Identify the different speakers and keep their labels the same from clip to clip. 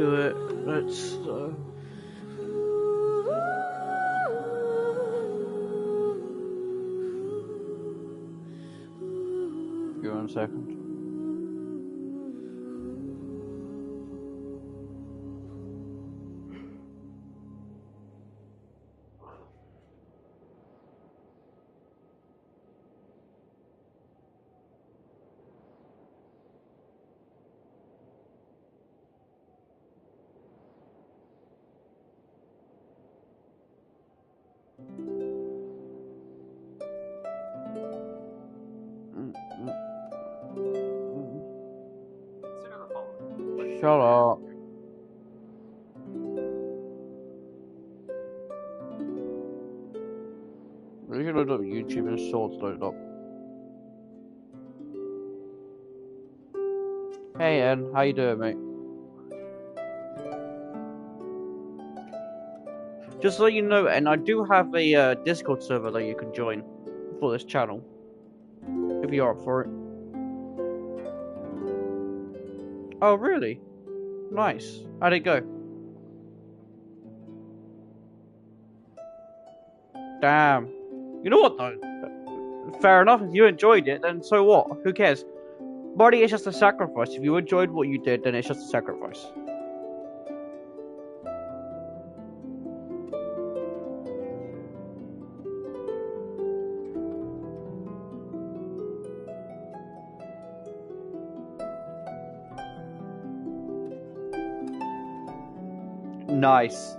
Speaker 1: do it. Let's. Give 1 second. Shut up. We can load up YouTube and Swords loaded up. Hey, Ed, how you doing, mate? Just so you know, and I do have a Discord server that you can join for this channel, if you're up for it. Oh, really? Nice. How'd it go? Damn. You know what, though? Fair enough, if you enjoyed it, then so what? Who cares? Money is just a sacrifice. If you enjoyed what you did, then it's just a sacrifice. Nice.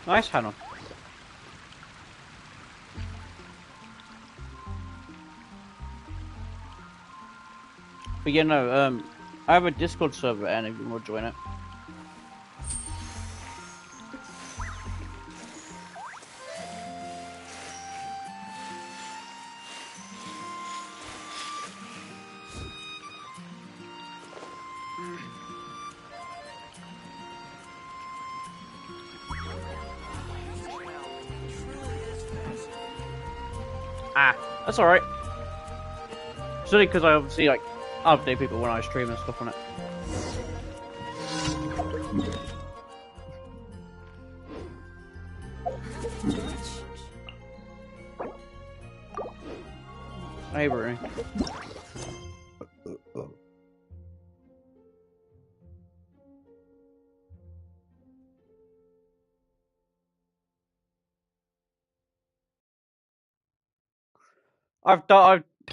Speaker 1: Nice, Hannah. But yeah, no, I have a Discord server, and if you want to join it. Ah, that's alright. It's only because I obviously, like, update people when I stream and stuff on it. Hey, Bruni.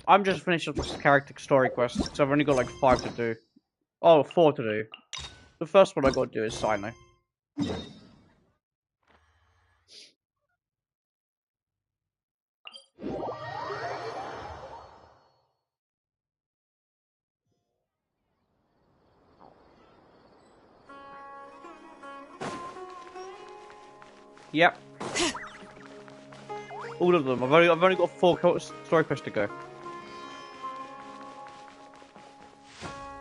Speaker 1: I'm just finished up this character story quest, so I've only got like 5 to do. Oh, 4 to do. The first one I got to do is Sino. Yep. All of them. I've only got 4 story quests to go.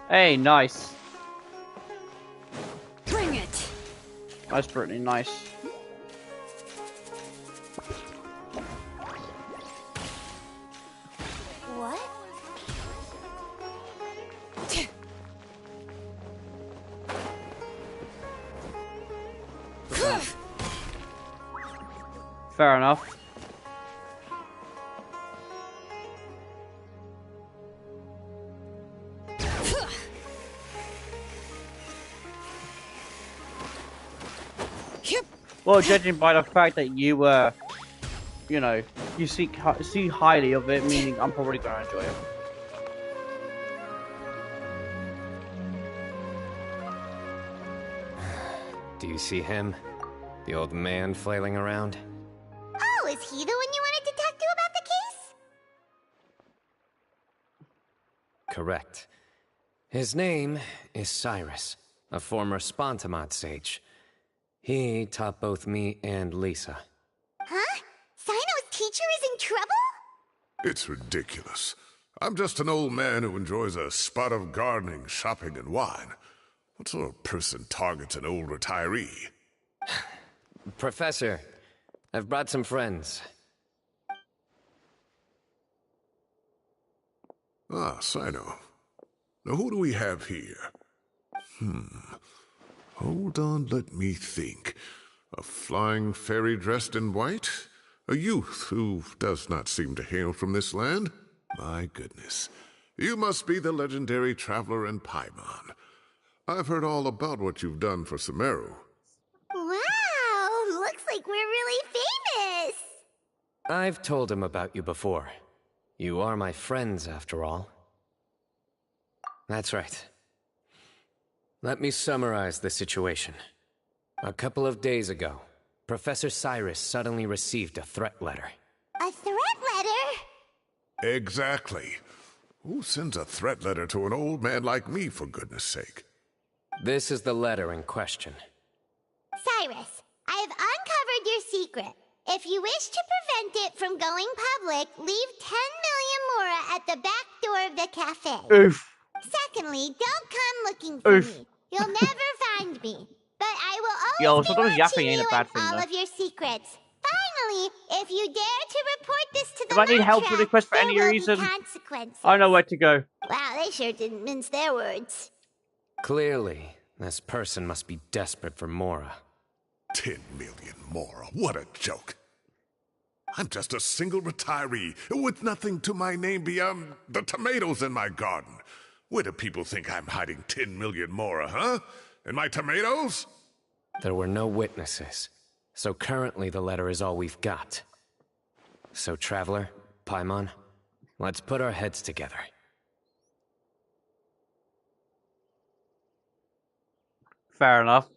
Speaker 1: Hey, nice.
Speaker 2: Bring it.
Speaker 1: That's pretty nice.
Speaker 2: What?
Speaker 1: Fair enough. Well, judging by the fact that you you know, you see highly of it, meaning I'm probably gonna enjoy it.
Speaker 3: Do you see him? The old man flailing around?
Speaker 2: Oh, is he the one you wanted to talk to about the case?
Speaker 3: Correct. His name is Cyrus, a former Spontamod sage. He taught both me and Lisa.
Speaker 2: Huh? Sino's teacher is in trouble?
Speaker 4: It's ridiculous. I'm just an old man who enjoys a spot of gardening, shopping, and wine. What sort of person targets an old retiree?
Speaker 3: Professor, I've brought some friends.
Speaker 4: Ah, Sino. Now who do we have here? Hold on, let me think. A flying fairy dressed in white? A youth who does not seem to hail from this land? My goodness. You must be the legendary traveler in Paimon. I've heard all about what you've done for Sumeru.
Speaker 2: Wow, looks like we're really famous.
Speaker 3: I've told him about you before. You are my friends, after all. That's right. Let me summarize the situation. A couple of days ago, Professor Cyrus suddenly received a threat letter.
Speaker 2: A threat letter?
Speaker 4: Exactly. Who sends a threat letter to an old man like me, for goodness sake?
Speaker 3: This is the letter in question.
Speaker 2: Cyrus, I have uncovered your secret. If you wish to prevent it from going public, leave 10 million mora at the back door of the cafe.
Speaker 1: Oof.
Speaker 2: Secondly, don't come looking for
Speaker 1: Oof.
Speaker 2: me. You'll never find me. But I will
Speaker 1: Yo,
Speaker 2: always be
Speaker 1: sometimes yapping
Speaker 2: watching
Speaker 1: ain't
Speaker 2: you
Speaker 1: a bad
Speaker 2: and
Speaker 1: thing,
Speaker 2: all
Speaker 1: though.
Speaker 2: of your secrets. Finally, if you dare to report this to the
Speaker 1: If I need help with
Speaker 2: Mantra,
Speaker 1: a quest for
Speaker 2: there
Speaker 1: any
Speaker 2: will
Speaker 1: reason,
Speaker 2: be consequences.
Speaker 1: I know where to go.
Speaker 2: Wow, they sure didn't mince their words.
Speaker 3: Clearly, this person must be desperate for Mora.
Speaker 4: 10 million mora, what a joke. I'm just a single retiree with nothing to my name beyond the tomatoes in my garden. Where do people think I'm hiding 10 million mora, huh? In my tomatoes?
Speaker 3: There were no witnesses, so currently the letter is all we've got. So, Traveler, Paimon, let's put our heads together.
Speaker 1: Fair enough.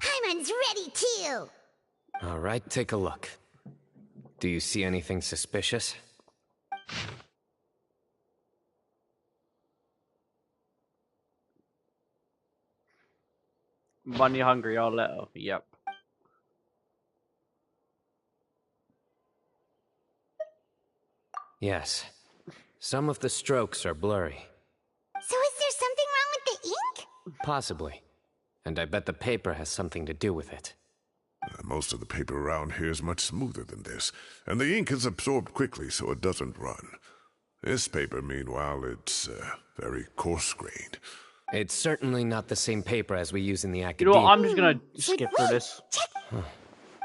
Speaker 2: Paimon's ready too.
Speaker 3: All right, take a look. Do you see anything suspicious?
Speaker 1: Money hungry, I'll let her. Yep.
Speaker 3: Yes. Some of the strokes are blurry.
Speaker 2: So is there something wrong with the ink?
Speaker 3: Possibly. And I bet the paper has something to do with it.
Speaker 4: Most of the paper around here is much smoother than this, and the ink is absorbed quickly so it doesn't run. This paper, meanwhile, it's very coarse-grained.
Speaker 3: It's certainly not the same paper as we use in the
Speaker 1: You
Speaker 3: academia.
Speaker 1: know what? I'm just gonna
Speaker 2: Should
Speaker 1: skip
Speaker 2: we
Speaker 1: through this.
Speaker 2: check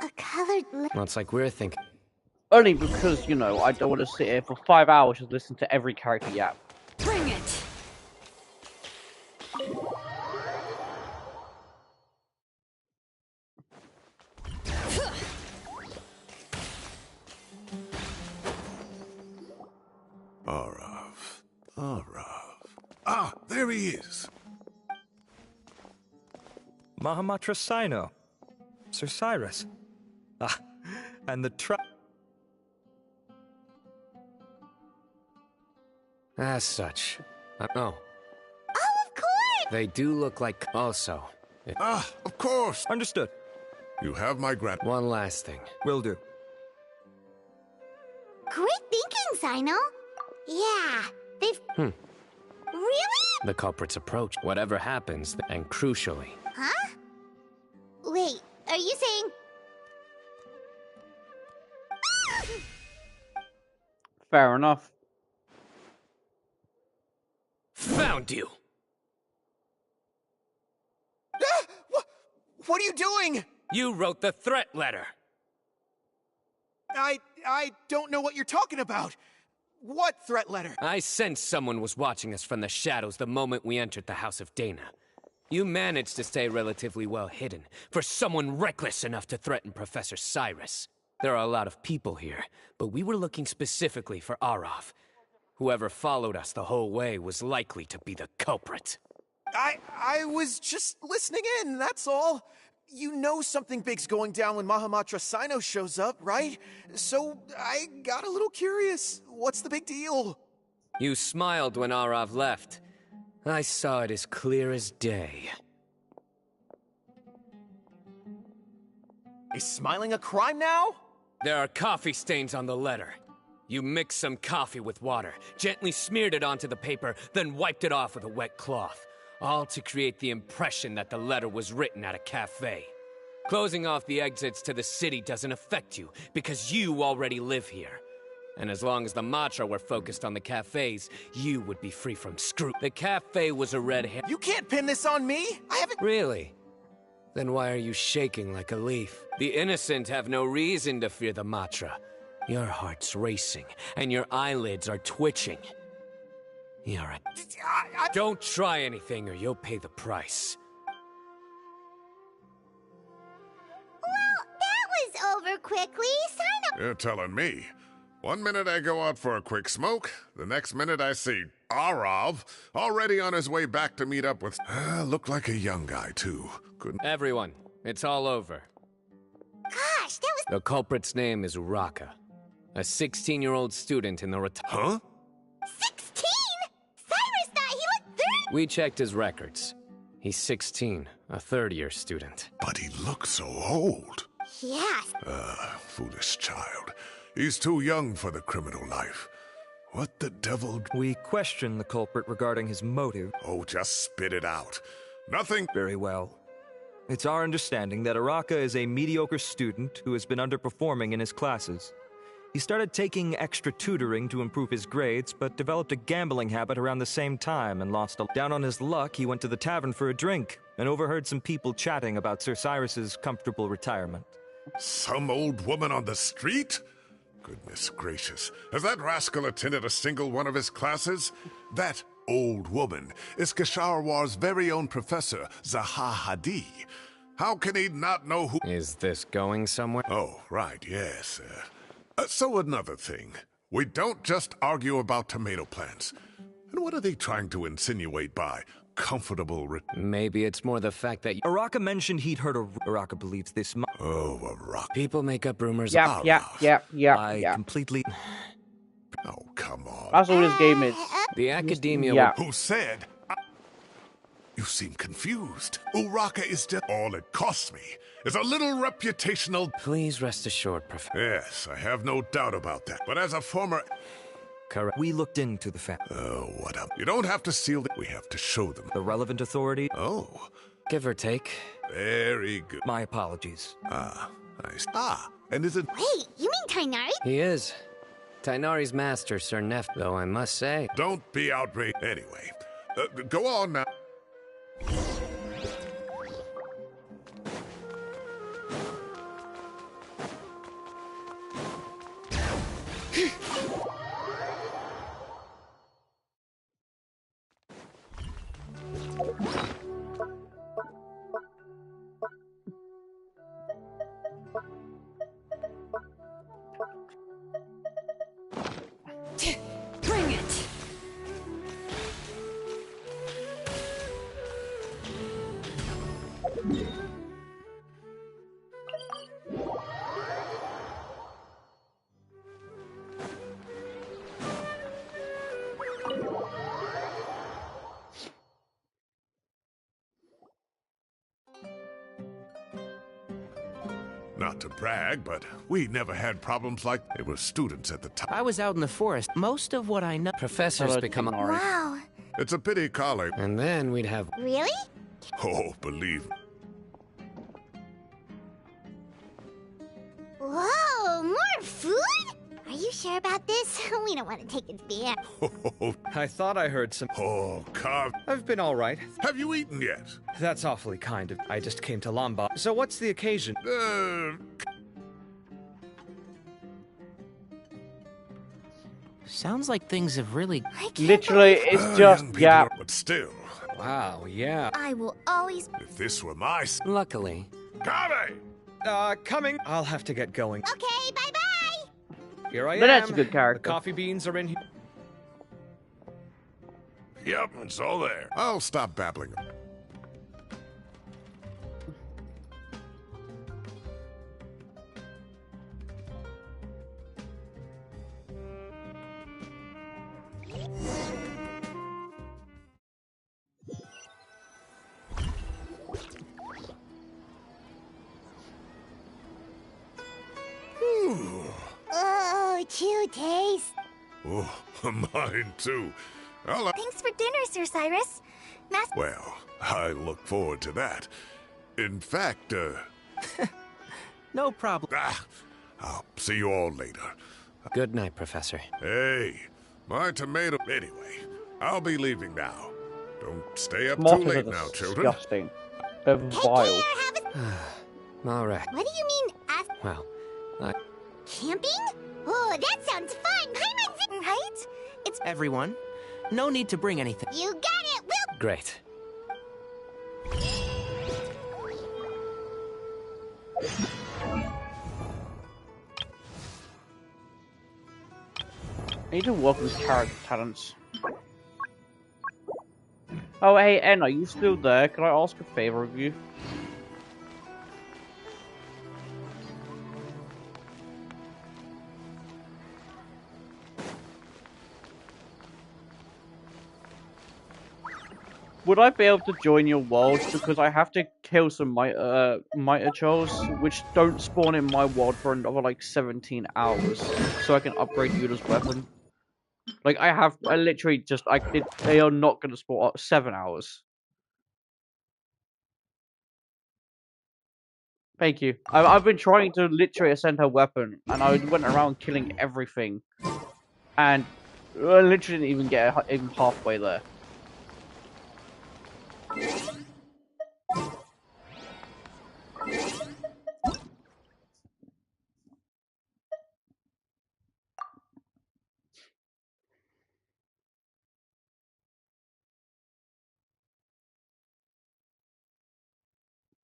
Speaker 2: a colored
Speaker 3: Well, it's like we're thinking.
Speaker 1: Only because, you know, I don't want to sit here for 5 hours and listen to every character yap.
Speaker 2: Bring it.
Speaker 4: Arav. Ah, there he is.
Speaker 5: Mahamatra Sino. Sir Cyrus. Ah, and the
Speaker 3: As such. Oh,
Speaker 2: Oh, of course.
Speaker 3: they do look like. Also,
Speaker 4: Ah, of course.
Speaker 5: Understood.
Speaker 4: You have my
Speaker 3: one last thing.
Speaker 5: Will do.
Speaker 2: Great thinking, Sino. Yeah, they've... Really?
Speaker 3: The culprit's approach. Whatever happens, and crucially,
Speaker 2: Huh? Wait, are you saying...
Speaker 1: Fair enough.
Speaker 3: found you.
Speaker 6: What are you doing?
Speaker 3: You wrote the threat letter.
Speaker 6: I don't know what you're talking about. What threat letter?
Speaker 3: I sensed someone was watching us from the shadows the moment we entered the House of Dana. You managed to stay relatively well hidden for someone reckless enough to threaten Professor Cyrus. There are a lot of people here, but we were looking specifically for Arav. Whoever followed us the whole way was likely to be the culprit.
Speaker 6: I was just listening in, that's all. You know something big's going down when Mahamatra Sino shows up, right? So I got a little curious. What's the big deal?
Speaker 3: You smiled when Arav left. I saw it as clear as day.
Speaker 6: Is smiling a crime now?
Speaker 3: There are coffee stains on the letter. You mixed some coffee with water, gently smeared it onto the paper, then wiped it off with a wet cloth. All to create the impression that the letter was written at a cafe. Closing off the exits to the city doesn't affect you, because you already live here. And as long as the Matra were focused on the cafes, you would be free from scrutiny. The cafe was a red herring.
Speaker 6: You can't pin this on me! I haven't—
Speaker 3: Really? Then why are you shaking like a leaf? The innocent have no reason to fear the Matra. Your heart's racing, and your eyelids are twitching. You're a... Don't try anything or you'll pay the price.
Speaker 2: Well, that was over quickly. Sign up.
Speaker 4: You're telling me. 1 minute I go out for a quick smoke, the next minute I see Arav already on his way back to meet up with... looked like a young guy, too. Couldn't...
Speaker 3: Everyone, it's all over.
Speaker 2: Gosh, that was
Speaker 3: The culprit's name is Uraka, a 16-year-old student in the
Speaker 4: Huh?
Speaker 2: 16! Cyrus thought he looked 30!
Speaker 3: We checked his records. He's 16, a third-year student.
Speaker 4: But he looks so old.
Speaker 2: Yes.
Speaker 4: Foolish child. He's too young for the criminal life. What the devil...
Speaker 5: We questioned the culprit regarding his motive.
Speaker 4: Oh, just spit it out. Nothing...
Speaker 5: Very well. It's our understanding that Araka is a mediocre student who has been underperforming in his classes. He started taking extra tutoring to improve his grades, but developed a gambling habit around the same time and lost a... Down on his luck, he went to the tavern for a drink and overheard some people chatting about Sir Cyrus's comfortable retirement.
Speaker 4: Some old woman on the street? Goodness gracious. Has that rascal attended a single one of his classes? That old woman is Kasharwar's very own professor, Zaha Hadi. How can he not know who...
Speaker 3: Is this going somewhere?
Speaker 4: Oh, right, yes. So another thing. We don't just argue about tomato plants. And what are they trying to insinuate by comfortable...
Speaker 3: Maybe it's more the fact that
Speaker 5: Araka mentioned he'd heard Araka believes this
Speaker 4: Oh, a rock.
Speaker 3: people make up rumors.
Speaker 1: Yeah.
Speaker 5: I completely...
Speaker 4: Oh, come on.
Speaker 1: That's all this game is.
Speaker 3: The academia
Speaker 1: Yeah.
Speaker 4: Who said? You seem confused. Uraka is just... All it costs me is a little reputational...
Speaker 3: Please rest assured, Professor.
Speaker 4: Yes, I have no doubt about that. But as a former...
Speaker 3: Correct.
Speaker 5: We looked into the fact.
Speaker 4: Oh, what up? You don't have to seal the... We have to show them.
Speaker 5: The relevant authority...
Speaker 4: Oh,
Speaker 3: Give or take.
Speaker 4: very good.
Speaker 5: My apologies.
Speaker 4: Nice. And is it...
Speaker 2: Wait, you mean Tainari?
Speaker 3: He is. Tainari's master, Sir Nef, though I must say.
Speaker 4: Don't be outraged. Anyway, go on now.
Speaker 2: Bring it!
Speaker 4: Not to brag, but we never had problems like... They were students at the time.
Speaker 7: I was out in the forest. Most of what I know.
Speaker 3: Professors
Speaker 1: Hello,
Speaker 3: become...
Speaker 1: Tainari.
Speaker 2: Wow.
Speaker 4: It's a pity Kale...
Speaker 3: And then we'd have...
Speaker 2: Really?
Speaker 4: Oh, believe me.
Speaker 2: Whoa, more food? Are you sure about this? We don't want to take it back.
Speaker 5: I thought I heard some...
Speaker 4: Oh, Carv.
Speaker 5: I've been all right.
Speaker 4: Have you eaten yet?
Speaker 5: That's awfully kind of... I just came to Lamba. So what's the occasion?
Speaker 7: Sounds like things have really.
Speaker 2: I can't
Speaker 1: Literally,
Speaker 2: believe-
Speaker 1: it's just
Speaker 4: young people,
Speaker 1: yeah.
Speaker 4: But still,
Speaker 5: Wow, yeah.
Speaker 2: I will always...
Speaker 4: if this were my...
Speaker 3: Luckily.
Speaker 4: Kale!
Speaker 5: Coming. I'll have to get going.
Speaker 2: Okay, bye-bye!
Speaker 5: Here I am.
Speaker 1: But that's a good character.
Speaker 5: The coffee beans are in here.
Speaker 4: Yep, it's all there. I'll stop babbling.
Speaker 2: Oh, too tasty.
Speaker 4: Oh, mine too. I'll...
Speaker 2: Thanks for dinner, Sir Cyrus.
Speaker 4: Well, I look forward to that. In fact,
Speaker 7: No problem.
Speaker 4: I'll see you all later.
Speaker 3: Good night, Professor.
Speaker 4: Hey, my tomato... Anyway, I'll be leaving now. Don't stay up too
Speaker 1: Mortars
Speaker 4: late
Speaker 1: are
Speaker 4: now, children.
Speaker 1: disgusting. They're
Speaker 2: Take
Speaker 1: vile.
Speaker 2: care, have a...
Speaker 3: All right.
Speaker 2: What do you mean,
Speaker 3: Well,
Speaker 2: camping? Oh, that sounds fun! Paimon's... Right? It's...
Speaker 7: Everyone, no need to bring anything.
Speaker 2: You got it! We'll...
Speaker 3: great.
Speaker 1: I need to work with character talents. Oh, hey, N, are you still there? Can I ask a favor of you? Would I be able to join your world? Because I have to kill some Mitre Trolls, which don't spawn in my world for another like 17 hours, so I can upgrade Yuda's weapon. Like I literally just, they are not going to spawn 7 hours. Thank you. I've been trying to literally ascend her weapon, and I went around killing everything, and I literally didn't even get even halfway there.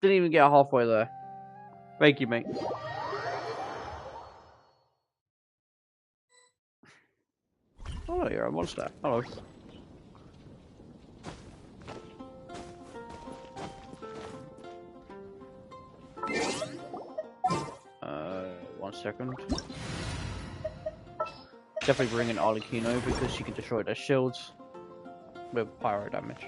Speaker 1: Didn't even get halfway there. Thank you, mate. Oh, you're a monster. Hello. One second. Definitely bring in Arlecchino because she can destroy their shields with pyro damage.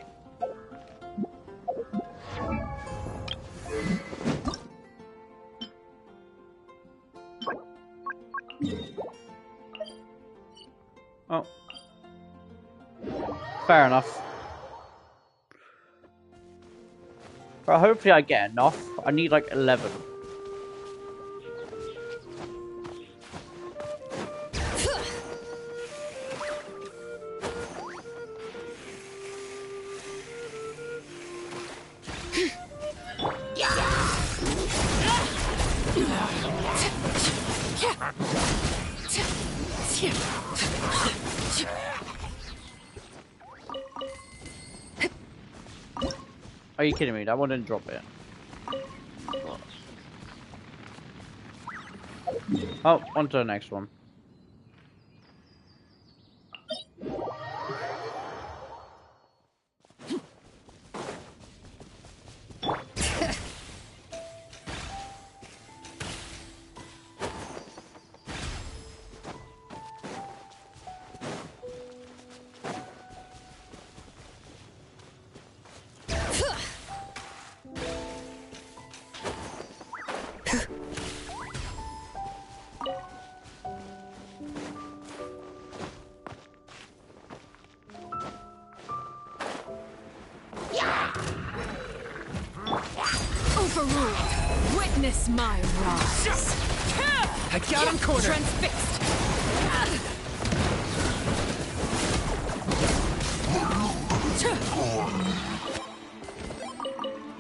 Speaker 1: Oh. Fair enough. But hopefully I get enough. I need like 11. Are you kidding me? That one didn't drop it. Oh, on to the next one.
Speaker 8: Overruled. Witness my rise.
Speaker 3: I got him cornered.
Speaker 8: Transfixed.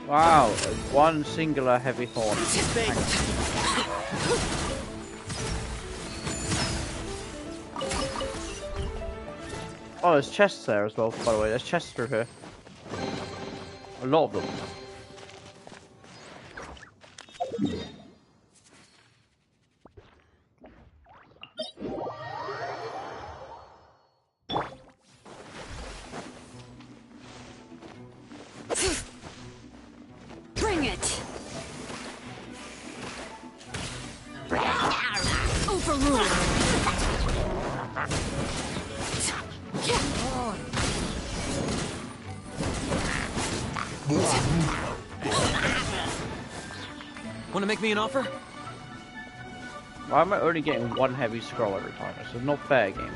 Speaker 1: Wow, one singular heavy thorn. Oh, there's chests there as well, by the way. There's chests through here. A lot of them.
Speaker 8: Bring it. Overruled.
Speaker 7: Want to make me an offer?
Speaker 1: Why am I only getting one heavy scroll every time? This is not fair, game.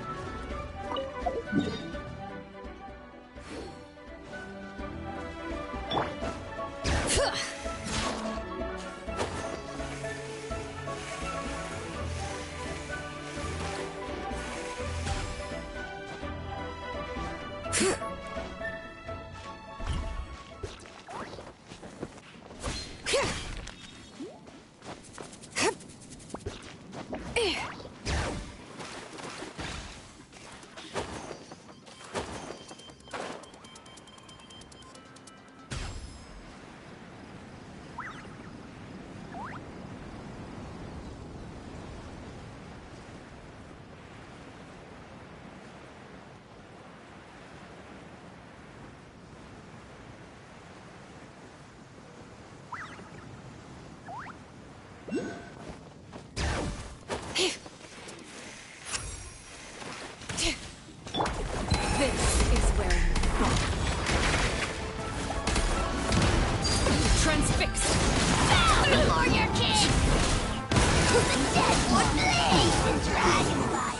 Speaker 8: This is where you fall. Transfixed.
Speaker 2: For your king! The dead would blaze in dragonfire!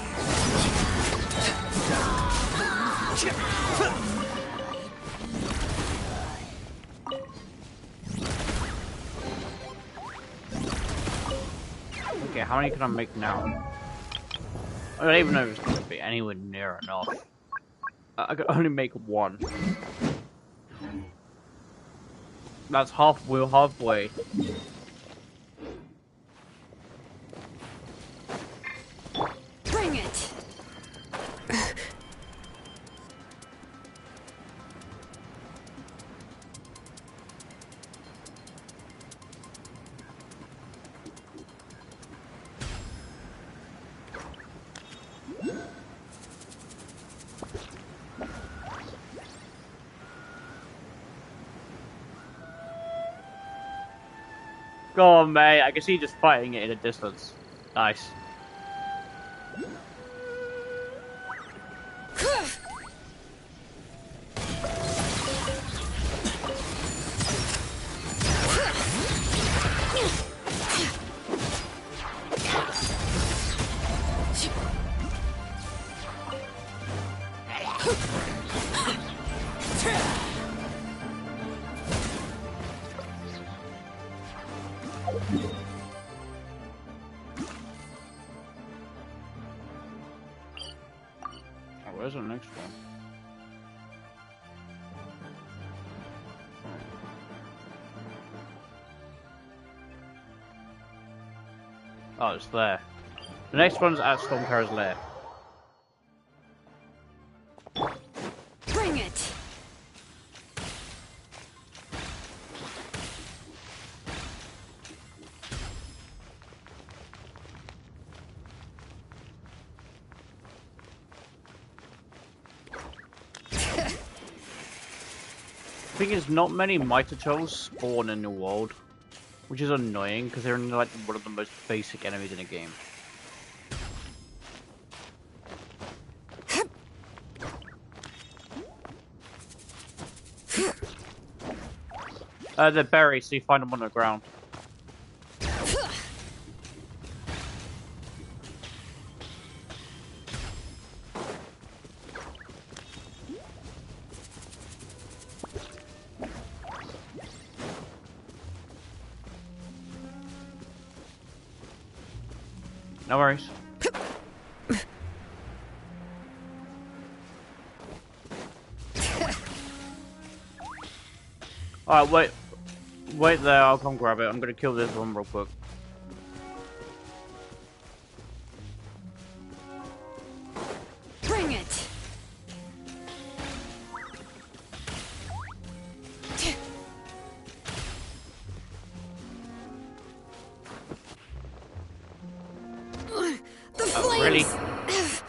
Speaker 1: Okay, how many can I make now? I don't even know if it's going to be anywhere near enough. I can only make one. That's halfway.
Speaker 8: Bring it.
Speaker 1: Go on, mate. I can see you just fighting it in a distance. Nice. Where's the next one? Oh, it's there. The next one's at Stormcarrier's lair.
Speaker 8: Bring it.
Speaker 1: The thing is, not many Mitochos spawn in the world, which is annoying because they're like one of the most basic enemies in the game. They're buried, so you find them on the ground. No worries. Alright, wait there, I'll come grab it. I'm gonna kill this one real quick.
Speaker 8: Bring it. The flames
Speaker 1: really?
Speaker 8: have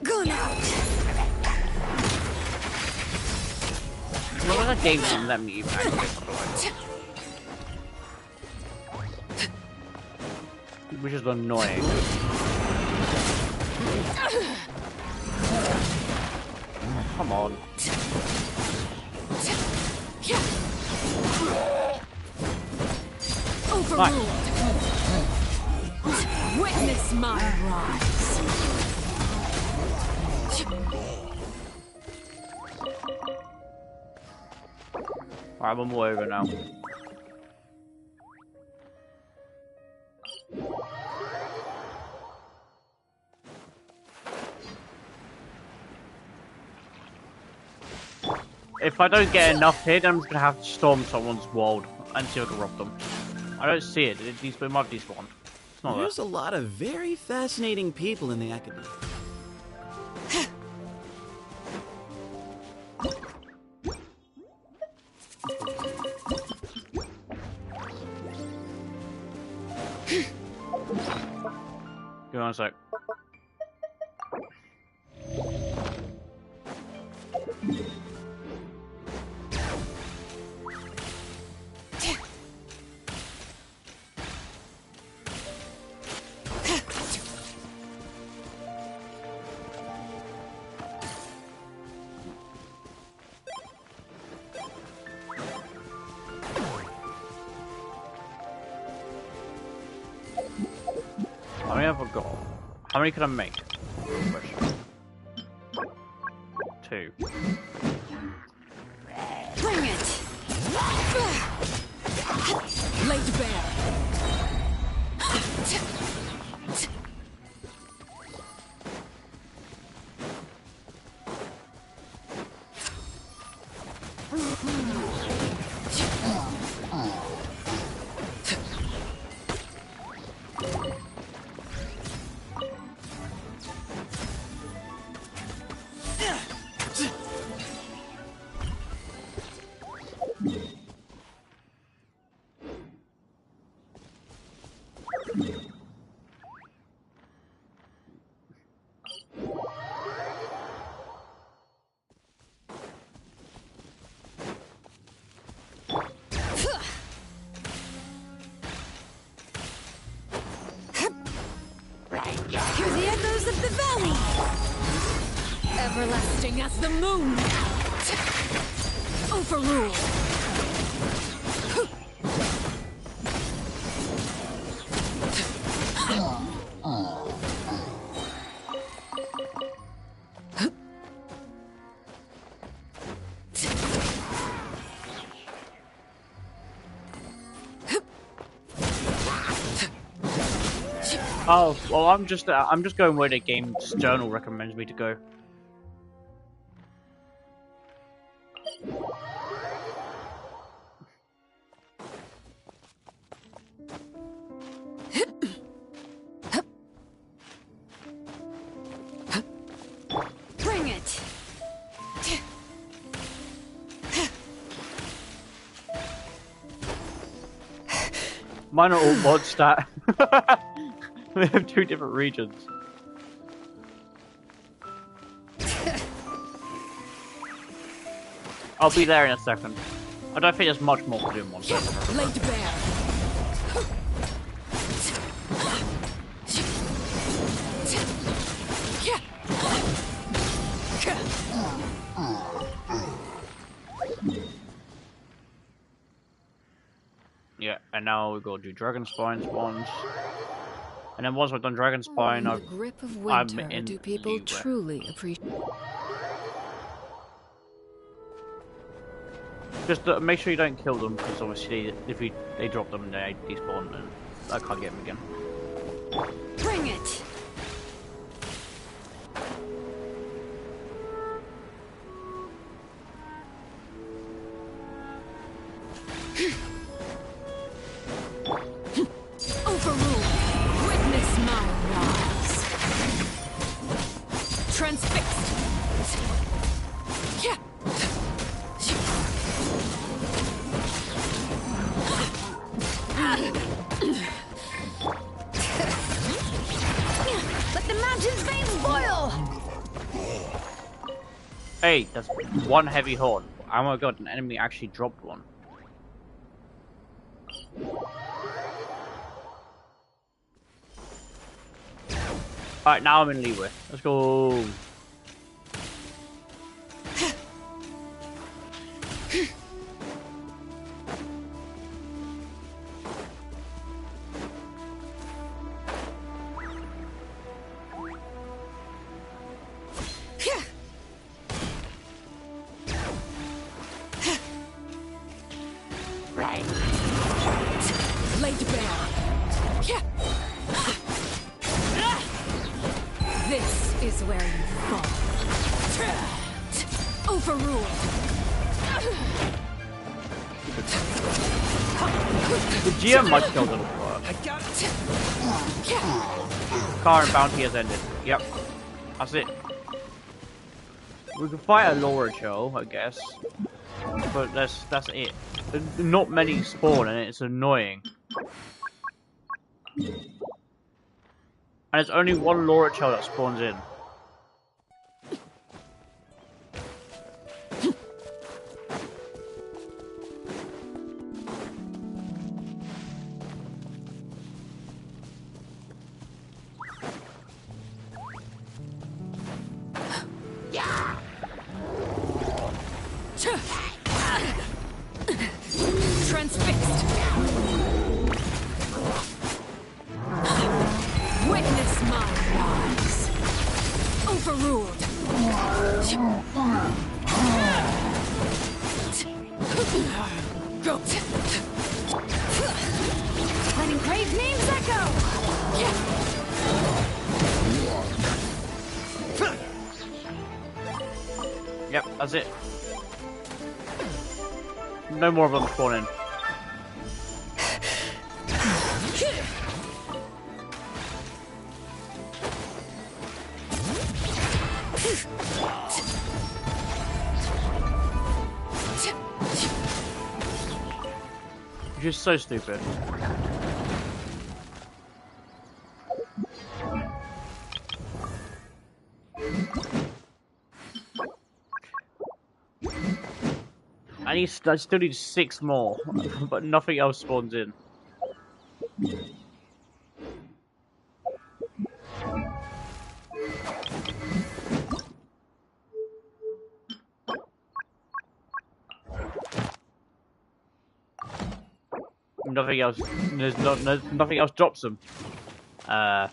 Speaker 8: gone out.
Speaker 1: Well, that game didn't let me even activate it, which is annoying. Come on.
Speaker 8: Overruled. Witness my rise.
Speaker 1: Alright, one more over now. If I don't get enough here, then I'm just gonna have to storm someone's world and see if I can rob them. I don't see it. It might be despawned. It's not
Speaker 9: There's a lot of very fascinating people in the academy.
Speaker 1: Give me one sec. How many have I got? How many can I make? Question. 2.
Speaker 8: Bring it! Laid bare. Hear the echoes of the valley! Everlasting as the moon! Overrule!
Speaker 1: Oh, well, I'm just going where the game's journal recommends me to go.
Speaker 8: Bring it!
Speaker 1: Mine are all mod stat. We have 2 different regions. I'll be there in a second. I don't think there's much more to do in one second.
Speaker 8: Laid bare!
Speaker 1: Yeah, and now we go do Dragon Spines once. And then once I've done Dragon Spine,
Speaker 8: The grip of
Speaker 1: I'm
Speaker 8: winter
Speaker 1: in
Speaker 8: do people
Speaker 1: Liyue.
Speaker 8: truly appreciate?
Speaker 1: Just make sure you don't kill them, because obviously if they drop them and they despawn, then I can't get them again.
Speaker 8: Bring it! Overrule! Witness my rise! Transfixed! Yeah. Let the mountain's veins boil!
Speaker 1: Hey, that's 1 heavy horn. Oh my god, an enemy actually dropped one. Alright, now I'm in Liyue. Let's go.
Speaker 8: Laid bare. This is where you fall. Overruled.
Speaker 1: The GM might kill them. Current bounty has ended. Yep. That's it. We can fight a Laura Cho, I guess. But that's it. Not many spawn and it's annoying. And it's only one Laura Cho that spawns in.
Speaker 8: Transfixed. Witness my rise. Overruled. Go. Letting grave names echo.
Speaker 1: Yep, that's it. No more of them spawning. Which is so stupid. I still need 6 more, but nothing else spawns in. Nothing else. Nothing else drops them. Huh.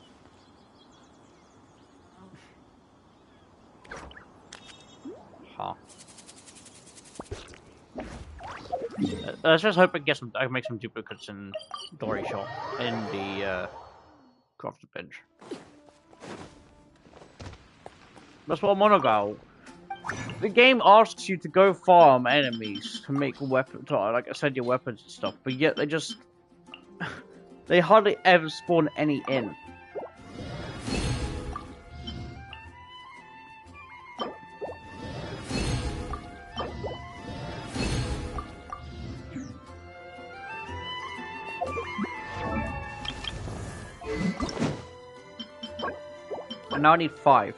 Speaker 1: Let's just hope I can make some duplicates in Dory Shop in the crafted bench. That's what I'm on about. The game asks you to go farm enemies to make weapons, like send your weapons and stuff, but yet they hardly ever spawn any in. And now I need 5.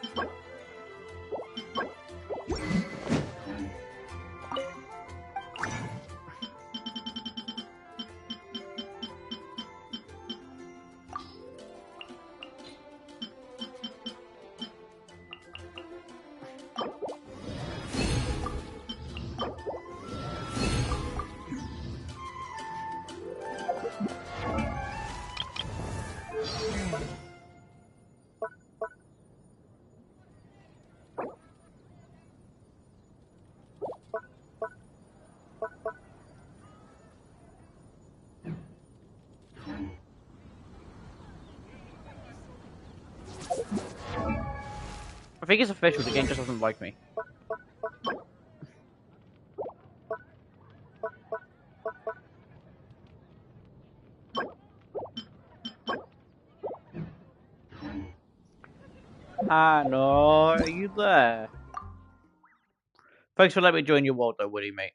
Speaker 1: I think it's official, the game just doesn't like me. No, are you there? Thanks for letting me join your world though, Woody, mate.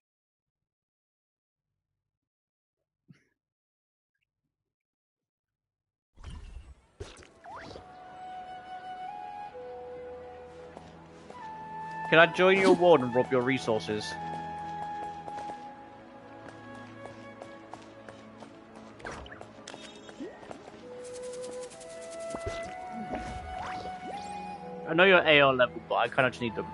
Speaker 1: Can I join your world and rob your resources? I know you're AR level, but I kind of just need them.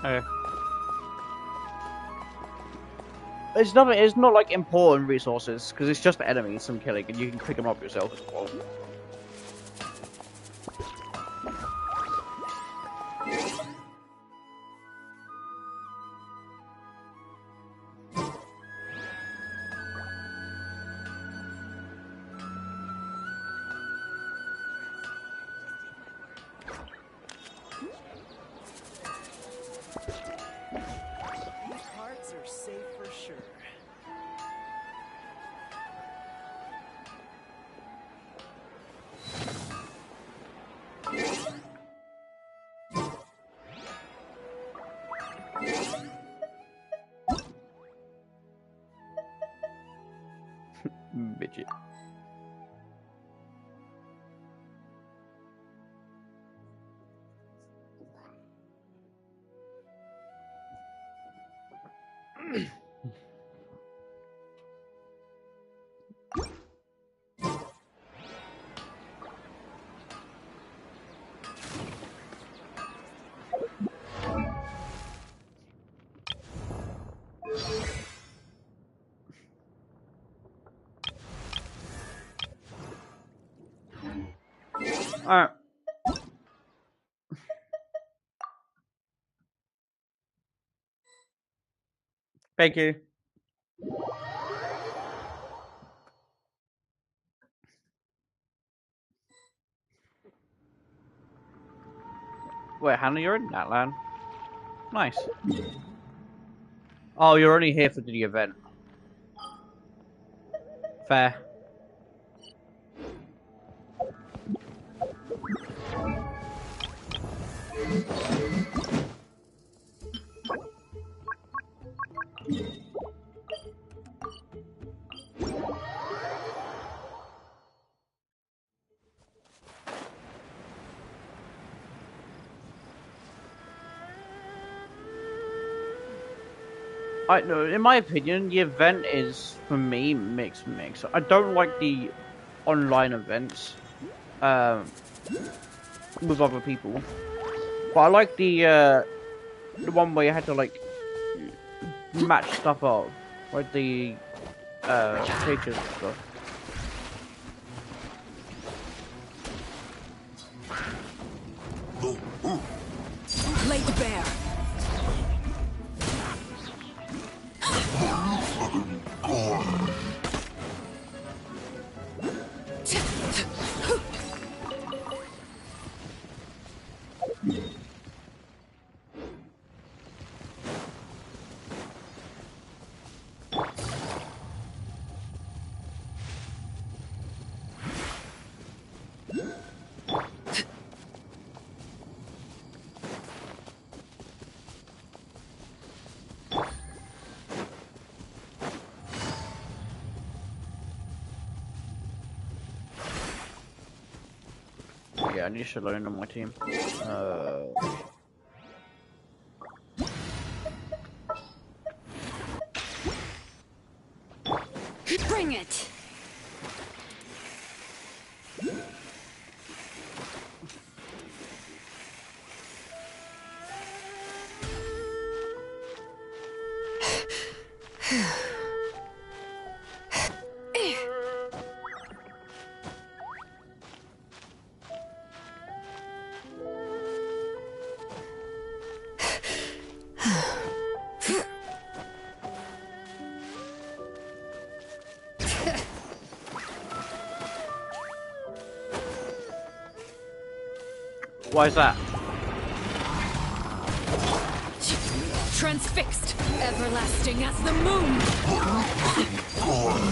Speaker 1: Okay. It's nothing. It's not like important resources because it's just enemies I'm killing, and you can pick them up yourself as well.
Speaker 6: These parts are safe for sure.
Speaker 1: Midget. Alright. Thank you. Wait, Hannah, you're in that land. Nice. Oh, you're only here for the event. Fair. I know, in my opinion, the event is for me mix. I don't like the online events with other people, but I like the one where you had to like match stuff up, like the pictures and stuff.
Speaker 8: Laid bare.
Speaker 1: Yeah, I need Shalone on my team.
Speaker 8: Bring it.
Speaker 1: Why is that?
Speaker 8: Transfixed, everlasting as the moon.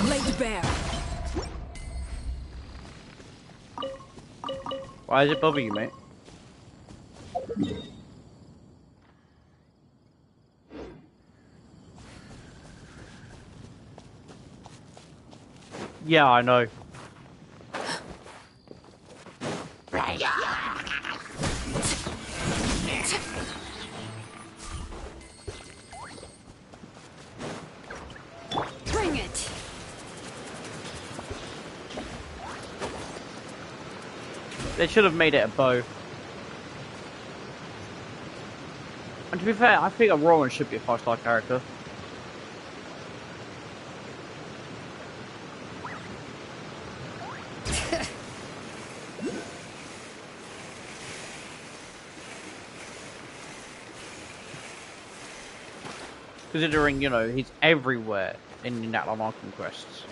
Speaker 8: Laid bare.
Speaker 1: Why is it bothering you, mate? Yeah, I know.
Speaker 8: Bring it.
Speaker 1: They should have made it a bow. And to be fair, I think a Rowan should be a 5-star character. Considering, you know, he's everywhere in the Natlan Arkham quests.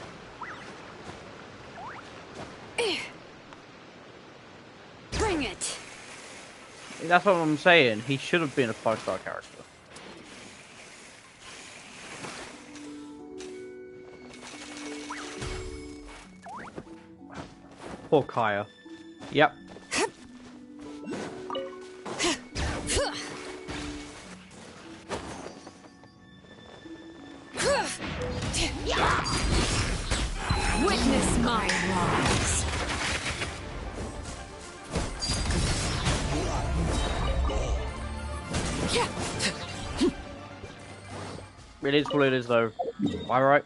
Speaker 8: Bring it.
Speaker 1: That's what I'm saying. He should have been a 5-star character. Poor Kaya. Yep.
Speaker 8: Witness my rise.
Speaker 1: It is what it is, though. Alright.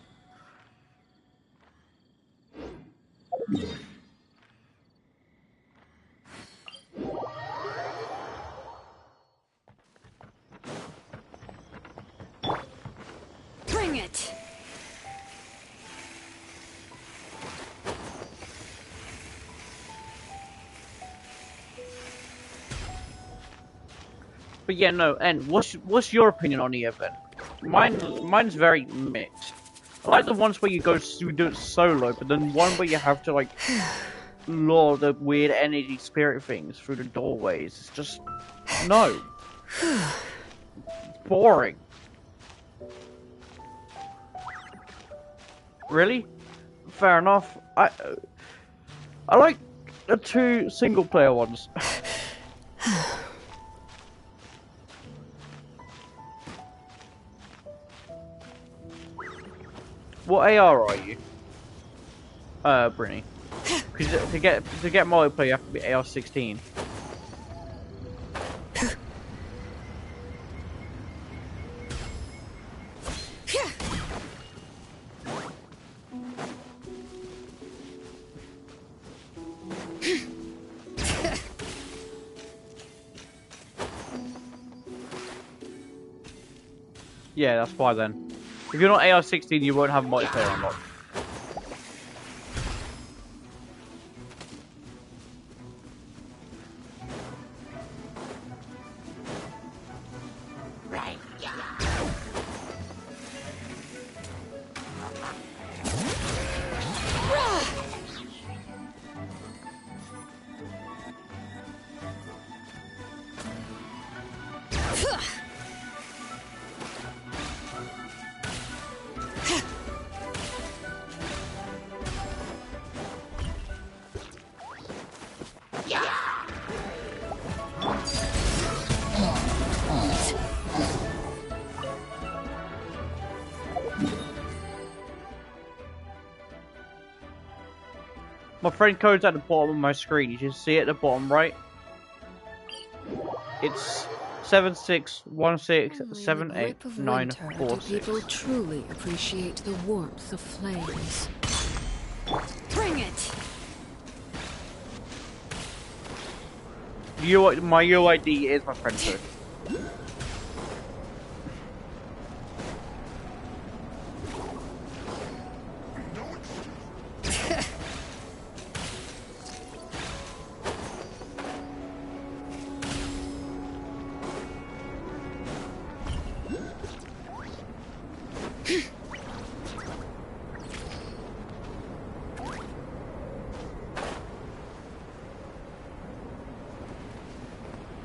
Speaker 8: Bring it.
Speaker 1: But yeah, no, and what's your opinion on the event? Mine's very mixed. I like the ones where you do it solo, but then one where you have to like lure the weird energy spirit things through the doorways. It's just no. It's boring. Really? Fair enough. I like the 2 single-player ones. What AR are you? Brinny. Because to get multiplayer, you have to be AR-16. Yeah, that's why then. If you're not AR-16, you won't have multiplayer unlocked. My friend code's at the bottom of my screen. You can see it at the bottom right. It's 7616789446.
Speaker 8: People truly appreciate the warmth of flames. Bring it.
Speaker 1: My UID is my friend code.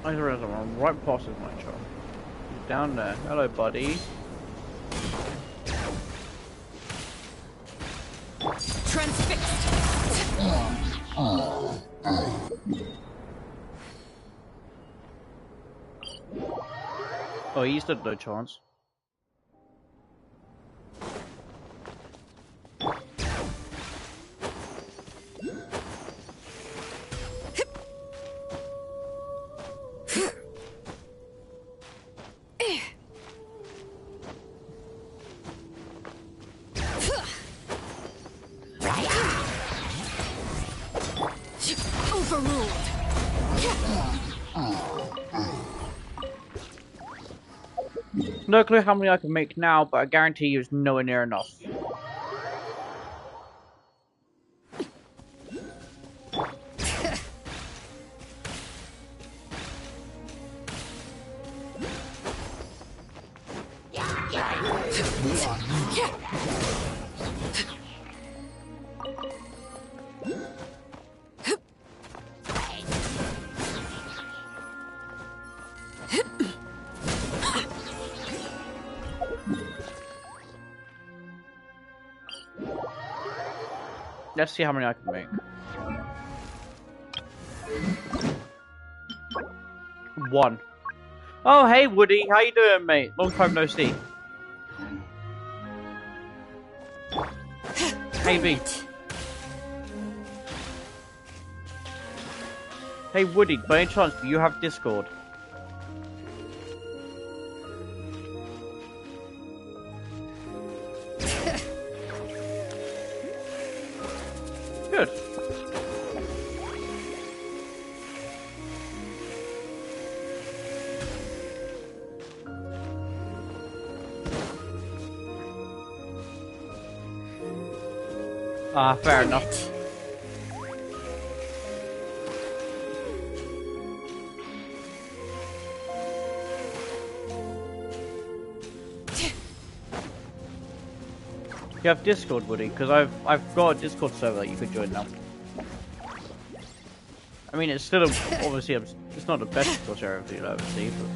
Speaker 1: I realize I'm right past his nitro. He's down there. Hello, buddy.
Speaker 8: Transfixed.
Speaker 1: Oh, he stood no chance. No clue how many I can make now, but I guarantee you it's nowhere near enough. Let's see how many I can make. 1. Oh, hey Woody, how you doing, mate? Long time no see. Hey B. Hey Woody, by any chance, do you have Discord? Good. Ah, fair enough. You have Discord, Woody? Because I've got a Discord server that you could join now. I mean, it's still obviously it's not the best Discord server you'll ever see, but.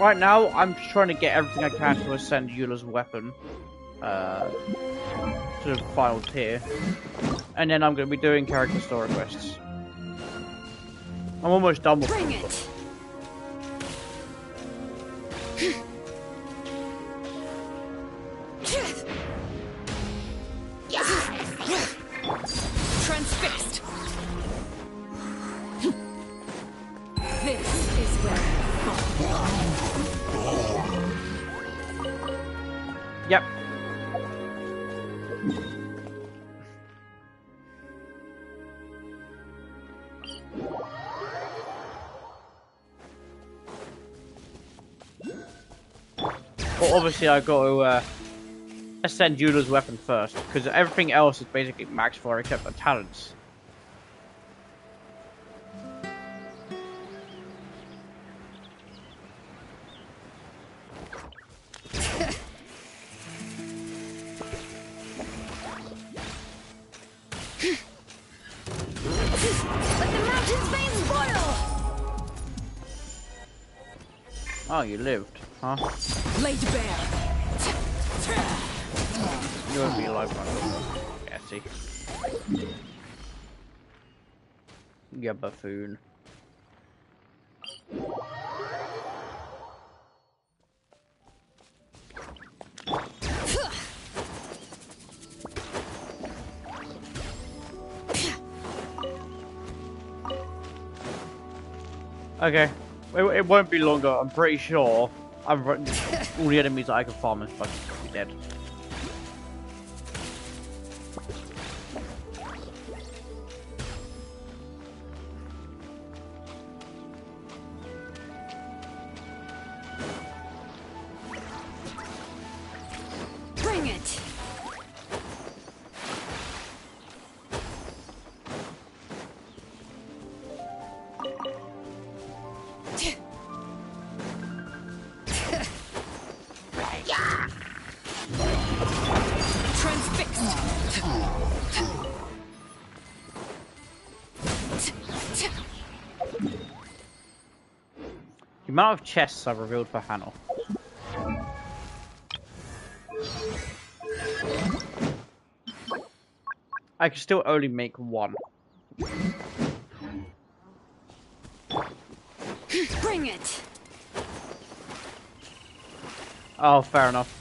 Speaker 1: Right now, I'm just trying to get everything I can to ascend Eula's weapon to the final tier, and then I'm going to be doing character story quests. I'm almost done with
Speaker 8: Bring
Speaker 1: them.
Speaker 8: it. Transfixed. This is where
Speaker 1: Yep. Well, obviously I got to ascend Eula's weapon first, because everything else is basically max for except for talents.
Speaker 8: let the mountain's veins boil.
Speaker 1: Oh, you lived, huh?
Speaker 8: Laid bare.
Speaker 1: You won't be alive one. Yeah, see. Yeah, buffoon. Okay, it won't be longer. I'm pretty sure I've run all the enemies that I can farm and fucking be dead.
Speaker 8: Bring it.
Speaker 1: The amount of chests I've revealed for Hannah. I can still only make one.
Speaker 8: Bring it.
Speaker 1: Oh, fair enough.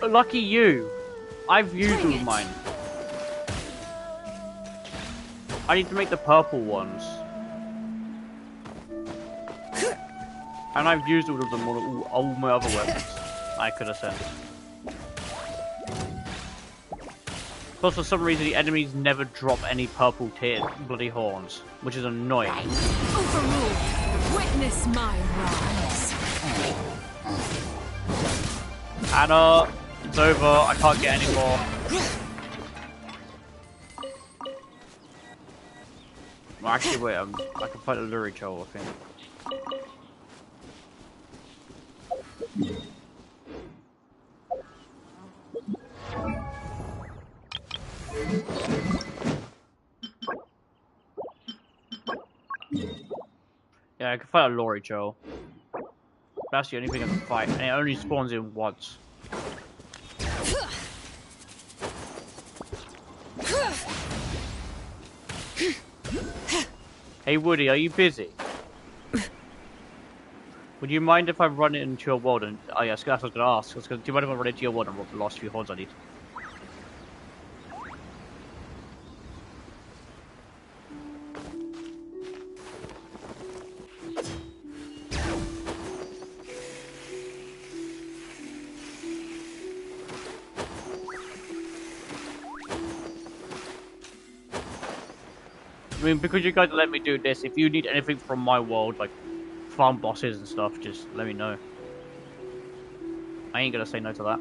Speaker 1: Lucky you. I've used all mine. I need to make the purple ones. And I've used all of them on all my other weapons I could ascend. Plus, for some reason, the enemies never drop any purple bloody horns, which is annoying.
Speaker 8: Overruled. Witness my rise.
Speaker 1: Anna, it's over. I can't get any more. Well, actually, wait. I can fight a Luricho, I think. Yeah, I can fight a Luricho. That's the only thing I can fight, and it only spawns in once. Hey Woody, are you busy? Would you mind if I run it into your world and... Oh yeah, that's what I was going to ask. Do you mind if I run into your world and rob the last few horns I need? I mean, because you guys let me do this, if you need anything from my world, like farm bosses and stuff, just let me know. I ain't gonna say no to that.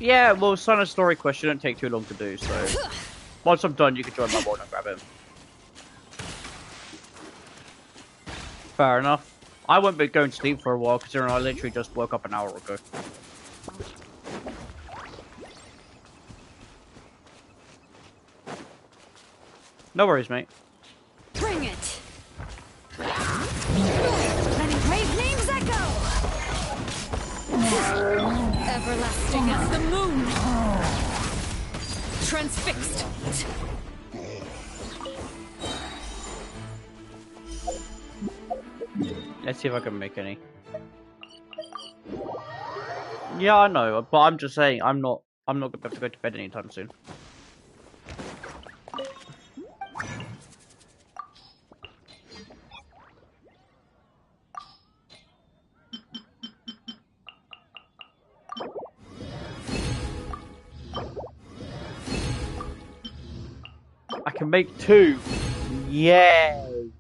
Speaker 1: Yeah, well, sign a story quest shouldn't take too long to do, so... Once I'm done, you can join my world and grab him. Fair enough. I won't be going to sleep for a while, considering I literally just woke up an hour ago. No worries, mate.
Speaker 8: Bring it! Letting brave names echo! Everlasting as the moon! Transfixed!
Speaker 1: Let's see if I can make any. Yeah, I know, but I'm just saying, I'm not gonna have to go to bed anytime soon. I can make 2. Yay!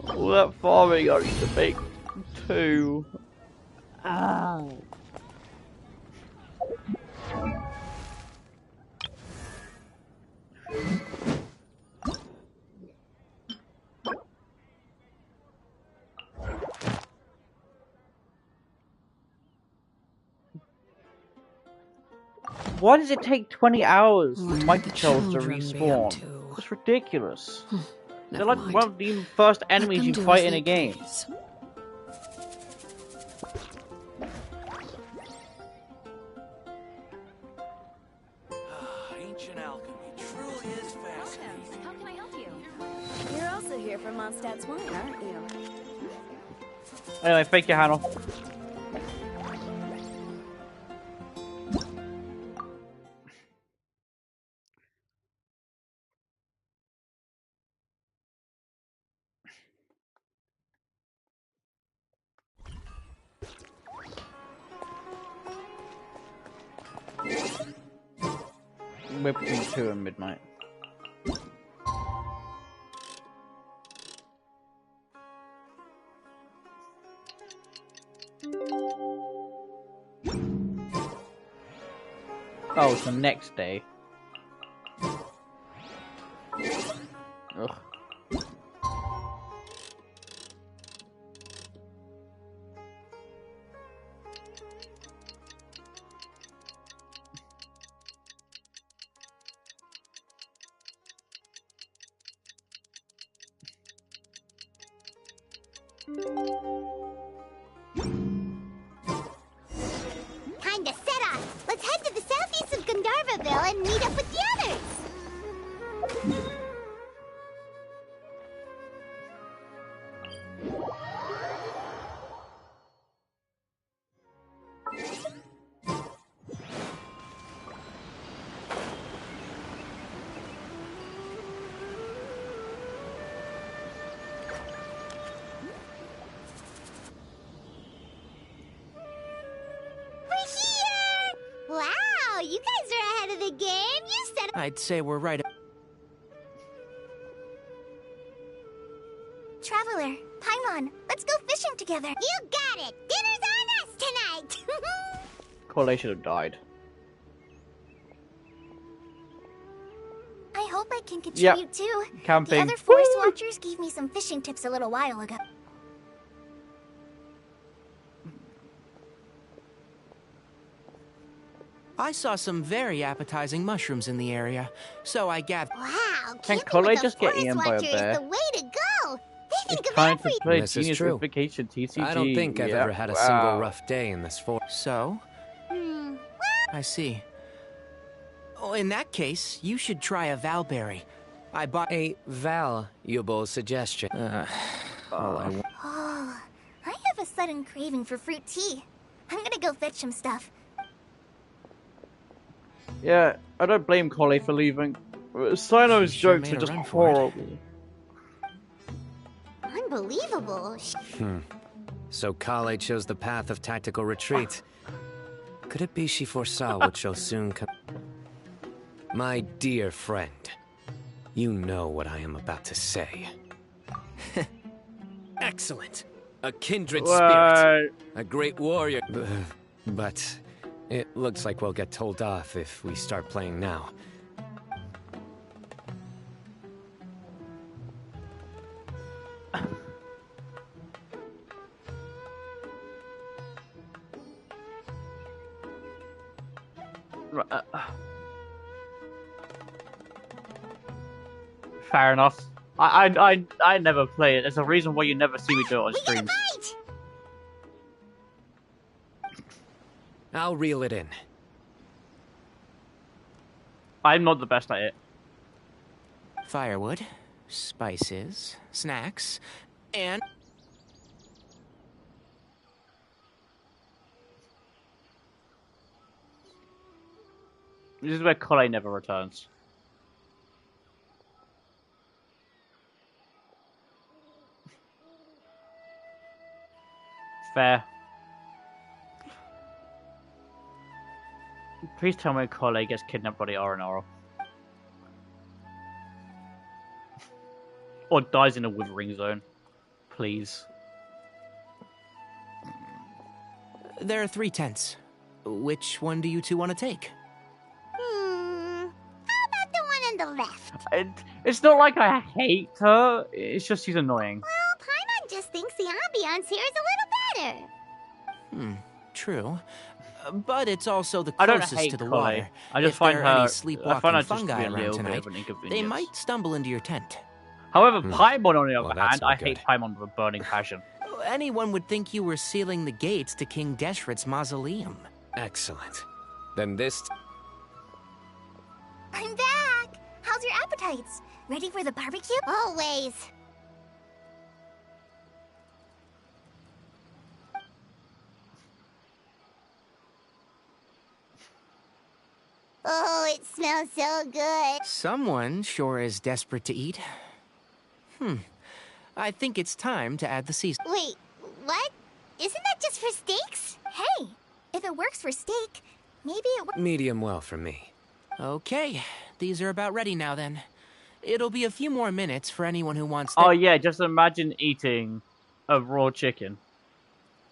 Speaker 1: All that farming I need to make 2. Ow. Why does it take 20 hours for Mighty Trolls to respawn? It's ridiculous. They're like one of the first enemies you fight in a game.
Speaker 10: Ancient alchemy truly is fascinating.
Speaker 11: How can I help you? You're also here for Mondstadt's wine, aren't you?
Speaker 1: Anyway, thank you, Hannah. We're between 2 and midnight. Oh, it's the next day. Ugh.
Speaker 2: Time to set off. Let's head to the southeast of Gandharvaville and meet up with the others. Wow, you guys are ahead of the game. You said
Speaker 7: I'd say we're right.
Speaker 2: Traveler, Paimon, let's go fishing together. You got it. Dinner's on us tonight.
Speaker 1: Corley should have died.
Speaker 2: I hope I can contribute too.
Speaker 1: Camping.
Speaker 2: The other forest watchers gave me some fishing tips a little while ago.
Speaker 7: I saw some very appetizing mushrooms in the area, so I gathered.
Speaker 2: Wow,
Speaker 1: Can
Speaker 2: camping
Speaker 1: Corley
Speaker 2: with
Speaker 1: just
Speaker 2: a
Speaker 1: get
Speaker 2: forest
Speaker 1: eaten by a
Speaker 2: watcher
Speaker 1: bear?
Speaker 2: is the way to go. They think
Speaker 1: It's
Speaker 2: of
Speaker 1: time to
Speaker 2: everything.
Speaker 1: play
Speaker 3: This is
Speaker 1: Genius
Speaker 3: true.
Speaker 1: with Vacation TCG.
Speaker 3: I don't think I've ever had a single rough day in this forest.
Speaker 7: So? I see. Oh, in that case, you should try a Valberry. I bought
Speaker 3: A valuable suggestion. All I want.
Speaker 2: Oh, I have a sudden craving for fruit tea. I'm gonna go fetch some stuff.
Speaker 1: Yeah, I don't blame Corley for leaving. Sino's
Speaker 7: She sure
Speaker 1: jokes
Speaker 7: made
Speaker 1: are
Speaker 7: a
Speaker 1: just
Speaker 7: run for it.
Speaker 1: horrible.
Speaker 2: Unbelievable.
Speaker 3: So Kale chose the path of tactical retreat. Could it be she foresaw what shall soon come? My dear friend, you know what I am about to say. Excellent. A kindred spirit. A great warrior. But it looks like we'll get told off if we start playing now.
Speaker 1: Fair enough. I never play it. There's a reason why you never see me do it on streams.
Speaker 3: I'll reel it in.
Speaker 1: I'm not the best at it.
Speaker 7: firewood, spices, snacks, and...
Speaker 1: This is where Kale never returns. Fair. Please tell me Kale gets kidnapped by the RNR. Or dies in a withering zone. Please.
Speaker 7: There are 3 tents. Which one do you two want to take?
Speaker 2: How about the one on the left?
Speaker 1: It's not like I hate her, it's just she's annoying.
Speaker 2: Well, Paimon just thinks the ambiance here is a little better.
Speaker 7: True. But it's also the
Speaker 1: I don't
Speaker 7: closest
Speaker 1: hate
Speaker 7: to the
Speaker 1: Kale.
Speaker 7: water.
Speaker 1: I just
Speaker 7: If
Speaker 1: find
Speaker 7: there are any
Speaker 1: her. I
Speaker 7: sleepwalking
Speaker 1: find her just to
Speaker 7: fungi
Speaker 1: be a
Speaker 7: around
Speaker 1: little bit
Speaker 7: tonight,
Speaker 1: of an
Speaker 7: they
Speaker 1: inconvenience.
Speaker 7: might stumble into your tent.
Speaker 1: However, Paimon, on the
Speaker 3: Well,
Speaker 1: other
Speaker 3: that's
Speaker 1: hand,
Speaker 3: no
Speaker 1: I
Speaker 3: good.
Speaker 1: hate Paimon with a burning passion.
Speaker 7: Anyone would think you were sealing the gates to King Deshret's mausoleum.
Speaker 3: Excellent. Then this...
Speaker 2: I'm back! How's your appetites? Ready for the barbecue? Always. Oh, it smells so good.
Speaker 7: Someone sure is desperate to eat. I think it's time to add the seasoning.
Speaker 2: Wait, what? Isn't that just for steaks? Hey, if it works for steak, maybe it works.
Speaker 3: Medium well for me.
Speaker 7: Okay, these are about ready now then. It'll be a few more minutes for anyone who wants
Speaker 1: Oh yeah, just imagine eating a raw chicken.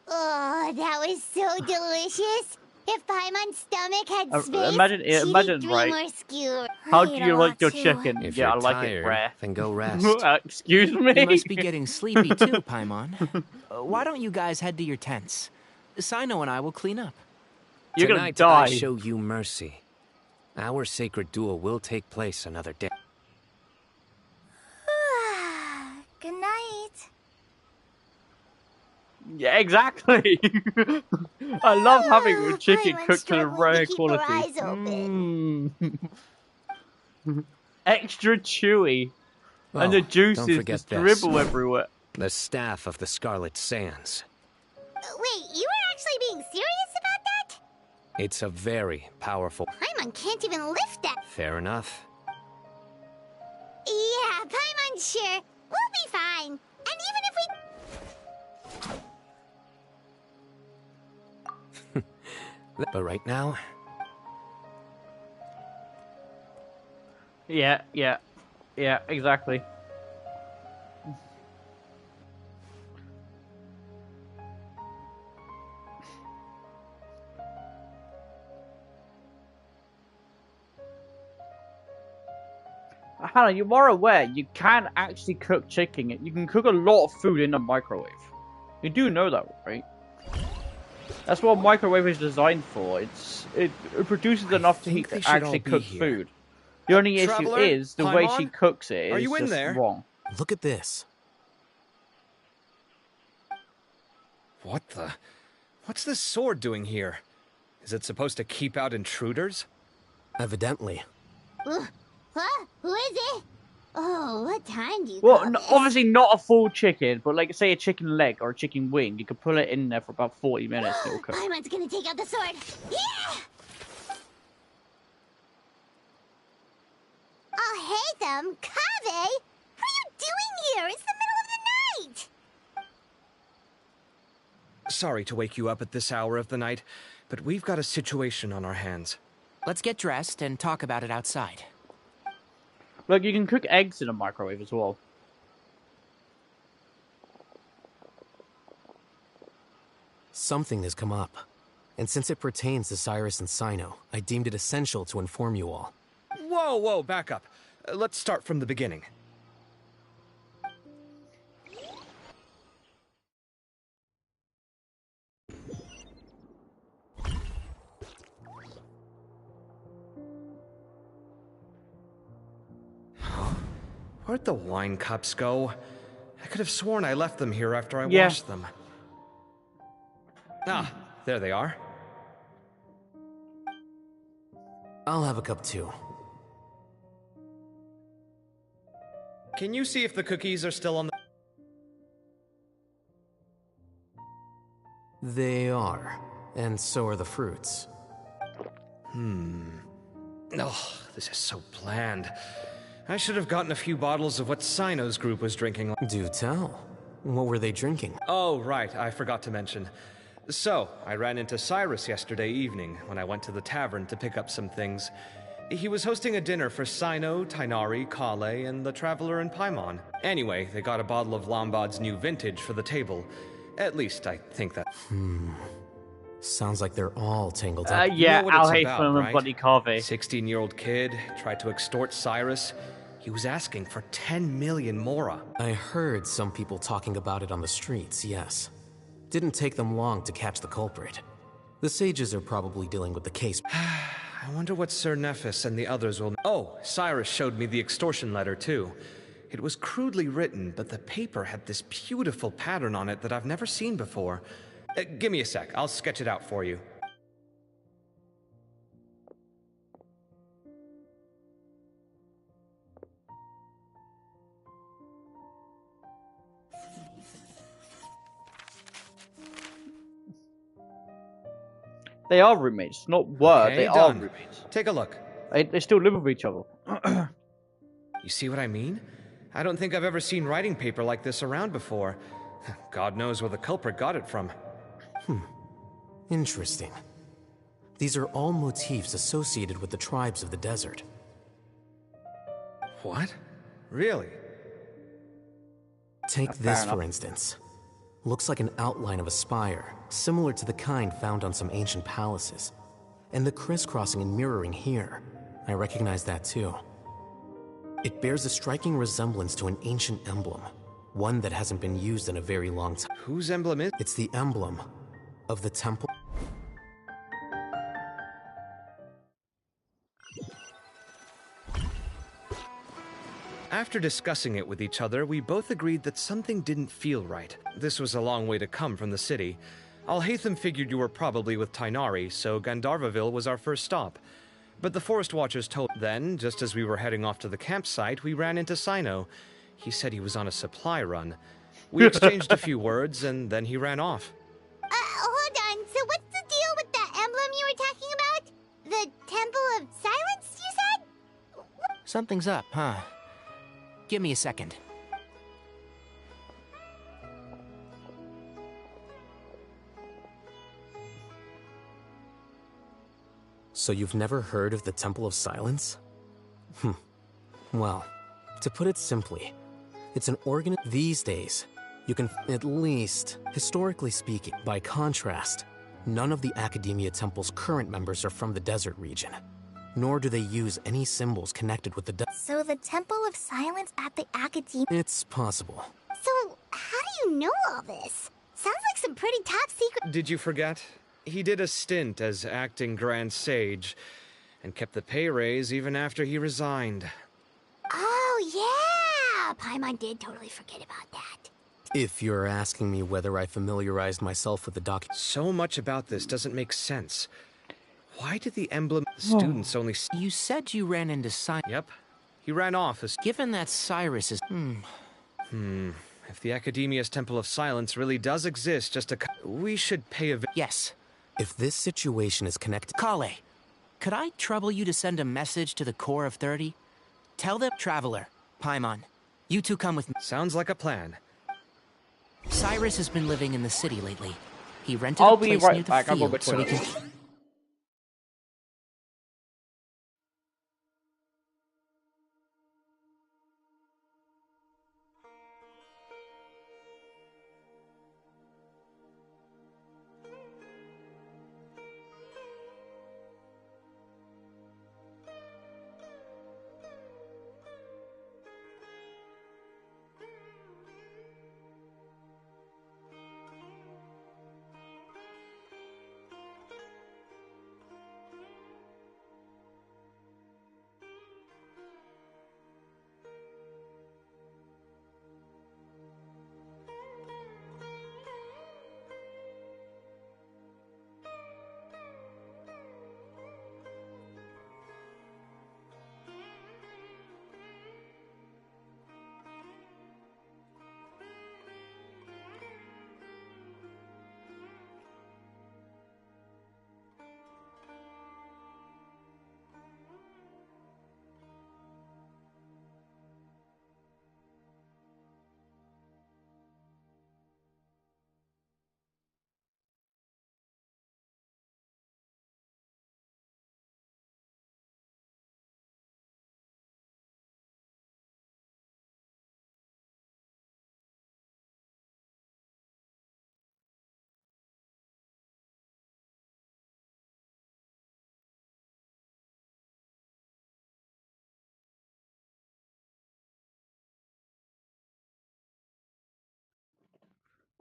Speaker 2: Oh, that was so delicious. If Paimon's stomach had space,
Speaker 1: Imagine,
Speaker 2: she'd eat 3
Speaker 1: right?
Speaker 2: more skewer.
Speaker 1: How
Speaker 2: I
Speaker 1: do
Speaker 2: ate
Speaker 1: you
Speaker 2: a
Speaker 1: like
Speaker 2: lot
Speaker 1: your
Speaker 2: too.
Speaker 1: chicken?
Speaker 3: If
Speaker 1: Yeah,
Speaker 3: you're
Speaker 1: I like
Speaker 3: tired,
Speaker 1: it rare.
Speaker 3: then go rest.
Speaker 1: Excuse me?
Speaker 7: You must be getting sleepy too, Paimon. Why don't you guys head to your tents? Sino and I will clean up.
Speaker 1: You're gonna
Speaker 3: Tonight,
Speaker 1: die.
Speaker 3: I show you mercy. Our sacred duel will take place another day.
Speaker 11: Good night.
Speaker 1: Yeah, exactly. I love having a chicken
Speaker 2: Paimon's
Speaker 1: cooked to the
Speaker 2: struggling to
Speaker 1: rare
Speaker 2: keep her
Speaker 1: quality.
Speaker 2: eyes open.
Speaker 1: Extra chewy. And the
Speaker 3: Oh, don't
Speaker 1: juices
Speaker 3: forget
Speaker 1: just
Speaker 3: this.
Speaker 1: dribble everywhere.
Speaker 3: The staff of the Scarlet Sands.
Speaker 2: Wait, you were actually being serious about that?
Speaker 3: It's a very powerful...
Speaker 2: Paimon can't even lift that.
Speaker 3: Fair enough.
Speaker 2: Yeah, Paimon's sure. We'll be fine. And even if we...
Speaker 3: But right now,
Speaker 1: Yeah, exactly. Hannah, you are aware you can actually cook chicken. You can cook a lot of food in a microwave. You do know that, right? That's what a microwave is designed for. It produces enough to heat to actually cook food. The only issue
Speaker 5: Traveler?
Speaker 1: is the way she
Speaker 5: Paimon?
Speaker 1: cooks it
Speaker 5: Are
Speaker 1: is
Speaker 5: you in
Speaker 1: just
Speaker 5: there?
Speaker 1: wrong.
Speaker 9: Look at this.
Speaker 5: What the? What's this sword doing here? Is it supposed to keep out intruders?
Speaker 9: Evidently.
Speaker 2: Huh? Who is it? Oh, what time do you
Speaker 1: Well,
Speaker 2: call this?
Speaker 1: obviously not a full chicken, but like say a chicken leg or a chicken wing, you could put it in there for about 40 minutes and it'll cook.
Speaker 2: Paimon's gonna take out the sword. Yeah! Oh, hey them, Kave! What are you doing here? It's the middle of the night!
Speaker 5: Sorry to wake you up at this hour of the night, but we've got a situation on our hands.
Speaker 7: Let's get dressed and talk about it outside.
Speaker 1: Look, you can cook eggs in a microwave as well.
Speaker 9: Something has come up. And since it pertains to Cyrus and Sino, I deemed it essential to inform you all.
Speaker 5: Whoa, back up. Let's start from the beginning. Where'd the wine cups go? I could have sworn I left them here after I washed them. Ah, there they are.
Speaker 9: I'll have a cup too.
Speaker 5: Can you see if the cookies are still on the...
Speaker 9: They are. And so are the fruits.
Speaker 5: Oh, this is so bland. I should have gotten a few bottles of what Sino's group was drinking.
Speaker 9: Do tell. What were they drinking?
Speaker 5: Oh, right, I forgot to mention. So, I ran into Cyrus yesterday evening when I went to the tavern to pick up some things. He was hosting a dinner for Sino, Tainari, Kale, and the Traveler and Paimon. Anyway, they got a bottle of Lombard's new vintage for the table. At least, I think that...
Speaker 9: Sounds like they're all tangled up.
Speaker 1: Yeah,
Speaker 5: You know what
Speaker 1: I'll
Speaker 5: it's
Speaker 1: hate
Speaker 5: about,
Speaker 1: from
Speaker 5: right?
Speaker 1: bloody Kave.
Speaker 5: 16-year-old kid tried to extort Cyrus. He was asking for 10 million mora.
Speaker 9: I heard some people talking about it on the streets, yes. Didn't take them long to catch the culprit. The sages are probably dealing with the case.
Speaker 5: I wonder what Sir Nephis and the others will... Oh, Cyrus showed me the extortion letter, too. It was crudely written, but the paper had this beautiful pattern on it that I've never seen before. Give me a sec, I'll sketch it out for you.
Speaker 1: They are roommates, not were.
Speaker 5: Okay,
Speaker 1: They are
Speaker 5: done.
Speaker 1: roommates.
Speaker 5: Take a look.
Speaker 1: They still live with each other.
Speaker 5: You see what I mean? I don't think I've ever seen writing paper like this around before. God knows where the culprit got it from.
Speaker 9: Interesting. These are all motifs associated with the tribes of the desert.
Speaker 5: What? Really?
Speaker 9: Take
Speaker 1: Fair
Speaker 9: this,
Speaker 1: enough.
Speaker 9: for instance. Looks like an outline of a spire, similar to the kind found on some ancient palaces. And the crisscrossing and mirroring here, I recognize that too. It bears a striking resemblance to an ancient emblem, one that hasn't been used in a very long time.
Speaker 5: Whose emblem is?
Speaker 9: It's the emblem of the temple.
Speaker 5: After discussing it with each other, we both agreed that something didn't feel right. This was a long way to come from the city. Alhaitham figured you were probably with Tainari, so Gandharvaville was our first stop. But the Forest Watchers told... Then, just as we were heading off to the campsite, we ran into Sino. He said he was on a supply run. We exchanged a few words, and then he ran off.
Speaker 2: Hold on. So what's the deal with that emblem you were talking about? The Temple of Silence, you said?
Speaker 7: Something's up, huh? Give me a second.
Speaker 9: So you've never heard of the Temple of Silence? Well, to put it simply, it's an organ. These days, you can, at least, historically speaking. By contrast, none of the Academia Temple's current members are from the desert region, nor do they use any symbols connected with the desert.
Speaker 2: So the Temple of Silence at the Academia...
Speaker 9: It's possible.
Speaker 2: So, how do you know all this? Sounds like some pretty top secret...
Speaker 5: Did you forget? He did a stint as acting Grand Sage, and kept the pay raise even after he resigned.
Speaker 2: Oh, yeah! Paimon did totally forget about that.
Speaker 9: If you're asking me whether I familiarized myself with the
Speaker 5: So much about this doesn't make sense. Why did the emblem... Students only...
Speaker 7: You said you ran into Cyrus.
Speaker 5: Yep. He ran off as...
Speaker 7: Given that Cyrus is...
Speaker 5: If the Academia's Temple of Silence really does exist, we should pay a...
Speaker 7: Yes.
Speaker 9: If this situation is connected...
Speaker 7: Kale, could I trouble you to send a message to the Core of 30? Tell them... Traveler, Paimon, you two come with me.
Speaker 5: Sounds like a plan.
Speaker 7: Cyrus has been living in the city lately. He rented
Speaker 1: I'll
Speaker 7: a
Speaker 1: be
Speaker 7: place
Speaker 1: right
Speaker 7: near the
Speaker 1: back. I'll go
Speaker 7: field
Speaker 1: back
Speaker 7: so he
Speaker 1: to
Speaker 7: can...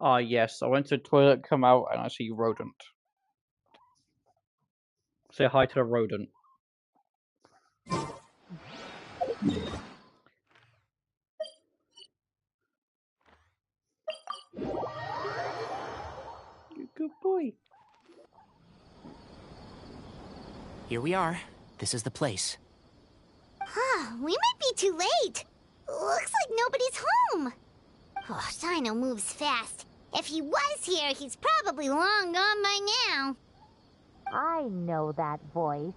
Speaker 1: Ah, yes. I went to the toilet, come out, and I see rodent. Say hi to the rodent. You good boy.
Speaker 7: Here we are. This is the place.
Speaker 2: Huh, we might be too late. Looks like nobody's home. Oh, Sino moves fast. If he was here, he's probably long gone by now.
Speaker 12: I know that voice.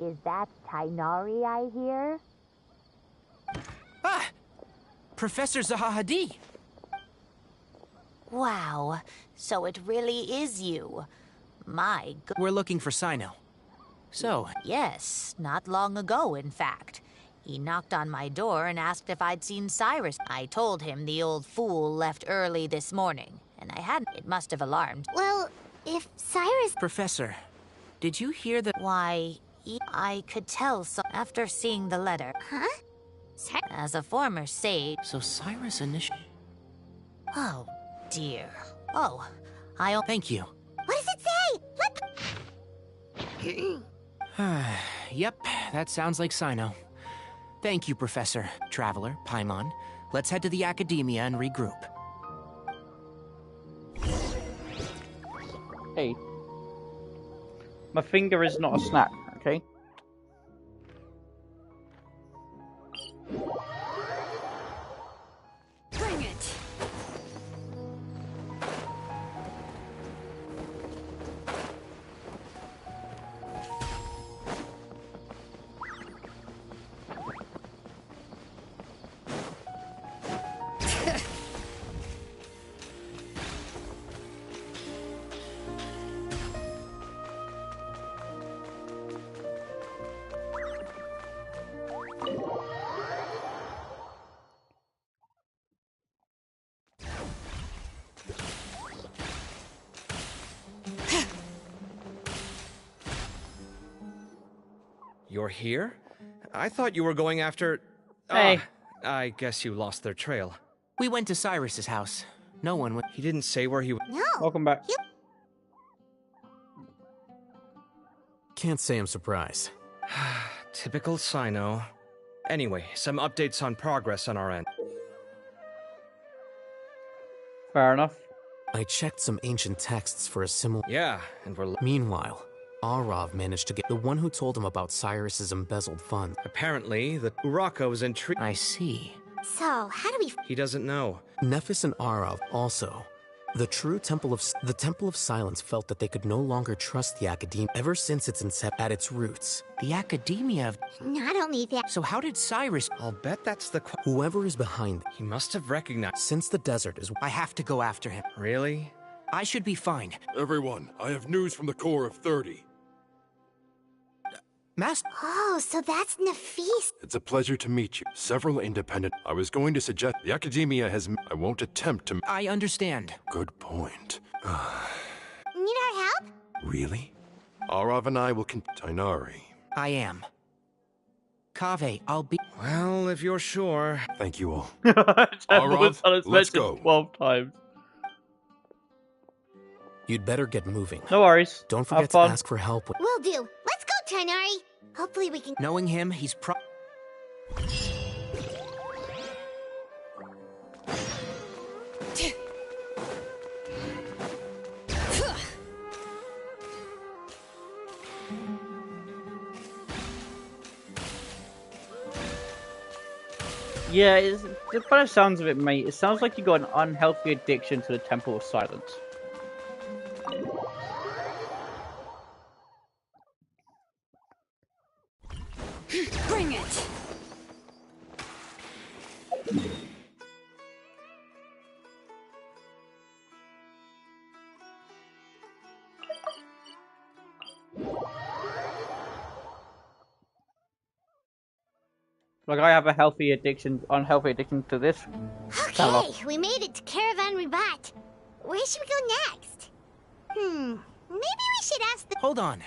Speaker 12: Is that Tainari I hear?
Speaker 7: Ah! Professor Zahahadi!
Speaker 12: Wow, so it really is you. My
Speaker 7: We're looking for Sino. So,
Speaker 12: Yes, not long ago, in fact. He knocked on my door and asked if I'd seen Cyrus. I told him the old fool left early this morning, and I hadn't. It must have alarmed.
Speaker 2: Well, if Cyrus...
Speaker 7: Professor, did you hear the...
Speaker 12: Why, I could tell so after seeing the letter.
Speaker 2: Huh?
Speaker 12: As a former sage...
Speaker 7: So Cyrus initially...
Speaker 12: Oh, dear. Oh,
Speaker 7: Thank you.
Speaker 2: What does it say?
Speaker 7: Yep, that sounds like Sino. Thank you, Professor. Traveler, Paimon. Let's head to the Academia and regroup.
Speaker 1: Hey. My finger is not a snack, okay?
Speaker 8: Bring it!
Speaker 5: You're here? I thought you were going after...
Speaker 1: Hey.
Speaker 5: I guess you lost their trail.
Speaker 7: We went to Cyrus's house. No one would...
Speaker 5: He didn't say where he...
Speaker 2: No.
Speaker 1: Welcome back.
Speaker 9: Can't say I'm surprised.
Speaker 5: Typical Sino. Anyway, some updates on progress on our end.
Speaker 1: Fair enough.
Speaker 9: I checked some ancient texts for a similar...
Speaker 5: Yeah, and we're...
Speaker 9: Meanwhile, Arav managed to get the one who told him about Cyrus's embezzled funds.
Speaker 5: Apparently, the Uraka was intrigued.
Speaker 7: I see.
Speaker 2: So, how do we...
Speaker 5: He doesn't know.
Speaker 9: Nephis and Arav also. The Temple of Silence felt that they could no longer trust the Academia ever since its inception at its roots.
Speaker 7: The Academia of...
Speaker 2: Not only that...
Speaker 7: So how did Cyrus...
Speaker 5: I'll bet that's the...
Speaker 9: Whoever is behind
Speaker 5: He must have recognized...
Speaker 9: since the desert is...
Speaker 7: I have to go after him.
Speaker 5: Really?
Speaker 7: I should be fine.
Speaker 13: Everyone, I have news from the core of 30.
Speaker 7: Master...
Speaker 2: Oh, so that's Nafis.
Speaker 13: It's a pleasure to meet you. Several independent... I was going to suggest the Academia has... I won't attempt to...
Speaker 7: I understand.
Speaker 13: Good point.
Speaker 2: Need our help?
Speaker 13: Really? Arav and I will Tainari.
Speaker 7: I am. Kaveh, I'll be...
Speaker 5: Well, if you're sure...
Speaker 13: Thank you all.
Speaker 1: Arav,
Speaker 13: let's go.
Speaker 1: 12 times.
Speaker 9: You'd better get moving.
Speaker 1: No worries.
Speaker 9: Don't forget to ask for help with...
Speaker 2: Will do. Let's go, Tainari. Hopefully we can...
Speaker 7: Knowing him, he's
Speaker 1: Yeah, by the sounds of it, mate, it sounds like you got an unhealthy addiction to the Temple of Silence.
Speaker 8: Bring it!
Speaker 2: Okay,
Speaker 1: Like I have a unhealthy addiction to this.
Speaker 2: we made it to Caravan Ribat. Where should we go next? Maybe we should ask the...
Speaker 7: Hold on.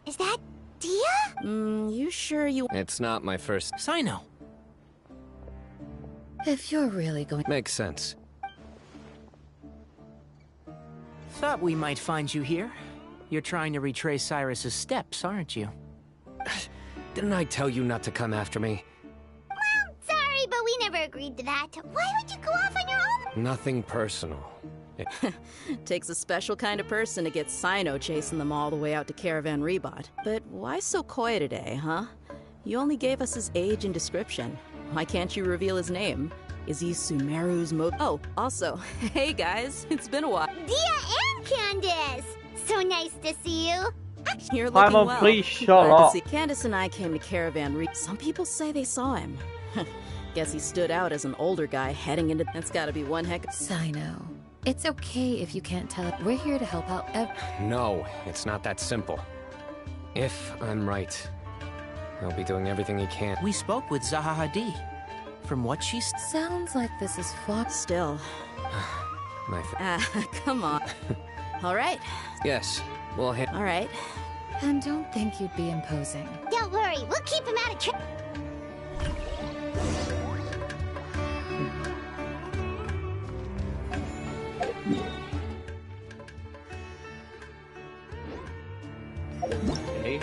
Speaker 2: Is that Dia?
Speaker 8: You sure you...
Speaker 3: It's not my first...
Speaker 7: Sino.
Speaker 8: If you're really going...
Speaker 3: Makes sense.
Speaker 7: Thought we might find you here. You're trying to retrace Cyrus's steps, aren't you?
Speaker 3: Didn't I tell you not to come after me?
Speaker 2: Well, sorry, but we never agreed to that. Why would you go off on your own?
Speaker 3: Nothing personal.
Speaker 8: Takes a special kind of person to get Sino chasing them all the way out to Caravan Rebot. But why so coy today, huh? You only gave us his age and description. Why can't you reveal his name? Is he Sumeru's Oh, also, hey guys, it's been a while.
Speaker 2: Dia and Candace! So nice to see you.
Speaker 8: You're looking
Speaker 1: Paimon,
Speaker 8: well.
Speaker 1: please shut
Speaker 8: Glad to
Speaker 1: up.
Speaker 8: see- Candace and I came to Caravan Some people say they saw him. Guess he stood out as an older guy heading into... That's gotta be one heck of...
Speaker 14: Sino, It's okay if you can't tell it. We're here to help out
Speaker 3: No, it's not that simple. If I'm right, he'll be doing everything he can.
Speaker 7: We spoke with Zaha Hadid. From what she
Speaker 14: Sounds like this is flop.
Speaker 8: Still.
Speaker 3: My
Speaker 8: Come on. All right.
Speaker 3: Yes, we'll hit.
Speaker 8: All right.
Speaker 14: And don't think you'd be imposing.
Speaker 2: Don't worry, we'll keep him out of trouble.
Speaker 1: Okay.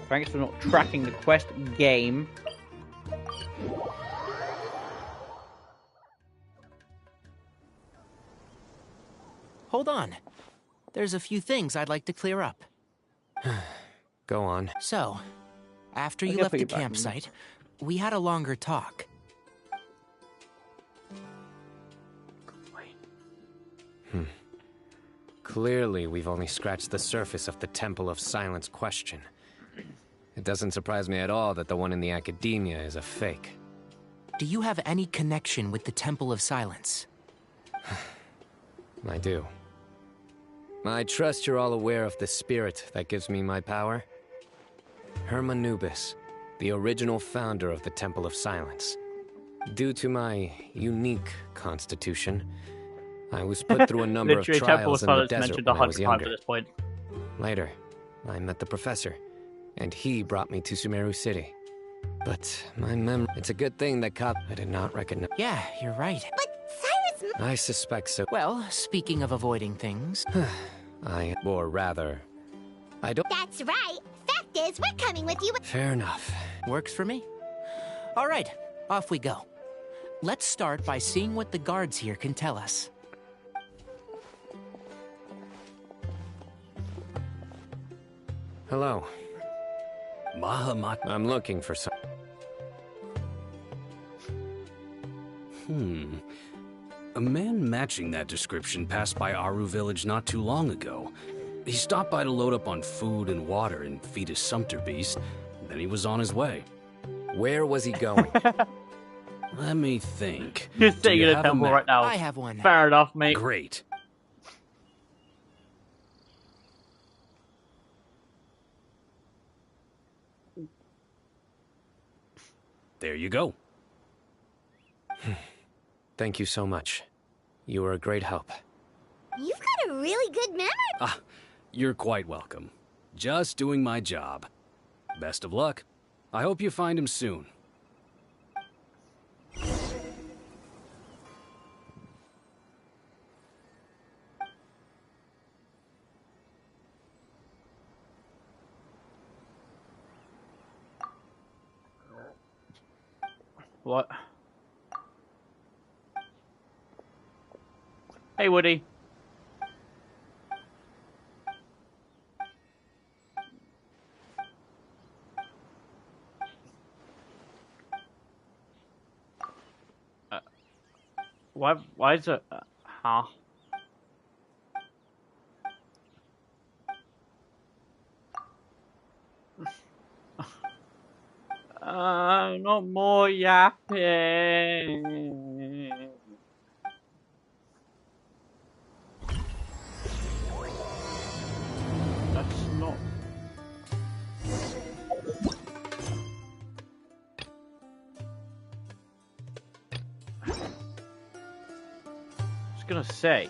Speaker 1: Thanks for not tracking the quest game.
Speaker 7: Hold on. There's a few things I'd like to clear up.
Speaker 3: Go on.
Speaker 7: So, after
Speaker 1: I
Speaker 7: you
Speaker 1: guess
Speaker 7: left
Speaker 1: we
Speaker 7: the
Speaker 1: get back in.
Speaker 7: campsite, we had a longer talk.
Speaker 3: Clearly, we've only scratched the surface of the Temple of Silence question. It doesn't surprise me at all that the one in the academia is a fake.
Speaker 7: Do you have any connection with the Temple of Silence?
Speaker 3: I do. I trust you're all aware of the spirit that gives me my power. Hermanubis, the original founder of the Temple of Silence. Due to my unique constitution, I was put through a number of
Speaker 1: Literally, Temple of
Speaker 3: trials in the
Speaker 1: Silence
Speaker 3: desert
Speaker 1: mentioned
Speaker 3: when I
Speaker 1: 100
Speaker 3: was
Speaker 1: times
Speaker 3: younger.
Speaker 1: at this point.
Speaker 3: Later, I met the professor, and he brought me to Sumeru City. But my memory... It's a good thing that I did not recognize...
Speaker 7: Yeah, you're right.
Speaker 2: But Cyrus...
Speaker 3: I suspect so.
Speaker 7: Well, speaking of avoiding things...
Speaker 3: Or rather, I don't...
Speaker 2: That's right. Fact is, we're coming with you.
Speaker 3: Fair enough.
Speaker 7: Works for me. All right, off we go. Let's start by seeing what the guards here can tell us.
Speaker 3: Hello.
Speaker 15: Bahamut.
Speaker 3: I'm looking for some...
Speaker 15: A man matching that description passed by Aru village not too long ago. He stopped by to load up on food and water and feed his sumpter beast. Then he was on his way.
Speaker 3: Where was he going?
Speaker 15: Let me think.
Speaker 1: You're
Speaker 15: Do
Speaker 1: sitting
Speaker 15: you
Speaker 1: in a
Speaker 15: have a
Speaker 1: temple
Speaker 15: map?
Speaker 1: right now.
Speaker 7: I have one.
Speaker 1: Fair enough, mate.
Speaker 15: Great. There you go.
Speaker 3: Thank you so much. You were a great help.
Speaker 2: You've got a really good memory.
Speaker 15: You're quite welcome. Just doing my job. Best of luck. I hope you find him soon.
Speaker 1: What? Hey, Woody. Why is it... huh? Not more yapping. That's not... I was gonna say...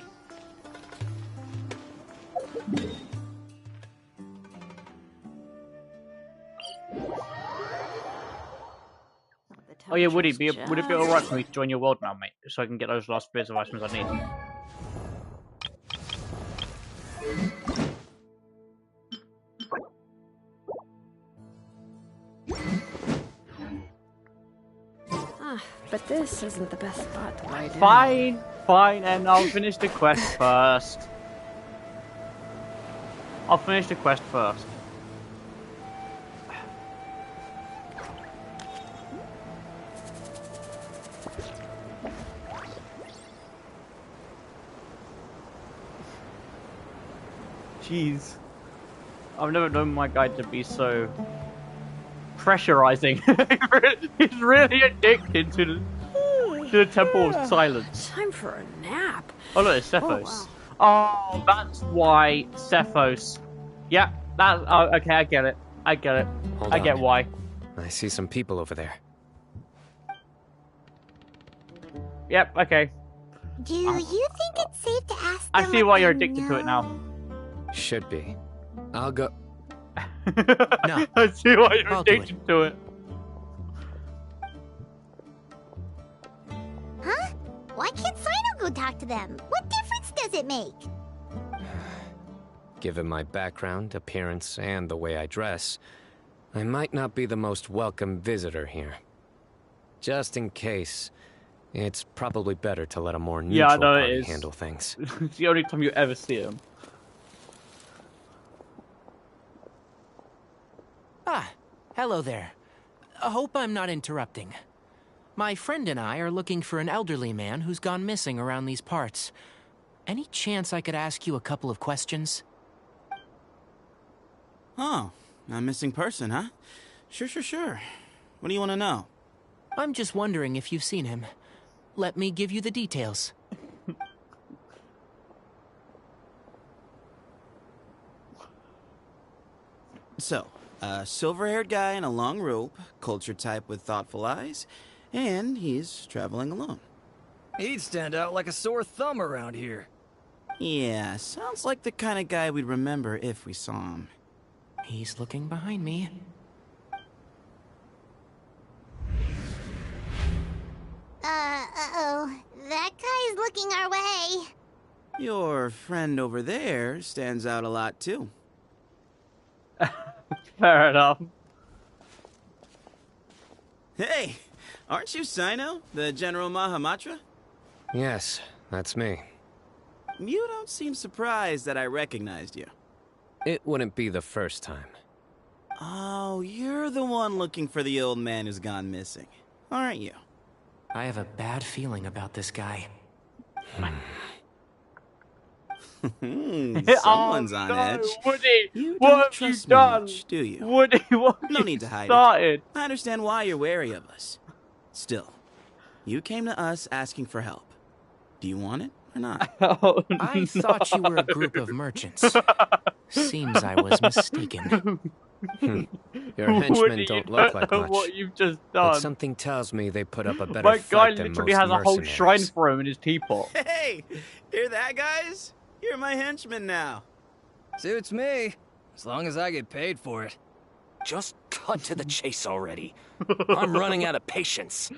Speaker 1: Oh yeah, would it be alright for me to join your world now, mate? So I can get those last bits of items I need.
Speaker 11: But this isn't the best spot to lie down.
Speaker 1: Fine, fine, and I'll finish the quest first. I'll finish the quest first. Jeez. I've never known my guy to be so pressurizing. He's really addicted to the... To the Temple of Silence.
Speaker 11: Time for a nap.
Speaker 1: Oh look, it's Cephos. Oh, that's why Cephos. Yeah, that. Oh, okay, I get it. I get it.
Speaker 3: Hold
Speaker 1: I get
Speaker 3: on.
Speaker 1: why.
Speaker 3: I see some people over there.
Speaker 1: Yep. Okay.
Speaker 2: Do you think it's safe to ask them?
Speaker 1: I see why
Speaker 2: what
Speaker 1: you're
Speaker 2: they
Speaker 1: addicted to it
Speaker 2: know?
Speaker 1: now.
Speaker 3: Should be. I'll go.
Speaker 7: No.
Speaker 1: I see why you're
Speaker 7: I'll do it.
Speaker 1: addicted to it.
Speaker 2: Huh? Why can't Sino go talk to them? What difference does it make?
Speaker 3: Given my background, appearance, and the way I dress, I might not be the most welcome visitor here. Just in case, it's probably better to let a more neutral
Speaker 1: Yeah, I know it
Speaker 3: party
Speaker 1: is.
Speaker 3: handle things.
Speaker 1: It's the only time you ever see him.
Speaker 7: Ah, hello there. I hope I'm not interrupting. My friend and I are looking for an elderly man who's gone missing around these parts. Any chance I could ask you a couple of questions?
Speaker 16: Oh, a missing person, huh? Sure. What do you want to know?
Speaker 7: I'm just wondering if you've seen him. Let me give you the details.
Speaker 16: So, a silver-haired guy in a long robe, culture type with thoughtful eyes, and he's traveling alone.
Speaker 10: He'd stand out like a sore thumb around here.
Speaker 16: Yeah, sounds like the kind of guy we'd remember if we saw him.
Speaker 7: He's looking behind me.
Speaker 2: Uh-oh. That guy's looking our way.
Speaker 16: Your friend over there stands out a lot, too.
Speaker 1: Fair enough.
Speaker 16: Hey, aren't you Sino, the General Mahamatra?
Speaker 3: Yes, that's me.
Speaker 16: You don't seem surprised that I recognized you.
Speaker 3: It wouldn't be the first time.
Speaker 16: Oh, you're the one looking for the old man who's gone missing, aren't you?
Speaker 7: I have a bad feeling about this guy.
Speaker 16: Someone's on edge.
Speaker 1: Woody,
Speaker 16: You
Speaker 1: what
Speaker 16: don't
Speaker 1: have you
Speaker 16: trust me
Speaker 1: done?
Speaker 16: much, do you?
Speaker 1: Woody, what have
Speaker 16: No
Speaker 1: you
Speaker 16: need to hide
Speaker 1: started?
Speaker 16: it. I understand why you're wary of us. Still, you came to us asking for help. Do you want it or not?
Speaker 1: Oh,
Speaker 7: I thought you were a group of merchants. Seems I was mistaken.
Speaker 3: Your henchmen
Speaker 1: Woody,
Speaker 3: don't
Speaker 1: you
Speaker 3: look
Speaker 1: don't
Speaker 3: like
Speaker 1: know
Speaker 3: much.
Speaker 1: what you've just
Speaker 3: But
Speaker 1: done.
Speaker 3: something tells me they put up a better
Speaker 1: My guy
Speaker 3: fight than
Speaker 1: literally
Speaker 3: most
Speaker 1: has a whole
Speaker 3: mercenaries.
Speaker 1: shrine for him in his teapot.
Speaker 16: Hey, hear that, guys? You're my henchman now.
Speaker 10: Suits me, as long as I get paid for it.
Speaker 15: Just cut to the chase already. I'm running out of patience.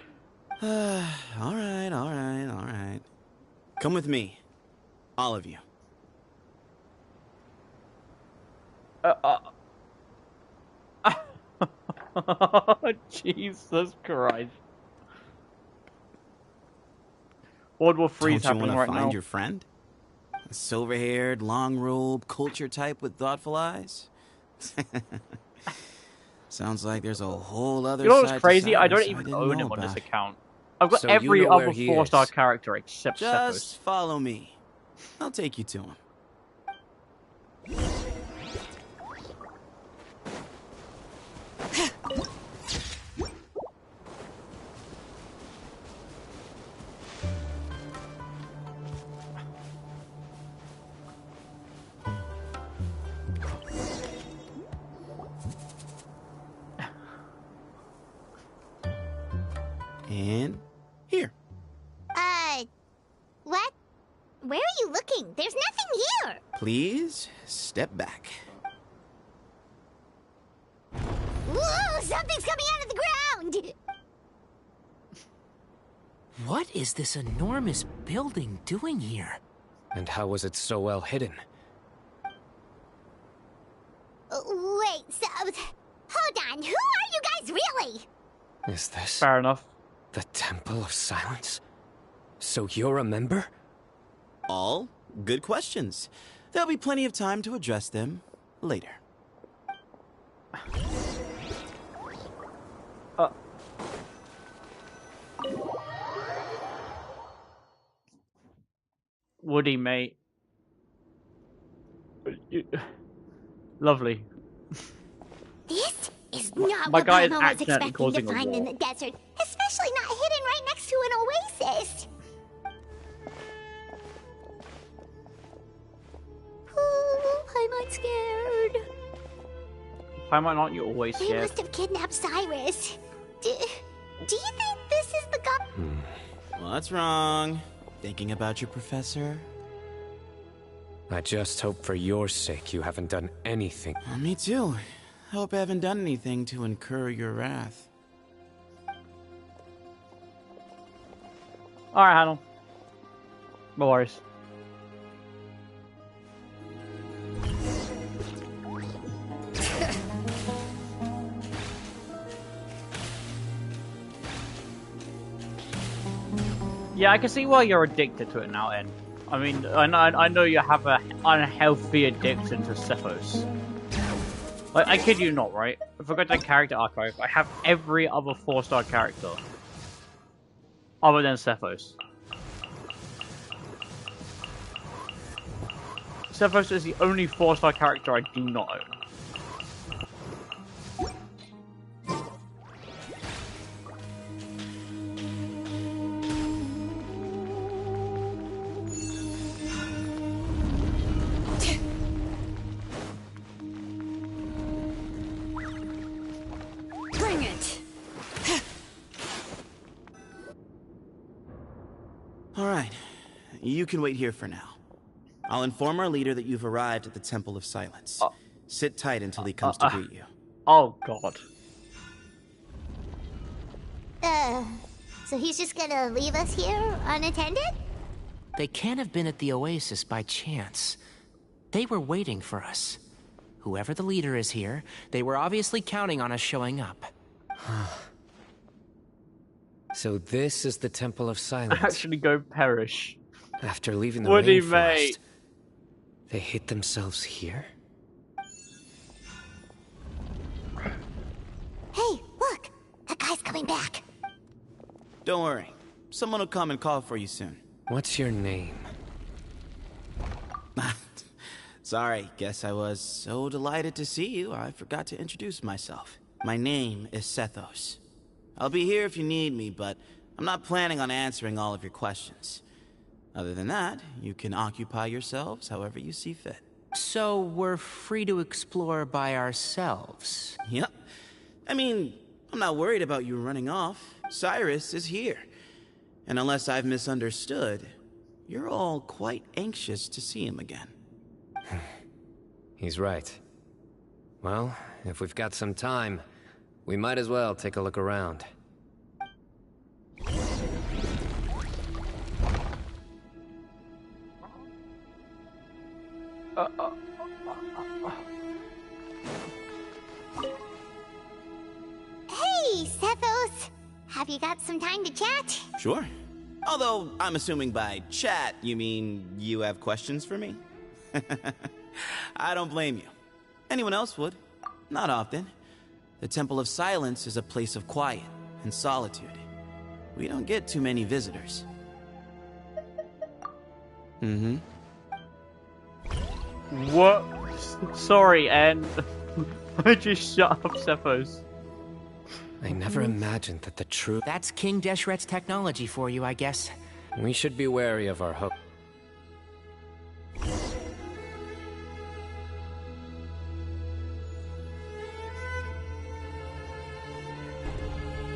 Speaker 16: All right. Come with me. All of you.
Speaker 1: Jesus Christ. World War III is
Speaker 16: Don't you
Speaker 1: happening
Speaker 16: want to
Speaker 1: right
Speaker 16: find
Speaker 1: now.
Speaker 16: your friend? A silver-haired, long robe, culture type with thoughtful eyes? Sounds like there's a whole other
Speaker 1: You know
Speaker 16: side
Speaker 1: what's
Speaker 16: to
Speaker 1: crazy? I don't
Speaker 16: Cyrus
Speaker 1: even
Speaker 16: didn't
Speaker 1: own
Speaker 16: know
Speaker 1: him on this
Speaker 16: about.
Speaker 1: account. I've got
Speaker 3: So you
Speaker 1: every
Speaker 3: know where
Speaker 1: other
Speaker 3: he
Speaker 1: 4-star
Speaker 3: is.
Speaker 1: character except
Speaker 16: Just
Speaker 1: Cephos.
Speaker 16: follow me. I'll take you to him. And here.
Speaker 2: What? Where are you looking? There's nothing here.
Speaker 16: Please step back.
Speaker 2: Whoa, something's coming out of the ground.
Speaker 7: What is this enormous building doing here?
Speaker 3: And how was it so well hidden?
Speaker 2: Wait, so... Hold on, who are you guys really?
Speaker 3: Is this
Speaker 1: Fair enough.
Speaker 3: the Temple of Silence? So you're a member?
Speaker 16: All good questions. There'll be plenty of time to address them later.
Speaker 1: Woody, mate. Lovely.
Speaker 2: This is not
Speaker 1: My
Speaker 2: what
Speaker 1: guy is
Speaker 2: Mama was
Speaker 1: accidentally
Speaker 2: expecting
Speaker 1: causing
Speaker 2: to
Speaker 1: a
Speaker 2: find in
Speaker 1: war.
Speaker 2: the desert, especially not hidden right next to to an oasis. Oh, I'm scared.
Speaker 1: Paimon, aren't you always
Speaker 2: They
Speaker 1: scared?
Speaker 2: must have kidnapped Cyrus. Do you think this is the god?
Speaker 16: What's wrong? Thinking about your professor?
Speaker 3: I just hope for your sake you haven't done anything.
Speaker 16: Me too. Hope I haven't done anything to incur your wrath.
Speaker 1: Alright, Hannah. No worries. Yeah, I can see why you're addicted to it now, Ed. I mean, I know you have an unhealthy addiction to Cephos. Like, I kid you not, right? If I go to the character archive, I have every other 4-star character. Other than Cephos. Cephos is the only 4-star character I do not own.
Speaker 11: Bring it!
Speaker 16: Alright, you can wait here for now. I'll inform our leader that you've arrived at the Temple of Silence. Sit tight until he comes to greet you.
Speaker 1: Oh, God.
Speaker 2: So he's just gonna leave us here unattended?
Speaker 7: They can't have been at the oasis by chance. They were waiting for us. Whoever the leader is here, they were obviously counting on us showing up.
Speaker 3: So this is the Temple of Silence.
Speaker 1: Actually go perish.
Speaker 3: After leaving the
Speaker 1: Woody,
Speaker 3: rainforest,
Speaker 1: mate.
Speaker 3: they hid themselves here?
Speaker 2: Hey, look! That guy's coming back.
Speaker 16: Don't worry. Someone will come and call for you soon.
Speaker 3: What's your name?
Speaker 16: Sorry, guess I was so delighted to see you, I forgot to introduce myself. My name is Sethos. I'll be here if you need me, but I'm not planning on answering all of your questions. Other than that, you can occupy yourselves however you see fit.
Speaker 7: So we're free to explore by ourselves?
Speaker 16: Yep. I mean, I'm not worried about you running off. Cyrus is here. And unless I've misunderstood, you're all quite anxious to see him again.
Speaker 3: He's right. Well, if we've got some time, we might as well take a look around.
Speaker 2: Hey, Sethos! Have you got some time to chat?
Speaker 16: Sure. Although, I'm assuming by chat, you mean you have questions for me? I don't blame you. Anyone else would. Not often. The Temple of Silence is a place of quiet and solitude. We don't get too many visitors. Mm-hmm.
Speaker 1: What? Sorry, and I just shut up, Cephos.
Speaker 3: I never imagined that the truth...
Speaker 7: That's King Deshret's technology for you, I guess.
Speaker 3: We should be wary of our hook.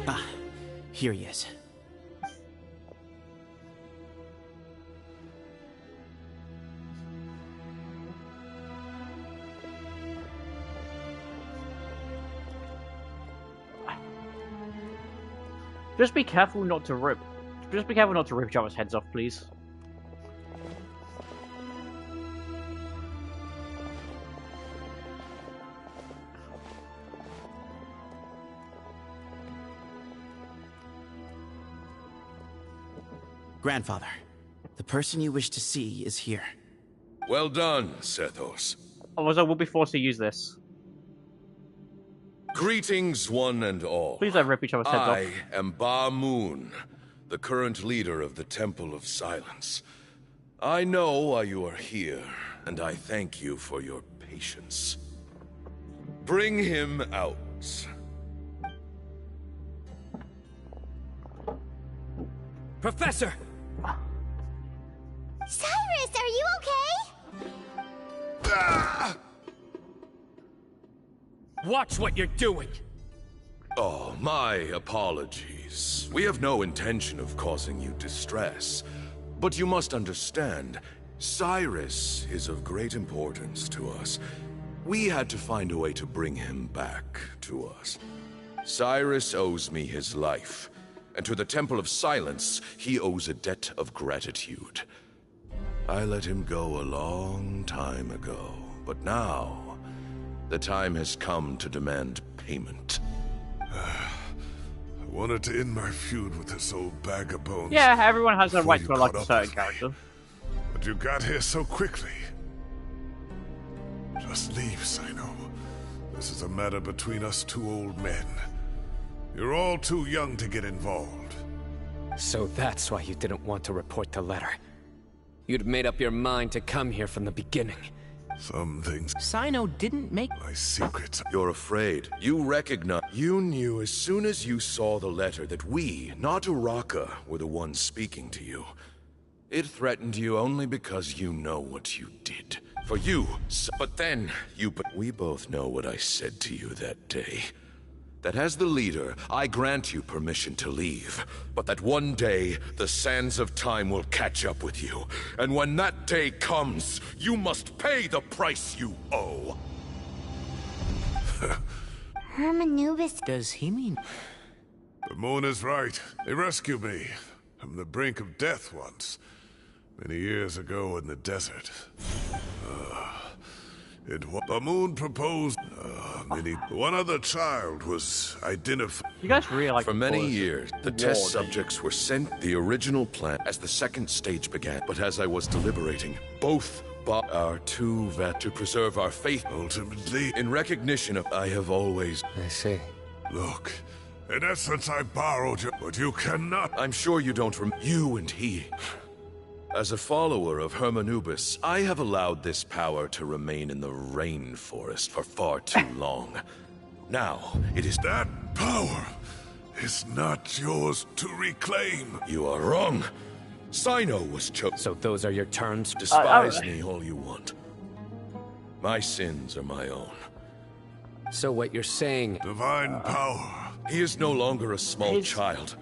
Speaker 16: Ah, here he is.
Speaker 1: Just be careful not to rip. Just be careful not to rip each other's heads off, please.
Speaker 16: Grandfather, the person you wish to see is here.
Speaker 13: Well done, Sethos.
Speaker 1: Otherwise I will be forced to use this.
Speaker 13: Greetings, one and all.
Speaker 1: Please don't rip each other's heads off.
Speaker 13: I am Ba Moon, the current leader of the Temple of Silence. I know why you are here, and I thank you for your patience. Bring him out.
Speaker 3: Professor!
Speaker 2: Cyrus, are you okay?
Speaker 3: Watch what you're doing!
Speaker 13: Oh, my apologies. We have no intention of causing you distress. But you must understand, Cyrus is of great importance to us. We had to find a way to bring him back to us. Cyrus owes me his life, and to the Temple of Silence, he owes a debt of gratitude. I let him go a long time ago, but now, the time has come to demand payment.
Speaker 4: I wanted to end my feud with this old bag of bones.
Speaker 1: Yeah, everyone has a right to like
Speaker 4: caught
Speaker 1: a
Speaker 4: up
Speaker 1: certain
Speaker 4: with me.
Speaker 1: character.
Speaker 4: But you got here so quickly. Just leave, Sino. This is a matter between us two old men. You're all too young to get involved.
Speaker 3: So that's why you didn't want to report the letter. You'd made up your mind to come here from the beginning.
Speaker 4: Some things...
Speaker 7: Sino didn't make...
Speaker 4: My secrets...
Speaker 13: You're afraid. You recognize... You knew as soon as you saw the letter that we, not Uraka, were the ones speaking to you. It threatened you only because you know what you did. For you, but then, we both know what I said to you that day. That as the leader, I grant you permission to leave, but that one day, the sands of time will catch up with you. And when that day comes, you must pay the price you owe.
Speaker 2: Hermanubis.
Speaker 7: Does he mean...
Speaker 4: The moon is right. They rescued me from the brink of death once. Many years ago in the desert. The moon proposed one other child was identified.
Speaker 1: You guys really like
Speaker 13: For many
Speaker 1: boys.
Speaker 13: years, the test subjects were sent the original plan as the second stage began. But as I was deliberating, both are too vet to preserve our faith.
Speaker 4: Ultimately,
Speaker 13: in recognition of I have always...
Speaker 3: I see.
Speaker 4: Look, in essence I borrowed you, but you cannot...
Speaker 13: I'm sure you don't you and he... As a follower of Hermanubis, I have allowed this power to remain in the rainforest for far too long. Now, it is...
Speaker 4: That power is not yours to reclaim.
Speaker 13: You are wrong. Sino was chosen.
Speaker 3: So those are your terms?
Speaker 13: Despise me all you want. My sins are my own.
Speaker 3: So what you're saying...
Speaker 4: Divine power.
Speaker 13: He is no longer a small child.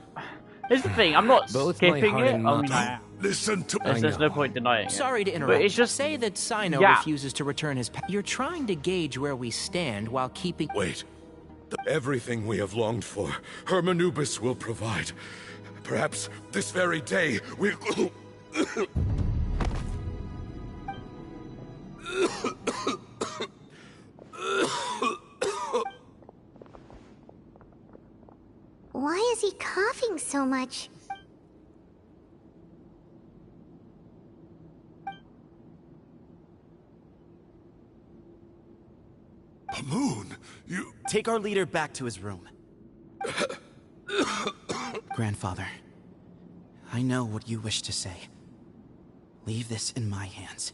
Speaker 1: Here's the thing, I'm not
Speaker 3: Both my
Speaker 1: skipping
Speaker 3: heart
Speaker 1: it.
Speaker 3: and
Speaker 1: I mean,
Speaker 3: mind-
Speaker 4: Listen to me.
Speaker 1: there's no point denying it.
Speaker 7: Sorry to
Speaker 1: But
Speaker 7: interrupt.
Speaker 1: it's just...
Speaker 7: Say that Sino
Speaker 1: Yeah.
Speaker 7: refuses to return his... You're trying to gauge where we stand while keeping...
Speaker 13: Wait. Everything we have longed for, Hermanubis will provide. Perhaps this very day we'll...
Speaker 2: Why is he coughing so much?
Speaker 4: Moon, you...
Speaker 16: Take our leader back to his room. Grandfather, I know what you wish to say. Leave this in my hands.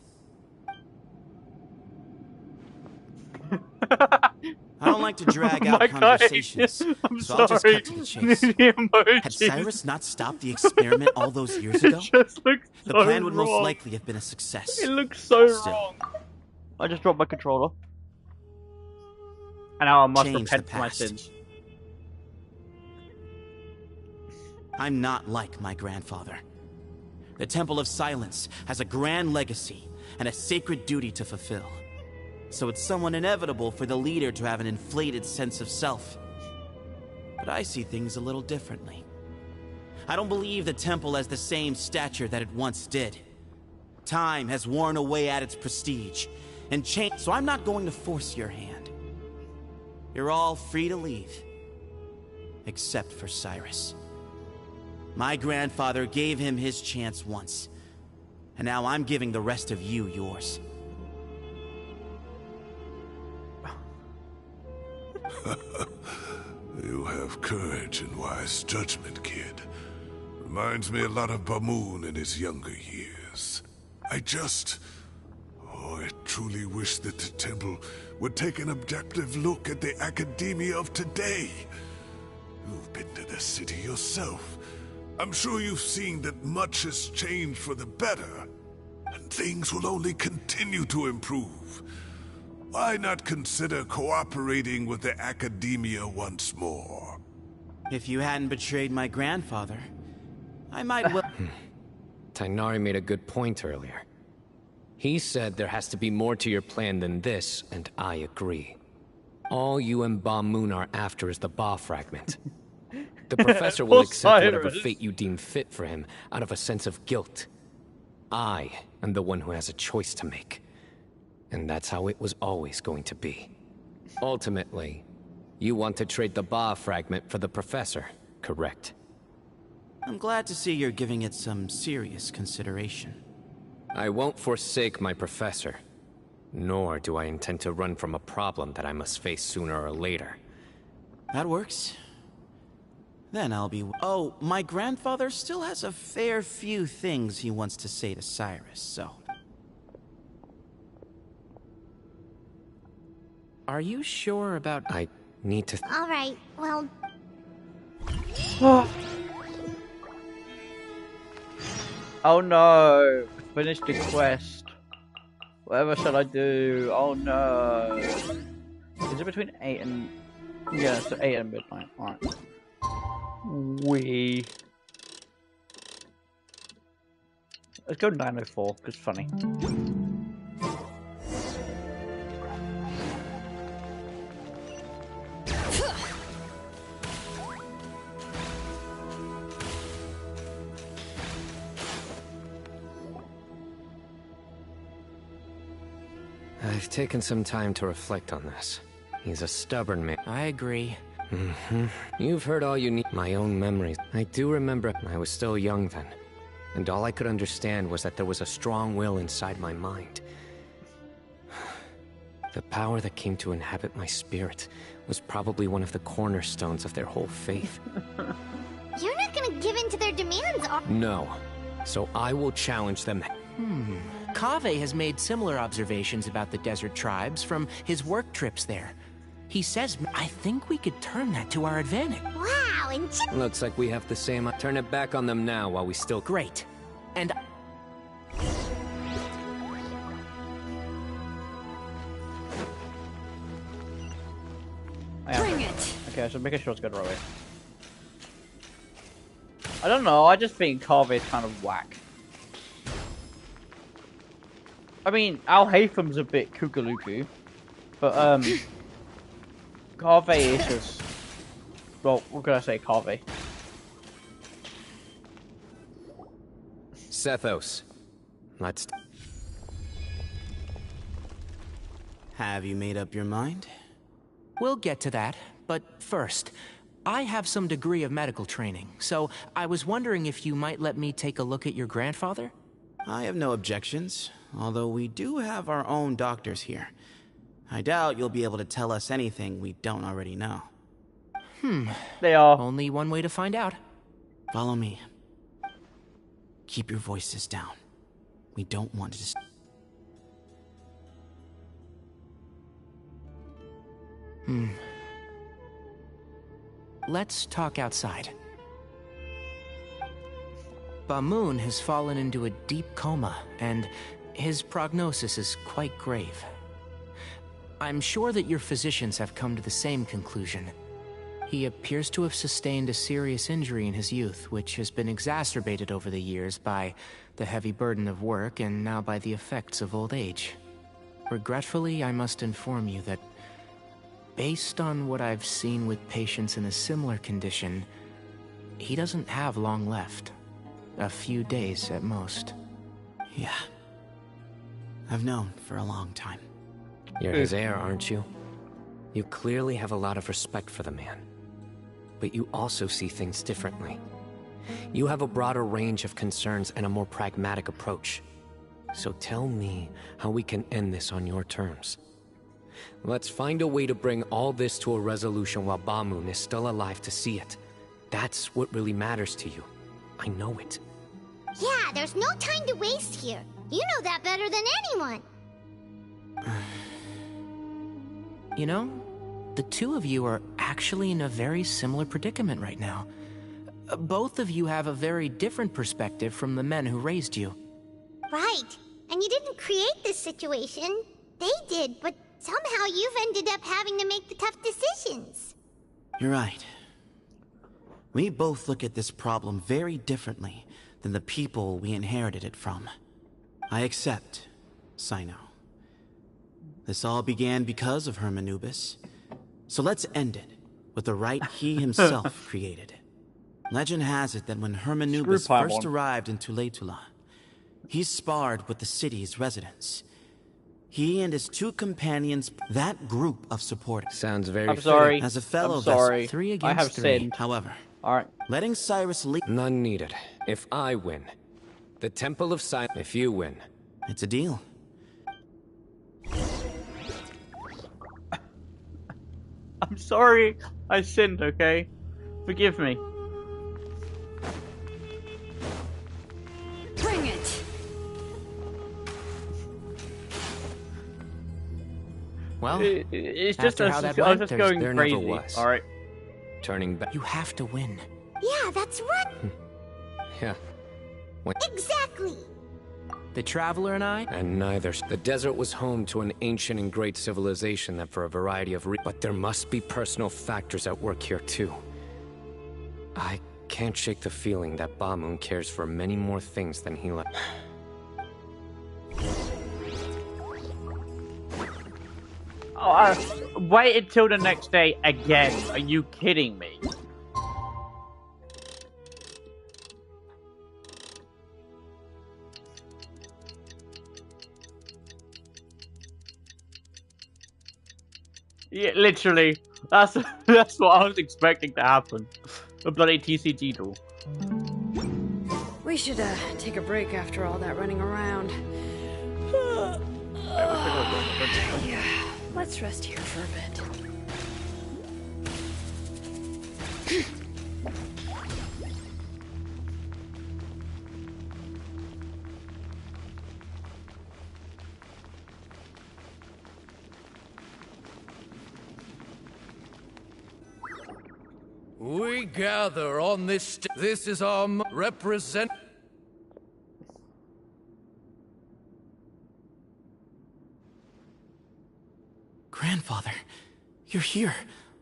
Speaker 16: I don't like to drag out conversations,
Speaker 1: I'm
Speaker 16: so I'll just
Speaker 1: sorry.
Speaker 16: cut to the chase.
Speaker 1: The emojis.
Speaker 16: Had Cyrus not stopped the experiment all those years ago,
Speaker 1: It just looks
Speaker 16: the
Speaker 1: so
Speaker 16: plan would most
Speaker 1: wrong.
Speaker 16: likely have been a success.
Speaker 1: It looks so
Speaker 16: Still,
Speaker 1: wrong. I just dropped my controller. And now I must
Speaker 16: Change
Speaker 1: repent
Speaker 16: the
Speaker 1: for my
Speaker 16: past.
Speaker 1: sins.
Speaker 16: I'm not like my grandfather. The Temple of Silence has a grand legacy and a sacred duty to fulfill. So it's somewhat inevitable for the leader to have an inflated sense of self. But I see things a little differently. I don't believe the temple has the same stature that it once did. Time has worn away at its prestige, and change. So I'm not going to force your hand. You're all free to leave. Except for Cyrus. My grandfather gave him his chance once, and now I'm giving the rest of you yours.
Speaker 4: You have courage and wise judgment, kid. Reminds me a lot of Bamoon in his younger years. I truly wish that the temple would take an objective look at the academia of today. You've been to the city yourself. I'm sure you've seen that much has changed for the better, and things will only continue to improve. Why not consider cooperating with the academia once more?
Speaker 16: If you hadn't betrayed my grandfather, I might well...
Speaker 3: Tainari made a good point earlier. He said there has to be more to your plan than this, and I agree. All you and Ba Moon are after is the Ba fragment. The professor will accept whatever fate you deem fit for him out of a sense of guilt. I am the one who has a choice to make. And that's how it was always going to be. Ultimately, you want to trade the Ba fragment for the professor, correct?
Speaker 16: I'm glad to see you're giving it some serious consideration.
Speaker 3: I won't forsake my professor. Nor do I intend to run from a problem that I must face sooner or later.
Speaker 16: That works. Then I'll be... Oh, my grandfather still has a fair few things he wants to say to Cyrus, so...
Speaker 7: Are you sure about...
Speaker 3: I need to...
Speaker 2: Alright, well...
Speaker 1: Oh no! Finish the quest. Whatever shall I do? Oh no! Is it between 8 and... Yeah, it's 8 and midnight. Alright. Let's go 9:04, because it's funny.
Speaker 3: I've taken some time to reflect on this. He's a stubborn man.
Speaker 7: I agree.
Speaker 3: You've heard all you need. My own memories. I do remember I was still young then. And all I could understand was that there was a strong will inside my mind. The power that came to inhabit my spirit was probably one of the cornerstones of their whole faith.
Speaker 2: You're not gonna give in to their demands, are...
Speaker 3: No. So I will challenge them.
Speaker 7: Kaveh has made similar observations about the desert tribes from his work trips there. He says, I think we could turn that to our advantage.
Speaker 2: Wow, and
Speaker 3: Looks like we have the same... Turn it back on them now while we still...
Speaker 7: Great. And...
Speaker 2: bring it!
Speaker 1: Okay, so making sure it's good right away. I don't know, I just think Kaveh is kind of whack. I mean, Al Haytham's a bit kookaloo, but Kaveh is just... Well, what could I say, Kaveh?
Speaker 3: Sethos. Let's...
Speaker 16: Have you made up your mind?
Speaker 7: We'll get to that, but first, I have some degree of medical training, so I was wondering if you might let me take a look at your grandfather?
Speaker 16: I have no objections, although we do have our own doctors here. I doubt you'll be able to tell us anything we don't already know.
Speaker 1: They are.
Speaker 7: Only one way to find out.
Speaker 16: Follow me. Keep your voices down. We don't want to...
Speaker 7: Let's talk outside. Ba Moon has fallen into a deep coma, and his prognosis is quite grave. I'm sure that your physicians have come to the same conclusion. He appears to have sustained a serious injury in his youth, which has been exacerbated over the years by the heavy burden of work and now by the effects of old age. Regretfully, I must inform you that based on what I've seen with patients in a similar condition, he doesn't have long left. A few days at most.
Speaker 16: Yeah. I've known for a long time.
Speaker 3: You're his heir, aren't you? You clearly have a lot of respect for the man. But you also see things differently. You have a broader range of concerns and a more pragmatic approach. So tell me how we can end this on your terms. Let's find a way to bring all this to a resolution while Ba Moon is still alive to see it. That's what really matters to you. I know it.
Speaker 2: Yeah, there's no time to waste here. You know that better than anyone.
Speaker 7: You know, the two of you are actually in a very similar predicament right now. Both of you have a very different perspective from the men who raised you.
Speaker 2: Right. And you didn't create this situation. They did, but somehow you've ended up having to make the tough decisions.
Speaker 16: You're right. We both look at this problem very differently than the people we inherited it from. I accept, Sino. This all began because of Hermanubis. So let's end it with the rite he himself created. Legend has it that when Hermanubis first arrived in Tuletula, he sparred with the city's residents. He and his 2 companions, that group of supporters.
Speaker 3: Sounds very
Speaker 1: I'm sorry.
Speaker 16: As a fellow
Speaker 1: I'm sorry.
Speaker 16: vessel,
Speaker 7: 3
Speaker 1: I
Speaker 7: against
Speaker 1: have
Speaker 7: 3.
Speaker 1: sinned.
Speaker 16: However,
Speaker 1: Alright.
Speaker 16: letting Cyrus lead...
Speaker 3: None needed. If I win, the Temple of Silence. If you win,
Speaker 16: it's a deal.
Speaker 1: I'm sorry. I sinned, okay? Forgive me.
Speaker 11: Bring it!
Speaker 7: Well,
Speaker 1: It's just
Speaker 7: after how that
Speaker 1: I was
Speaker 7: went,
Speaker 1: just going
Speaker 3: there
Speaker 1: crazy.
Speaker 3: never was.
Speaker 1: Alright.
Speaker 3: Turning back.
Speaker 7: you have to win.
Speaker 2: Yeah, that's right.
Speaker 3: Yeah.
Speaker 2: Exactly.
Speaker 7: The Traveler and I?
Speaker 3: And neither. The desert was home to an ancient and great civilization that for a variety of but there must be personal factors at work here too. I can't shake the feeling that Bamoon cares for many more things than he left.
Speaker 1: Wait until the next day again. Are you kidding me? Yeah, literally. That's what I was expecting to happen. A bloody TCG duel.
Speaker 11: We should take a break after all that running around. Yeah, let's rest here for a bit.
Speaker 17: We gather on this. This is our represent.
Speaker 16: Grandfather, you're here.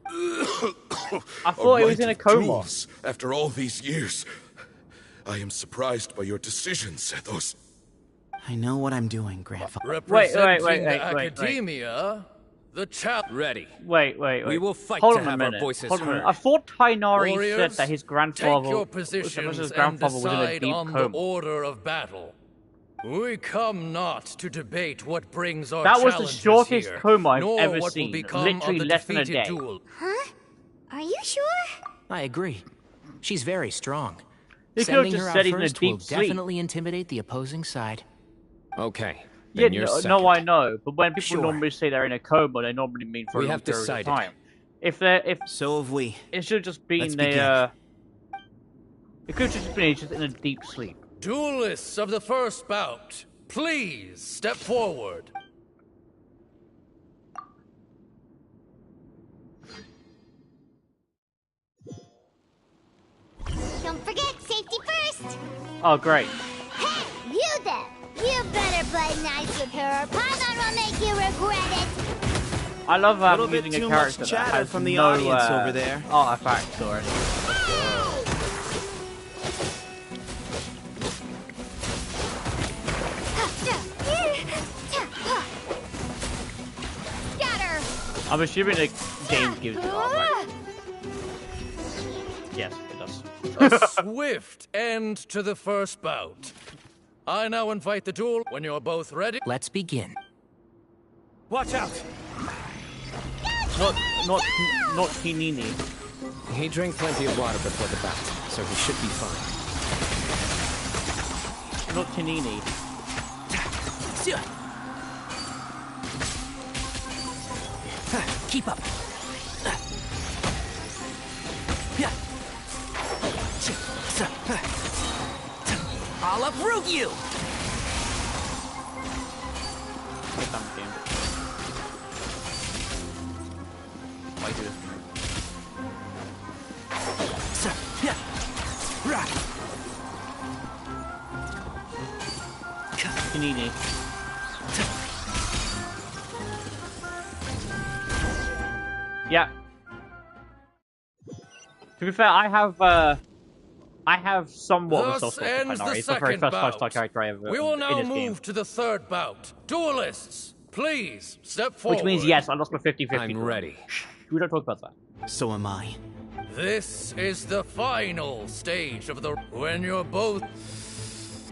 Speaker 1: I thought he was in a coma.
Speaker 13: Jules, after all these years, I am surprised by your decisions, Zethos.
Speaker 16: I know what I'm doing, Grandfather.
Speaker 17: Representing the academia, the child.
Speaker 3: Ready.
Speaker 1: Wait.
Speaker 3: We will fight
Speaker 1: Hold
Speaker 3: to
Speaker 1: on a
Speaker 3: have
Speaker 1: minute.
Speaker 3: our voices
Speaker 1: Hold on a minute.
Speaker 3: heard.
Speaker 1: I thought Tainari
Speaker 17: Warriors,
Speaker 1: said that his grandfather,
Speaker 17: take your positions
Speaker 1: his
Speaker 17: and
Speaker 1: grandfather was in a
Speaker 17: decide
Speaker 1: deep
Speaker 17: on
Speaker 1: coma.
Speaker 17: the order of battle. We come not to debate what brings our
Speaker 1: That was the
Speaker 17: challenges
Speaker 1: shortest
Speaker 17: here,
Speaker 1: coma I've
Speaker 17: nor
Speaker 1: ever
Speaker 17: what will
Speaker 1: seen.
Speaker 17: become
Speaker 1: Literally
Speaker 17: of the
Speaker 1: less than a
Speaker 17: defeated
Speaker 1: day.
Speaker 17: duel.
Speaker 2: Huh? Are you sure?
Speaker 7: I agree. She's very strong.
Speaker 1: He could have
Speaker 7: Sending
Speaker 1: just
Speaker 7: her
Speaker 1: said
Speaker 7: out
Speaker 1: he's in a
Speaker 7: first will
Speaker 1: deep sleep.
Speaker 7: definitely intimidate the opposing side.
Speaker 3: Okay.
Speaker 1: Yeah,
Speaker 3: Then you're
Speaker 1: no,
Speaker 3: second.
Speaker 1: I know. But when people
Speaker 7: Sure.
Speaker 1: normally say they're in a coma, they normally mean for
Speaker 3: We
Speaker 1: a long
Speaker 3: have
Speaker 1: period
Speaker 3: decided.
Speaker 1: of time. If
Speaker 16: So have we.
Speaker 1: it should have just been
Speaker 16: Let's
Speaker 1: it could have just been just in a deep sleep.
Speaker 17: Duelists of the first bout, please step forward.
Speaker 2: Don't forget, safety first.
Speaker 1: Oh, great.
Speaker 2: Hey, you there! You better play nice with her, or Paimon will make you regret it.
Speaker 1: I love
Speaker 16: Little bit
Speaker 1: using
Speaker 16: too
Speaker 1: a
Speaker 16: much
Speaker 1: character that
Speaker 16: chatter
Speaker 1: has
Speaker 16: from the
Speaker 1: no,
Speaker 16: audience over there.
Speaker 1: artifacts or anything.
Speaker 2: Scatter!
Speaker 1: I'm assuming the game gives you artifacts. Yes, it does.
Speaker 17: A swift end to the first bout. I now invite the duel when you're both ready.
Speaker 7: Let's begin.
Speaker 17: Watch out!
Speaker 1: Not Tinini.
Speaker 3: He drank plenty of water before the bout, so he should be fine.
Speaker 1: Not Tinini.
Speaker 7: Keep up. I'll uproot you!
Speaker 1: Get on the game. Why do this? Panini. Yeah. To be fair, I have somewhat of a soft
Speaker 17: Thus
Speaker 1: spot for
Speaker 17: ends the
Speaker 1: Tighnari. It's the very
Speaker 17: second
Speaker 1: first
Speaker 17: bout.
Speaker 1: 5-star character I ever
Speaker 17: We will
Speaker 1: in
Speaker 17: now
Speaker 1: this game.
Speaker 17: move to the third bout. Duelists, please step forward.
Speaker 1: Which means, yes, I lost my 50-50.
Speaker 3: I'm ready.
Speaker 1: We don't talk about that.
Speaker 16: So am I.
Speaker 17: This is the final stage of the... When you're both...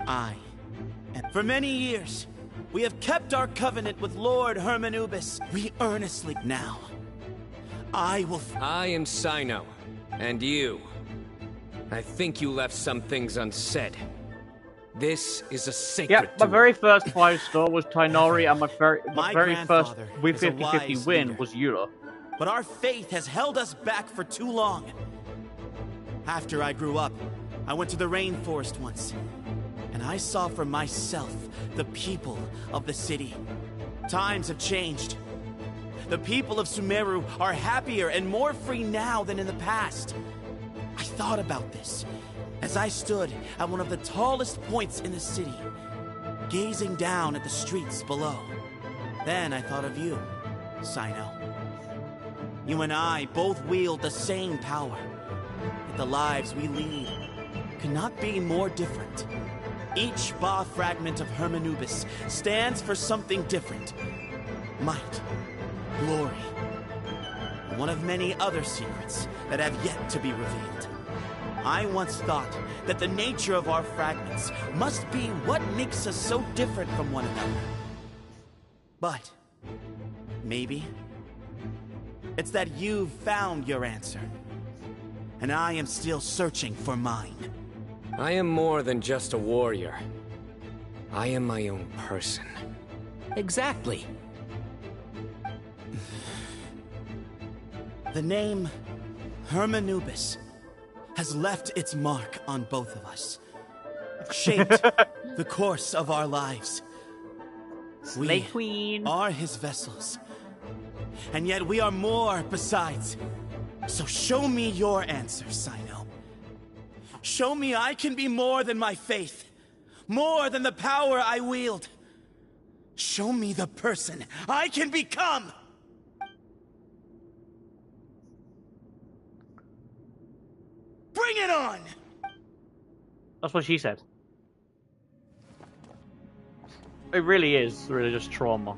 Speaker 16: And for many years, we have kept our covenant with Lord Hermanubis. We earnestly now. I
Speaker 3: am Cyno. And you. I think you left some things unsaid. This is a sacred
Speaker 1: Yeah, my very first 5-star was Tighnari, and my very first with
Speaker 16: is a
Speaker 1: 50-50
Speaker 16: wise
Speaker 1: win
Speaker 16: leader.
Speaker 1: was Eula.
Speaker 16: But our faith has held us back for too long. After I grew up, I went to the rainforest once, and I saw for myself the people of the city. Times have changed. The people of Sumeru are happier and more free now than in the past. I thought about this as I stood at one of the tallest points in the city, gazing down at the streets below. Then I thought of you, Cyno. You and I both wield the same power, yet the lives we lead could not be more different. Each Ba fragment of Hermanubis stands for something different. Might, glory, and one of many other secrets that have yet to be revealed. I once thought that the nature of our fragments must be what makes us so different from one another. But maybe it's that you've found your answer, and I am still searching for mine.
Speaker 3: I am more than just a warrior. I am my own person.
Speaker 7: Exactly.
Speaker 16: The name Hermanubis has left its mark on both of us, shaped the course of our lives.
Speaker 1: Slay Queen
Speaker 16: are his vessels, and yet we are more besides. So show me your answer, Cyno. Show me I can be more than my faith, more than the power I wield. Show me the person I can become! Bring it on!
Speaker 1: That's what she said. It really is religious trauma.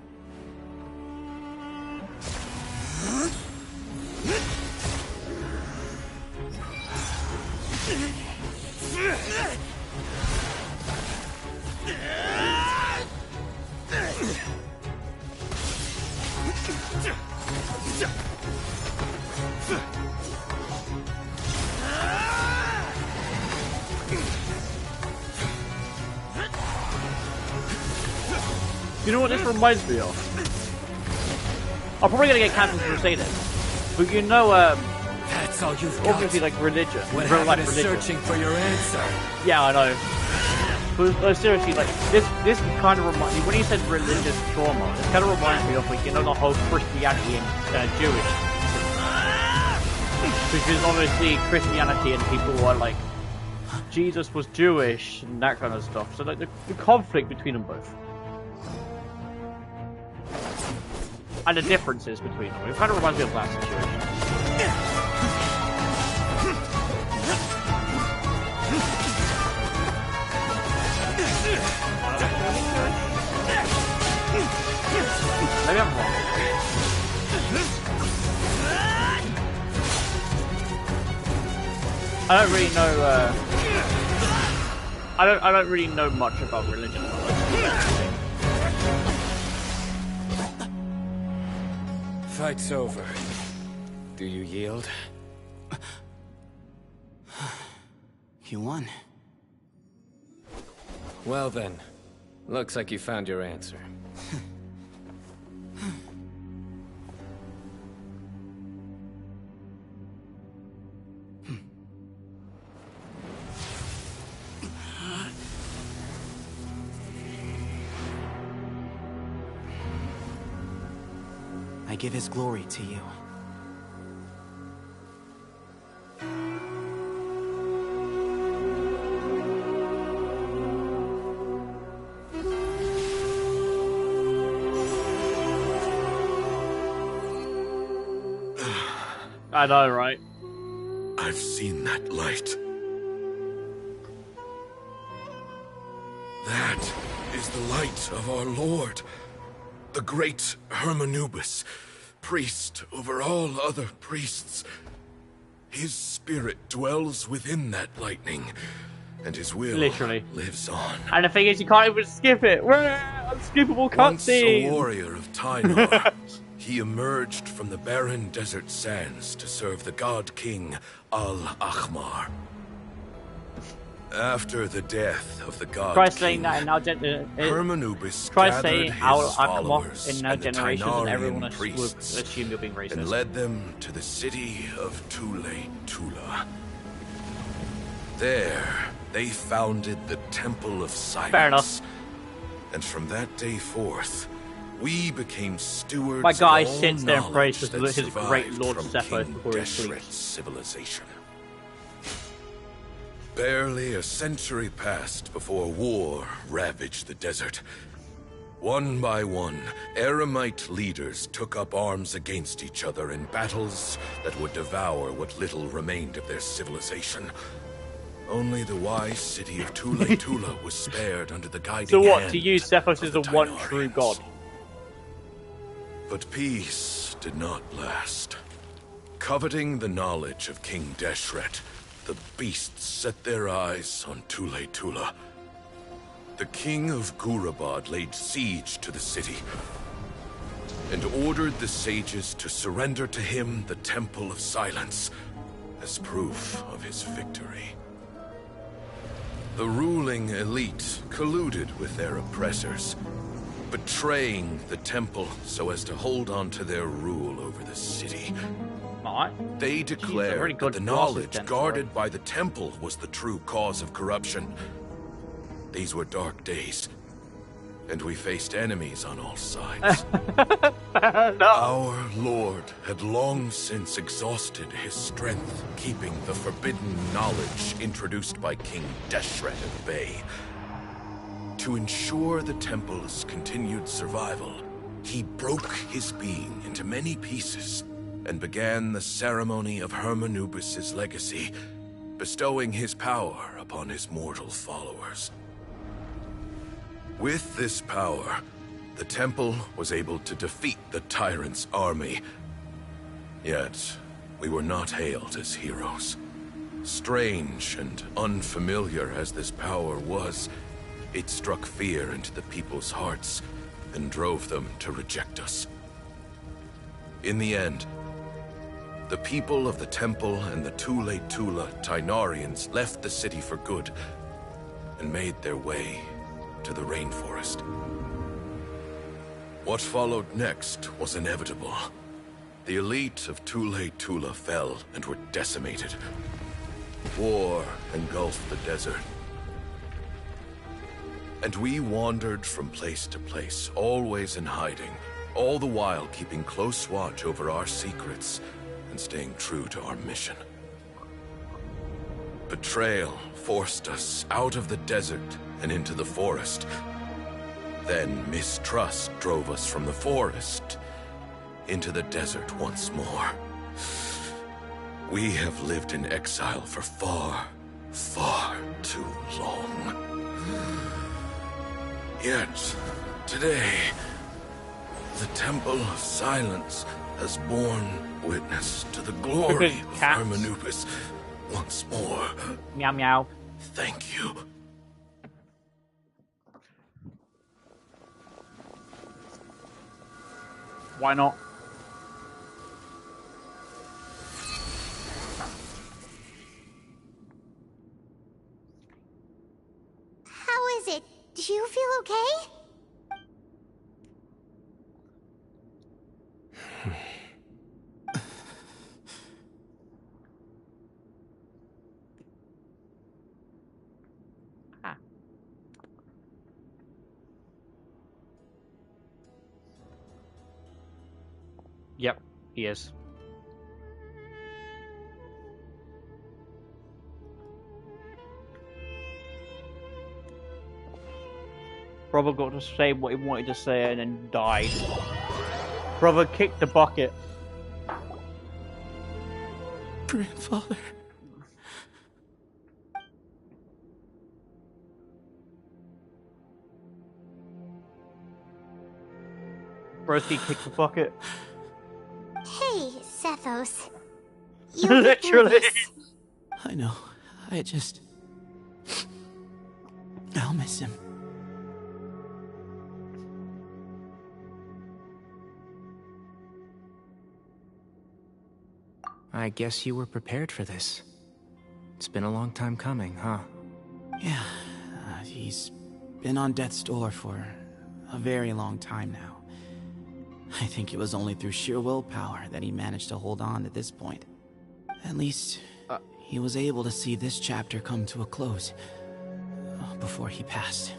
Speaker 1: You know what this reminds me of? I'm probably gonna get cancelled for saying this, but you know,
Speaker 3: that's all you've got.
Speaker 1: Obviously, like religion,
Speaker 3: What
Speaker 1: real life
Speaker 3: happened to
Speaker 1: religion.
Speaker 3: searching for your answer?
Speaker 1: Yeah, I know. But seriously, like this kind of reminds me when he said religious trauma. It kind of reminds me of, like, you know, the whole Christianity and Jewish, because obviously Christianity and people are like Jesus was Jewish and that kind of stuff. So like the conflict between them both. And the differences between them. It kind of reminds me of that situation. Maybe I'm wrong. I don't really know. I don't really know much about religion.
Speaker 3: Fight's over. Do you yield?
Speaker 16: You won.
Speaker 3: Well then, looks like you found your answer.
Speaker 16: I give his glory to you.
Speaker 1: I know, right?
Speaker 13: I've seen that light. That is the light of our Lord, the great Hermanubis, priest over all other priests. His spirit dwells within that lightning, and his will
Speaker 1: Literally
Speaker 13: lives on.
Speaker 1: And the thing is, you can't even skip it. Unskippable
Speaker 13: Once a
Speaker 1: cutscene.
Speaker 13: warrior of Tynar, he emerged from the barren desert sands to serve the god king Al-Ahmar. After the death of the god
Speaker 1: Try
Speaker 13: king,
Speaker 1: saying that in now
Speaker 13: Hermanubis
Speaker 1: try
Speaker 13: gathered
Speaker 1: saying
Speaker 13: his
Speaker 1: Al
Speaker 13: followers
Speaker 1: in now
Speaker 13: and the
Speaker 1: generations, and everyone
Speaker 13: Tynarian
Speaker 1: will
Speaker 13: priests
Speaker 1: assume you're being racist.
Speaker 13: and led them to the city of Tule-Tula. There, they founded the Temple of Silence.
Speaker 1: Fair enough.
Speaker 13: And from that day forth, we became stewards
Speaker 1: My guy
Speaker 13: of all
Speaker 1: sits there and prays
Speaker 13: knowledge
Speaker 1: to
Speaker 13: that
Speaker 1: his great
Speaker 13: survived
Speaker 1: Lord
Speaker 13: from
Speaker 1: Sephiroth
Speaker 13: King
Speaker 1: before he
Speaker 13: Deshret's
Speaker 1: sleeps.
Speaker 13: civilization. Barely a century passed before war ravaged the desert. One by one, Eremite leaders took up arms against each other in battles that would devour what little remained of their civilization. Only the wise city of Tule-Tula was spared under the guiding
Speaker 1: So what?
Speaker 13: hand
Speaker 1: To you, Sephiroth is the one true god.
Speaker 13: But peace did not last. Coveting the knowledge of King Deshret, the beasts set their eyes on Tule-Tula. The king of Gurabad laid siege to the city and ordered the sages to surrender to him the Temple of Silence as proof of his victory. The ruling elite colluded with their oppressors, betraying the temple so as to hold on to their rule over the city. They declared that the knowledge guarded by the temple was the true cause of corruption. These were dark days, and we faced enemies on all sides. Our Lord had long since exhausted his strength, keeping the forbidden knowledge introduced by King Deshret at bay. To ensure the temple's continued survival, he broke his being into many pieces and began the ceremony of Hermanubis' legacy, bestowing his power upon his mortal followers. With this power, the temple was able to defeat the tyrant's army. Yet, we were not hailed as heroes. Strange and unfamiliar as this power was, it struck fear into the people's hearts and drove them to reject us. In the end, the people of the temple and the Tule-Tula Tynarians left the city for good and made their way to the rainforest. What followed next was inevitable. The elite of Tule-Tula fell and were decimated. War engulfed the desert. And we wandered from place to place, always in hiding, all the while keeping close watch over our secrets and staying true to our mission. Betrayal forced us out of the desert and into the forest. Then mistrust drove us from the forest into the desert once more. We have lived in exile for far, far too long. Yet, today, the Temple of Silence has borne witness to the glory of Hermanubis once more.
Speaker 1: Meow meow.
Speaker 13: Thank you.
Speaker 1: Why not?
Speaker 2: How is it? Do you feel okay?
Speaker 1: Yep, he is. Brother got to say what he wanted to say and then died. Brother kicked the bucket.
Speaker 16: Grandfather.
Speaker 1: Broski kicked the bucket.
Speaker 2: Hey, Sethos. You'll get through
Speaker 1: Literally.
Speaker 2: this.
Speaker 16: I know. I'll miss him.
Speaker 7: I guess you were prepared for this. It's been a long time coming, huh?
Speaker 16: Yeah, he's been on death's door for a very long time now. I think it was only through sheer willpower that he managed to hold on to this point. At least, he was able to see this chapter come to a close before he passed.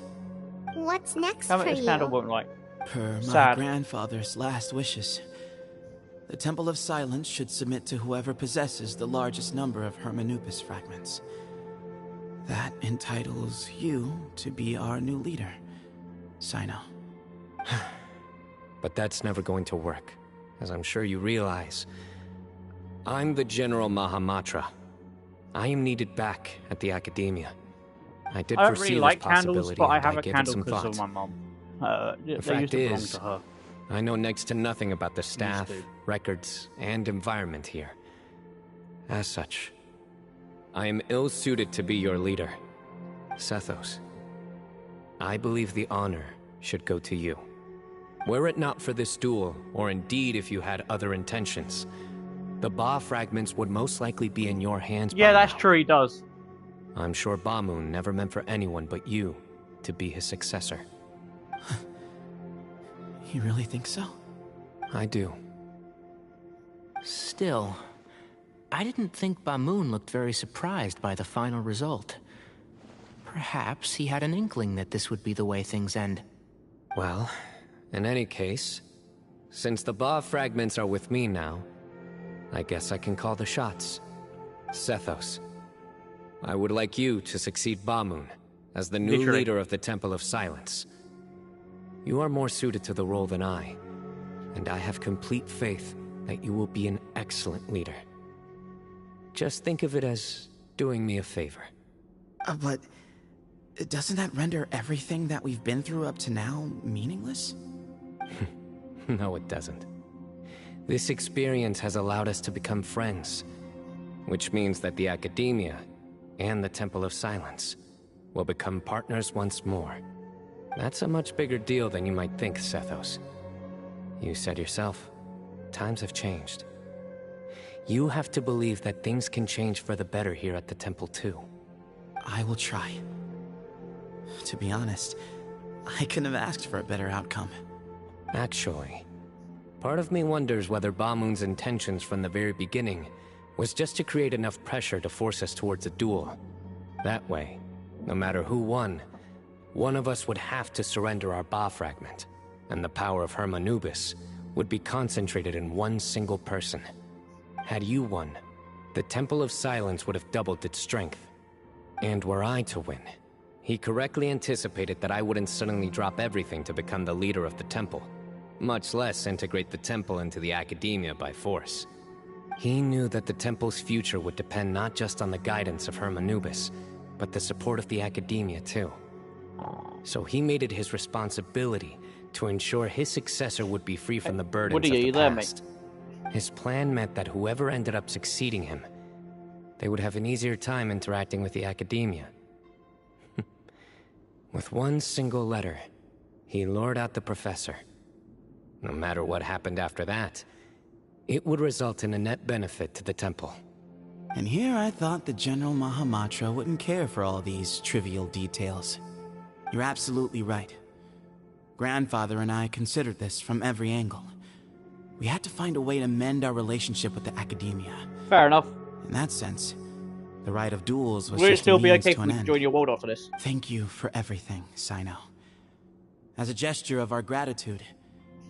Speaker 2: What's next
Speaker 1: How
Speaker 2: for
Speaker 1: much
Speaker 2: you?
Speaker 1: candle won't like?
Speaker 16: Per my
Speaker 1: Sad.
Speaker 16: grandfather's last wishes, the Temple of Silence should submit to whoever possesses the largest number of Hermanupis fragments. That entitles you to be our new leader, Sino.
Speaker 3: But that's never going to work, as I'm sure you realize. I'm the General Mahamatra. I am needed back at the Academia. I did
Speaker 1: I don't
Speaker 3: foresee
Speaker 1: really like
Speaker 3: this
Speaker 1: candles,
Speaker 3: possibility,
Speaker 1: but I
Speaker 3: and
Speaker 1: have a
Speaker 3: gave it
Speaker 1: candle
Speaker 3: some
Speaker 1: because
Speaker 3: thought.
Speaker 1: of my mom. They
Speaker 3: The
Speaker 1: used
Speaker 3: fact
Speaker 1: to belong
Speaker 3: is,
Speaker 1: to her.
Speaker 3: I know next to nothing about the staff,
Speaker 1: to.
Speaker 3: records, and environment here. As such, I am ill-suited to be your leader. Sethos, I believe the honor should go to you. Were it not for this duel, or indeed if you had other intentions, the Ba fragments would most likely be in your hands by
Speaker 1: Yeah, that's
Speaker 3: now.
Speaker 1: true, he does.
Speaker 3: I'm sure Bamoon never meant for anyone but you to be his successor.
Speaker 16: You really think so?
Speaker 3: I do.
Speaker 7: Still, I didn't think Bamoon looked very surprised by the final result. Perhaps he had an inkling that this would be the way things end.
Speaker 3: Well, in any case, since the Ba fragments are with me now, I guess I can call the shots. Sethos, I would like you to succeed Bamoon as the new
Speaker 1: Literally.
Speaker 3: leader of the Temple of Silence. You are more suited to the role than I, and I have complete faith that you will be an excellent leader. Just think of it as doing me a favor.
Speaker 16: But doesn't that render everything that we've been through up to now meaningless?
Speaker 3: No, it doesn't. This experience has allowed us to become friends, which means that the Academia and the Temple of Silence will become partners once more. That's a much bigger deal than you might think, Sethos. You said yourself, times have changed. You have to believe that things can change for the better here at the Temple too.
Speaker 16: I will try. To be honest, I couldn't have asked for a better outcome.
Speaker 3: Actually, part of me wonders whether Bamoon's intentions from the very beginning was just to create enough pressure to force us towards a duel. That way, no matter who won, one of us would have to surrender our Ba fragment, and the power of Hermanubis would be concentrated in one single person. Had you won, the Temple of Silence would have doubled its strength. And were I to win, he correctly anticipated that I wouldn't suddenly drop everything to become the leader of the temple, much less integrate the temple into the Academia by force. He knew that the temple's future would depend not just on the guidance of Hermanubis, but the support of the Academia too. So he made it his responsibility to ensure his successor would be free from the burdens
Speaker 1: Woody,
Speaker 3: of
Speaker 1: are
Speaker 3: the
Speaker 1: you there,
Speaker 3: past. His plan meant that whoever ended up succeeding him, they would have an easier time interacting with the Academia. With one single letter, he lured out the professor. No matter what happened after that, it would result in a net benefit to the temple.
Speaker 16: And here I thought the General Mahamatra wouldn't care for all these trivial details. You're absolutely right. Grandfather and I considered this from every angle. We had to find a way to mend our relationship with the Academia.
Speaker 1: Fair enough.
Speaker 16: In that sense, the right of duels was
Speaker 1: Will it
Speaker 16: just
Speaker 1: still
Speaker 16: a
Speaker 1: be
Speaker 16: means
Speaker 1: okay
Speaker 16: to
Speaker 1: if
Speaker 16: an
Speaker 1: we
Speaker 16: end.
Speaker 1: join your world after this?
Speaker 16: Thank you for everything, Sino. As a gesture of our gratitude,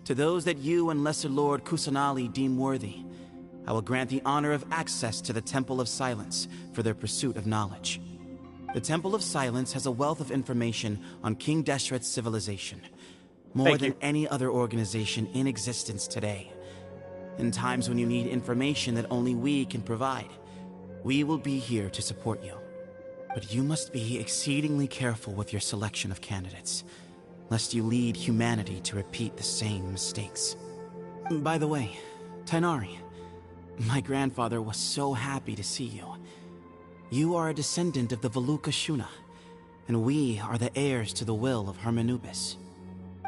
Speaker 16: to those that you and Lesser Lord Kusanali deem worthy, I will grant the honor of access to the Temple of Silence for their pursuit of knowledge. The Temple of Silence has a wealth of information on King Deshret's civilization, more than any other organization in existence today. In times when you need information that only we can provide, We will be here to support you. But you must be exceedingly careful with your selection of candidates, lest you lead humanity to repeat the same mistakes. By the way, Tainari, my grandfather was so happy to see you. You are a descendant of the Veluca Shuna, and we are the heirs to the will of Hermanubis.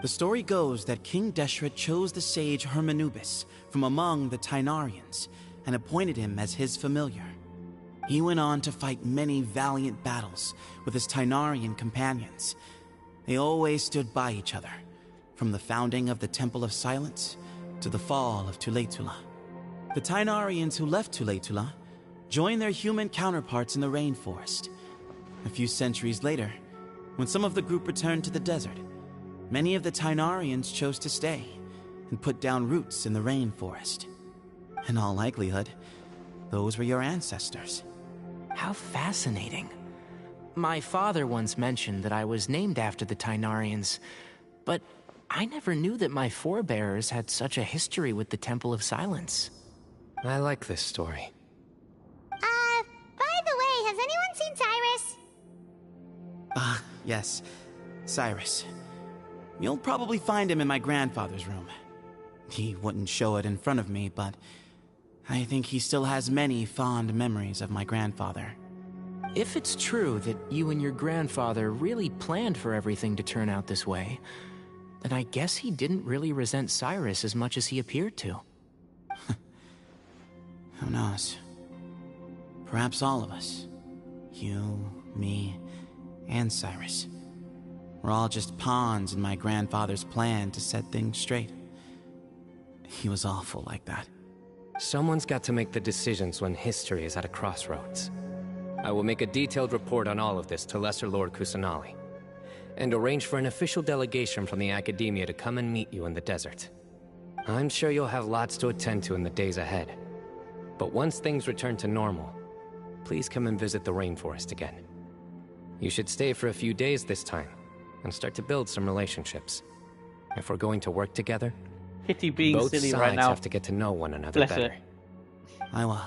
Speaker 16: The story goes that King Deshret chose the sage Hermanubis from among the Tainarians and appointed him as his familiar. He went on to fight many valiant battles with his Tainarian companions. They always stood by each other, from the founding of the Temple of Silence to the fall of Tuletula. The Tainarians who left Tuletula joined their human counterparts in the rainforest. A few centuries later, when some of the group returned to the desert, many of the Tainarians chose to stay and put down roots in the rainforest. In all likelihood, those were your ancestors.
Speaker 7: How fascinating. My father once mentioned that I was named after the Tainarians, but I never knew that my forebears had such a history with the Temple of Silence.
Speaker 3: I like this story.
Speaker 2: By the way, has anyone seen Cyrus?
Speaker 16: Yes, Cyrus. You'll probably find him in my grandfather's room. He wouldn't show it in front of me, but I think he still has many fond memories of my grandfather.
Speaker 7: If it's true that you and your grandfather really planned for everything to turn out this way, then I guess he didn't really resent Cyrus as much as he appeared to.
Speaker 16: Who knows? Perhaps all of us. You, me, and Cyrus. We're all just pawns in my grandfather's plan to set things straight. He was awful like that.
Speaker 3: Someone's got to make the decisions when history is at a crossroads. I will make a detailed report on all of this to Lesser Lord Kusanali, and arrange for an official delegation from the Academia to come and meet you in the desert. I'm sure you'll have lots to attend to in the days ahead. But once things return to normal, please come and visit the rainforest again. You should stay for a few days this time, and start to build some relationships. If we're going to work together,
Speaker 1: Kitty being
Speaker 3: both
Speaker 1: silly
Speaker 3: sides
Speaker 1: right now.
Speaker 3: have to get to know one another
Speaker 1: Bless
Speaker 3: better.
Speaker 1: it.
Speaker 16: I will.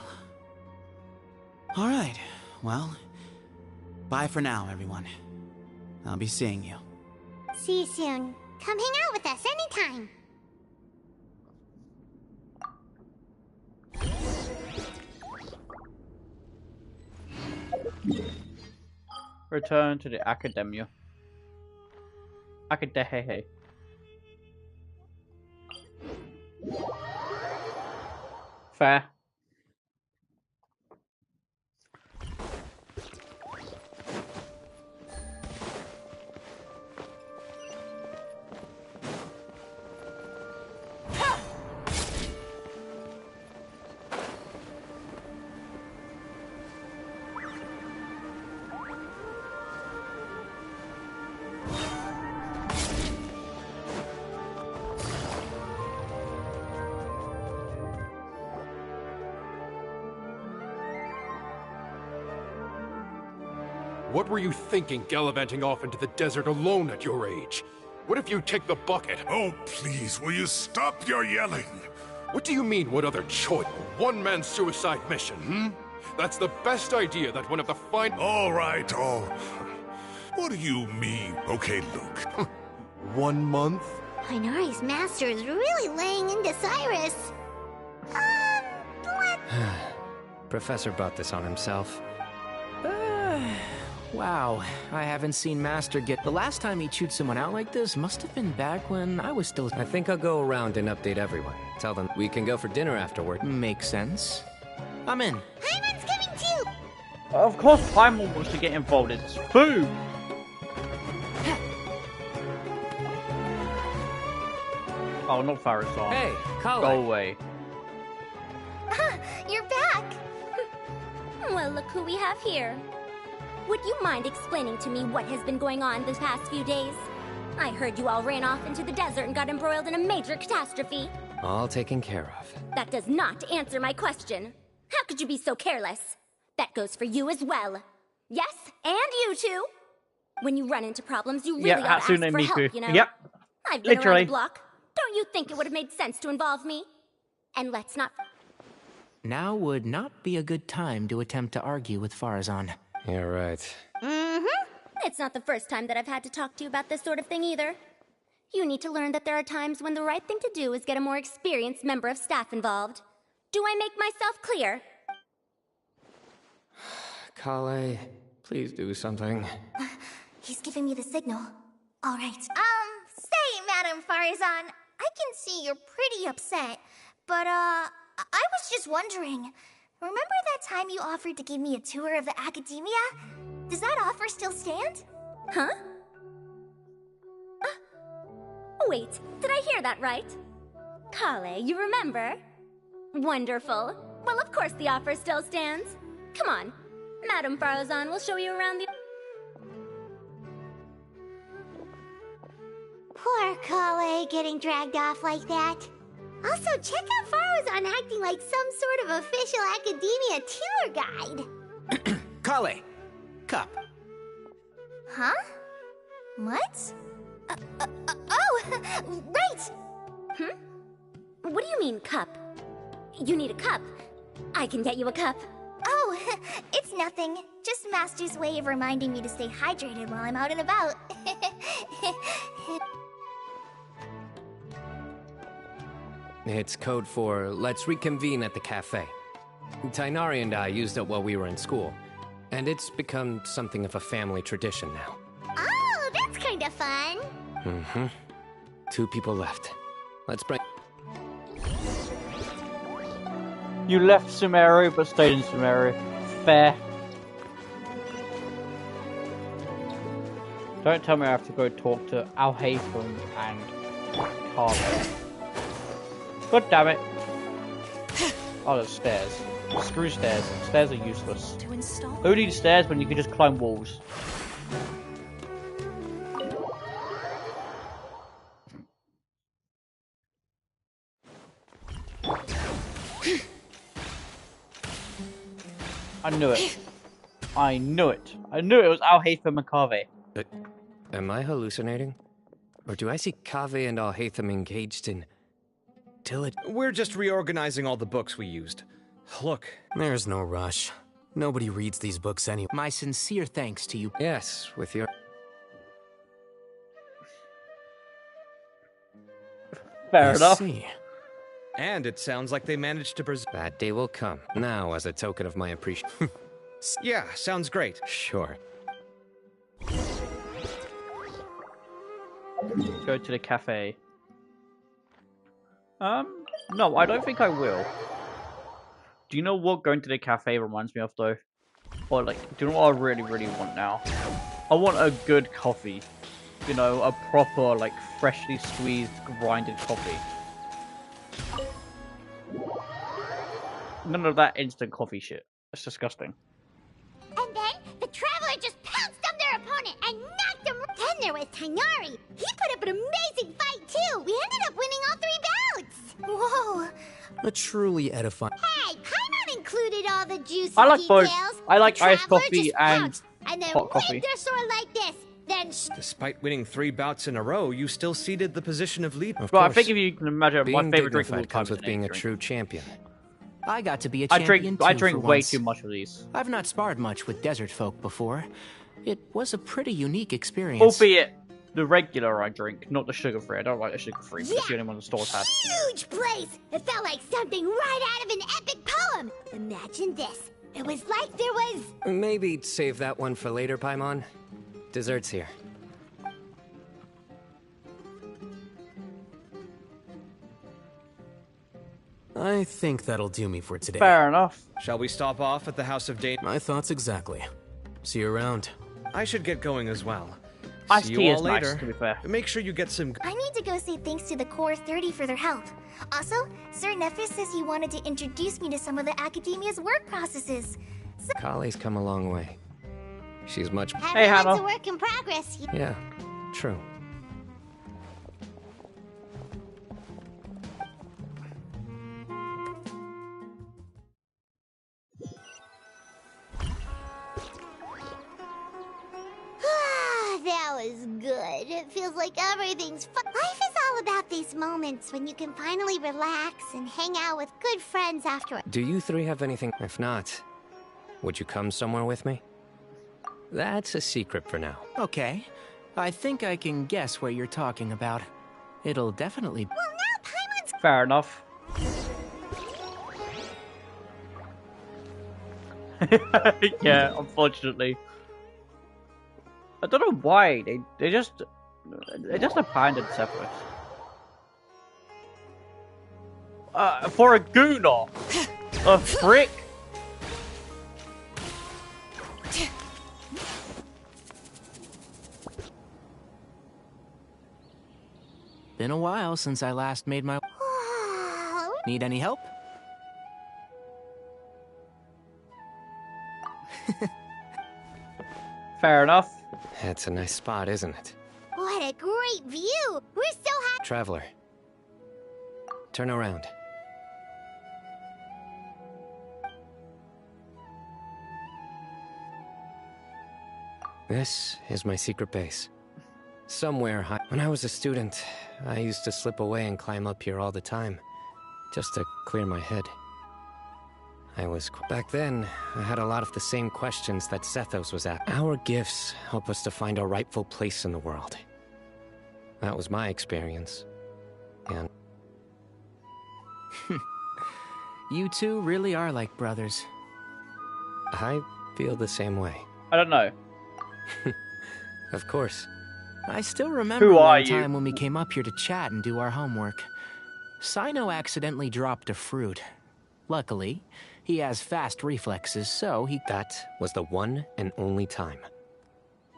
Speaker 16: Alright, well, bye for now, everyone. I'll be seeing you.
Speaker 2: See you soon. Come hang out with us anytime.
Speaker 1: Return to the Academia. Acadehehe. Fair.
Speaker 18: What were you thinking, gallivanting off into the desert alone at your age? What if you take the bucket?
Speaker 4: Oh, please, will you stop your yelling?
Speaker 18: What do you mean, what other choice? One-man suicide mission, hmm? That's the best idea that one of the fine—
Speaker 4: All right, what do you mean? Okay, Luke.
Speaker 18: 1 month?
Speaker 2: Tainari's master is really laying into Cyrus. What?
Speaker 3: Professor brought this on himself.
Speaker 7: Wow, I haven't seen Master get— The last time he chewed someone out like this must have been back when I was still—
Speaker 3: I think I'll go around and update everyone. Tell them we can go for dinner afterward.
Speaker 7: Makes sense. I'm in.
Speaker 2: Paimon's coming too!
Speaker 1: Of course Paimon wants to get involved. It's food! Oh, not Farazan.
Speaker 3: Hey, Kale.
Speaker 1: Go away.
Speaker 19: You're back! Well, look who we have here. Would you mind explaining to me what has been going on this past few days? I heard you all ran off into the desert and got embroiled in a major catastrophe.
Speaker 3: All taken care of.
Speaker 19: That does not answer my question. How could you be so careless? That goes for you as well. Yes, and you too. When you run into problems, you really ought to ask for help, you know?
Speaker 1: Yep.
Speaker 19: I've been
Speaker 1: Literally.
Speaker 19: around the block. Don't you think it would have made sense to involve me? And let's not
Speaker 7: Now would not be a good time to attempt to argue with Farazan.
Speaker 3: You're right.
Speaker 19: Mm-hmm. It's not the first time that I've had to talk to you about this sort of thing either. You need to learn that there are times when the right thing to do is get a more experienced member of staff involved. Do I make myself clear?
Speaker 3: Kale, please do something.
Speaker 2: He's giving me the signal. All right. Say, Madam Farazan, I can see you're pretty upset, but, I was just wondering, remember that time you offered to give me a tour of the academia? Does that offer still stand?
Speaker 19: Huh? Wait, did I hear that right? Kale, you remember? Wonderful. Well, of course the offer still stands. Come on. Madam Farazan will show you around the...
Speaker 2: Poor Kale getting dragged off like that. Also, check out Farazan acting like some sort of official academia tour guide.
Speaker 5: Kale! Cup.
Speaker 2: Huh? What? Oh, right!
Speaker 19: What do you mean, cup? You need a cup. I can get you a cup.
Speaker 2: Oh, it's nothing. Just Master's way of reminding me to stay hydrated while I'm out and about.
Speaker 3: It's code for let's reconvene at the cafe. Tainari and I used it while we were in school, and it's become something of a family tradition now.
Speaker 2: Oh, that's kind of fun.
Speaker 3: Mm-hmm. 2 people left. Let's bring...
Speaker 1: You left Sumeru, but stayed in Sumeru. Fair. Don't tell me I have to go talk to Al-Haytham and Carlo. God damn it. Oh, there's stairs. Screw stairs. Stairs are useless. Who needs stairs when you can just climb walls? I knew it. I knew it. I knew it was Al-Haytham and Kaveh.
Speaker 3: Am I hallucinating? Or do I see Kaveh and Al-Haytham engaged in...
Speaker 5: We're just reorganizing all the books we used. Look.
Speaker 9: There's no rush. Nobody reads these books anyway.
Speaker 7: My sincere thanks to you.
Speaker 3: Yes, with your...
Speaker 1: Fair enough.
Speaker 9: See.
Speaker 5: And it sounds like they managed to preserve...
Speaker 3: That day will come. Now, as a token of my appreciation...
Speaker 5: Yeah, sounds great.
Speaker 3: Sure.
Speaker 1: Go to the cafe. No, I don't think I will. Do you know what going to the cafe reminds me of, though? Or, like, do you know what I really, really want now? I want a good coffee. You know, a proper, like, freshly squeezed, grinded coffee. None of that instant coffee shit. It's disgusting.
Speaker 2: And then, the Traveler just pounced on their opponent and knocked him. Then there was Tainari. He put up an amazing fight, too. We ended up winning all 3 bouts. Whoa.
Speaker 9: A truly edifying...
Speaker 2: Hey, Paimon included all the juicy
Speaker 1: I like
Speaker 2: details.
Speaker 1: both. I like
Speaker 2: The
Speaker 1: iced
Speaker 2: Traveler
Speaker 1: coffee
Speaker 2: just
Speaker 1: and
Speaker 2: pounced, and then
Speaker 1: hot coffee.
Speaker 2: waved their sword like this. Then
Speaker 5: Despite winning 3 bouts in a row, you still ceded the position of lead.
Speaker 1: Well, I think if you can imagine, my favorite drink of all time
Speaker 3: comes
Speaker 1: is
Speaker 3: with being a
Speaker 1: drink.
Speaker 3: true champion.
Speaker 7: I got to be a champion
Speaker 1: I
Speaker 7: too,
Speaker 1: drink
Speaker 7: for
Speaker 1: way
Speaker 7: once.
Speaker 1: too much of these.
Speaker 7: I've not sparred much with desert folk before. It was a pretty unique experience.
Speaker 1: Albeit the regular I drink, not the sugar-free. I don't like the sugar-free, but it's the only one the stores had.
Speaker 2: huge place. It felt like something right out of an epic poem. Imagine this. It was like there was...
Speaker 3: Maybe save that one for later, Paimon. Dessert's here.
Speaker 9: I think that'll do me for today.
Speaker 1: Fair enough.
Speaker 5: Shall we stop off at the House of Dane?
Speaker 9: My thoughts exactly. See you around.
Speaker 5: I should get going as well.
Speaker 1: Iced
Speaker 5: See
Speaker 1: tea
Speaker 5: you
Speaker 1: is
Speaker 5: all
Speaker 1: nice,
Speaker 5: later.
Speaker 1: to be fair.
Speaker 5: Make sure you get some...
Speaker 2: I need to go say thanks to the Core 30 for their help. Also, Sir Nephis says he wanted to introduce me to some of the Academia's work processes.
Speaker 3: Kale's come a long way. She's much...
Speaker 2: Everyone's
Speaker 1: Hannah.
Speaker 2: a work in progress.
Speaker 3: Yeah, true.
Speaker 2: That was good. It feels like everything's Life is all about these moments when you can finally relax and hang out with good friends after
Speaker 3: Do you three have anything? If not, would you come somewhere with me? That's a secret for now.
Speaker 7: Okay. I think I can guess what you're talking about. It'll definitely...
Speaker 2: Well, now Paimon's...
Speaker 1: Fair enough. Yeah, unfortunately. I don't know why they just abandoned Sephiroth. For a gooner, a frick.
Speaker 7: Been a while since I last made my... Need any help?
Speaker 1: Fair enough.
Speaker 3: It's a nice spot, isn't it?
Speaker 2: What a great view! We're so happy.
Speaker 3: Traveler, turn around. This is my secret base. Somewhere high. When I was a student, I used to slip away and climb up here all the time, just to clear my head. Back then, I had a lot of the same questions that Sethos was at. Our gifts help us to find our rightful place in the world. That was my experience. And...
Speaker 7: You two really are like brothers.
Speaker 3: I feel the same way.
Speaker 1: I don't know.
Speaker 3: Of course.
Speaker 7: I still remember
Speaker 1: Who are
Speaker 7: one
Speaker 1: you?
Speaker 7: time when we came up here to chat and do our homework. Sino accidentally dropped a fruit. Luckily, he has fast reflexes, so he...
Speaker 3: That was the one and only time.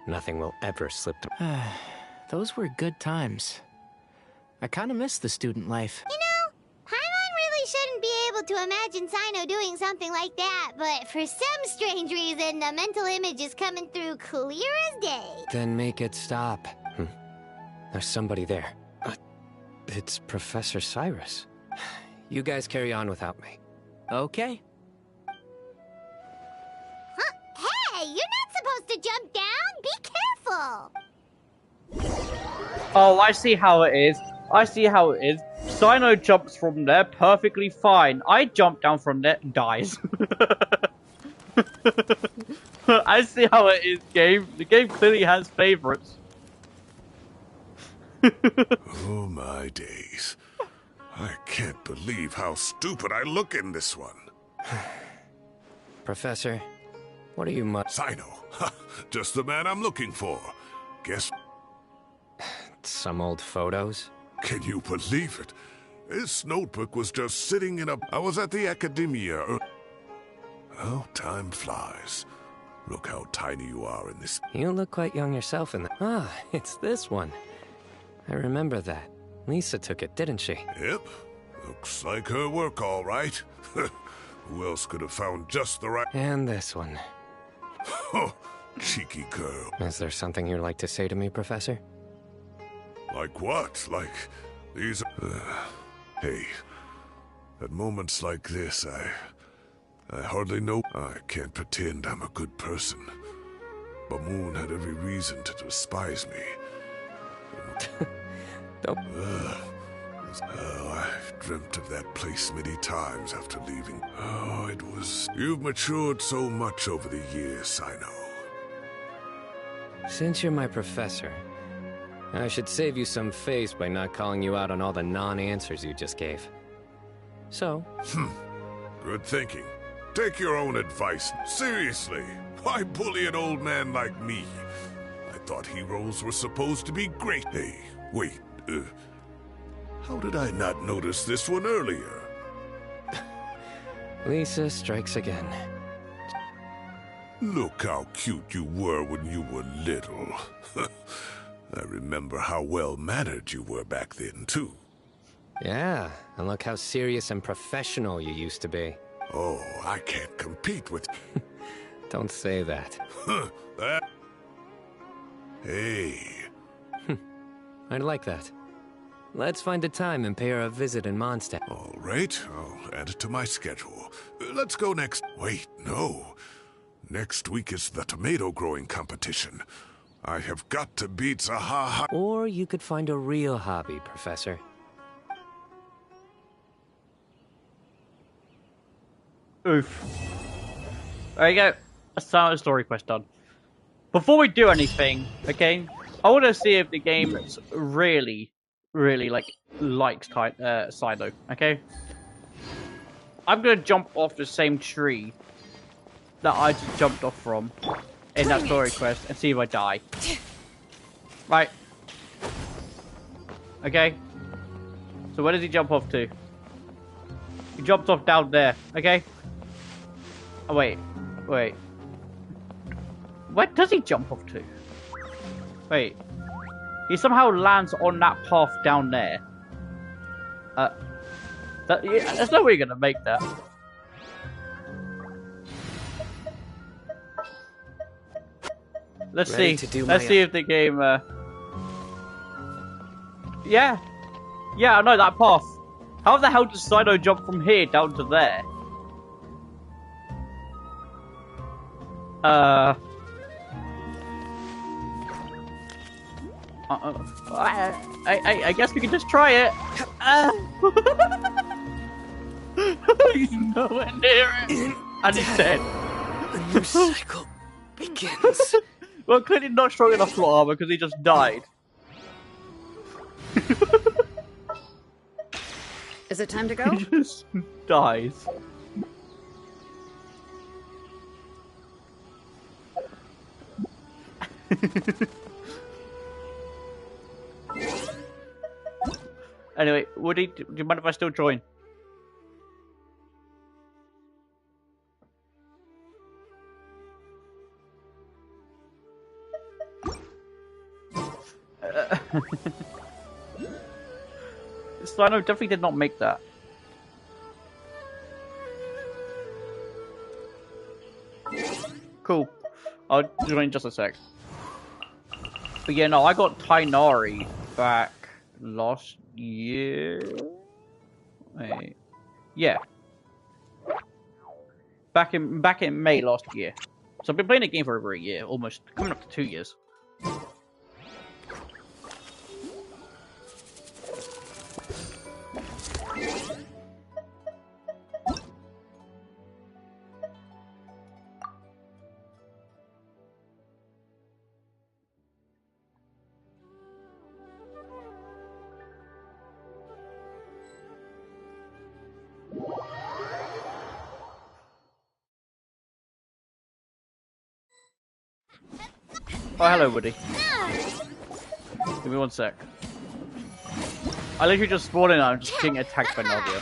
Speaker 3: Nothing will ever slip through.
Speaker 7: Those were good times. I kind of miss the student life.
Speaker 2: You know, Paimon really shouldn't be able to imagine Sino doing something like that, but for some strange reason, the mental image is coming through clear as day.
Speaker 3: Then make it stop. There's somebody there. It's Professor Cyrus. You guys carry on without me.
Speaker 7: Okay.
Speaker 2: Huh? Hey, you're not supposed to jump down! Be careful!
Speaker 1: Oh, I see how it is. I see how it is. Sino jumps from there perfectly fine. I jump down from there, dies. I see how it is, game. The game clearly has favorites.
Speaker 4: Oh my days. I can't believe how stupid I look in this one.
Speaker 3: Professor, what are you
Speaker 4: Sino. Just the man I'm looking for. Guess...
Speaker 3: Some old photos?
Speaker 4: Can you believe it? This notebook was just sitting in a... I was at the academia. Oh, time flies. Look how tiny you are in this...
Speaker 3: You look quite young yourself in that. Ah, it's this one. I remember that. Lisa took it, didn't she?
Speaker 4: Yep. Looks like her work, all right. Who else could have found just the right...
Speaker 3: And this one.
Speaker 4: Cheeky girl.
Speaker 3: Is there something you'd like to say to me, Professor?
Speaker 4: Like what? Like these... hey, at moments like this, I hardly know... I can't pretend I'm a good person. But Moon had every reason to despise me.
Speaker 3: Don't...
Speaker 4: I've dreamt of that place many times after leaving. Oh, it was... You've matured so much over the years, I know.
Speaker 3: Since you're my professor, I should save you some face by not calling you out on all the non-answers you just gave. So...
Speaker 4: Good thinking. Take your own advice. Seriously, why bully an old man like me? I thought heroes were supposed to be great. Hey, wait, how did I not notice this one earlier?
Speaker 3: Lisa strikes again.
Speaker 4: Look how cute you were when you were little. I remember how well-mannered you were back then, too.
Speaker 3: Yeah, and look how serious and professional you used to be.
Speaker 4: Oh, I can't compete with...
Speaker 3: Don't say that.
Speaker 4: Hey.
Speaker 3: I'd like that. Let's find a time and pay her a visit in Mondstadt.
Speaker 4: All right, I'll add it to my schedule. Let's go next... Wait, no. Next week is the tomato growing competition. I have got to beat Zaha.
Speaker 3: Or you could find a real hobby, Professor.
Speaker 1: Oof. There you go. That's our story quest done. Before we do anything, okay, I want to see if the game really, likes Silo, okay? I'm going to jump off the same tree that I just jumped off from in that story quest and see if I die. Right. Okay. So where does he jump off to? He jumped off down there, okay? Oh, wait. Where does he jump off to? Wait. He somehow lands on that path down there. There's no way you're gonna make that. Let's see if the game. Yeah, I know that path. How the hell does Sino jump from here down to there? I guess we can just try it. He's nowhere near it. And he's dead.
Speaker 3: A new cycle begins.
Speaker 1: Well, clearly not strong enough for armor because he just died.
Speaker 11: Is it time to go?
Speaker 1: He just dies. Anyway, Woody, do you mind if I still join? Sino definitely did not make that. Cool. I'll join in just a sec. But yeah, no, I got Tainari back last year. Wait. Yeah. Back in May last year. So I've been playing the game for over a year, almost coming up to 2 years. Oh, hello, Woody. Give me 1 sec. I literally just spawned in and I'm just getting attacked by Nagia.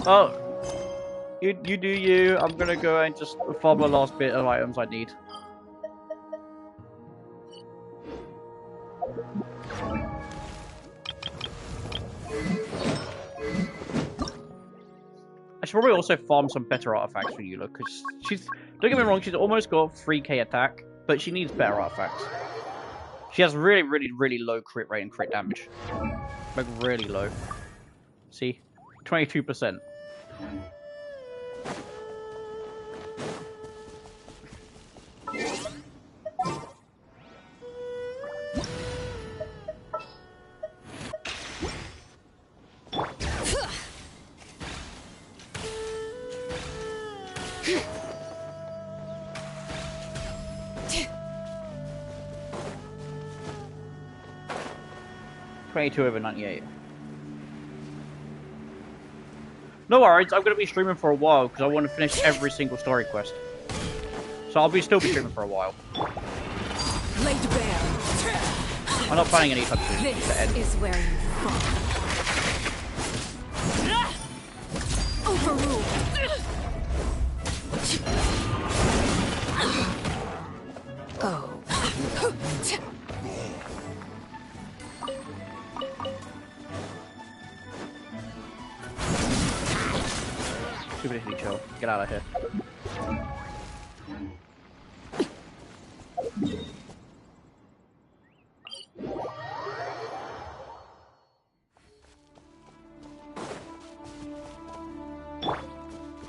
Speaker 1: Oh, you do you. I'm gonna go and just farm the last bit of items I need. I should probably also farm some better artifacts for Eula, because she's, don't get me wrong, she's almost got 3k attack, but she needs better artifacts. She has really low crit rate and crit damage. Like, really low. See? 22%. over 98. No worries, I'm going to be streaming for a while because I want to finish every single story quest. So I'll still be streaming for a while. I'm not planning any time soon.
Speaker 14: This is where you fall. Overruled. Oh.
Speaker 1: stupidly chill. Get out of here.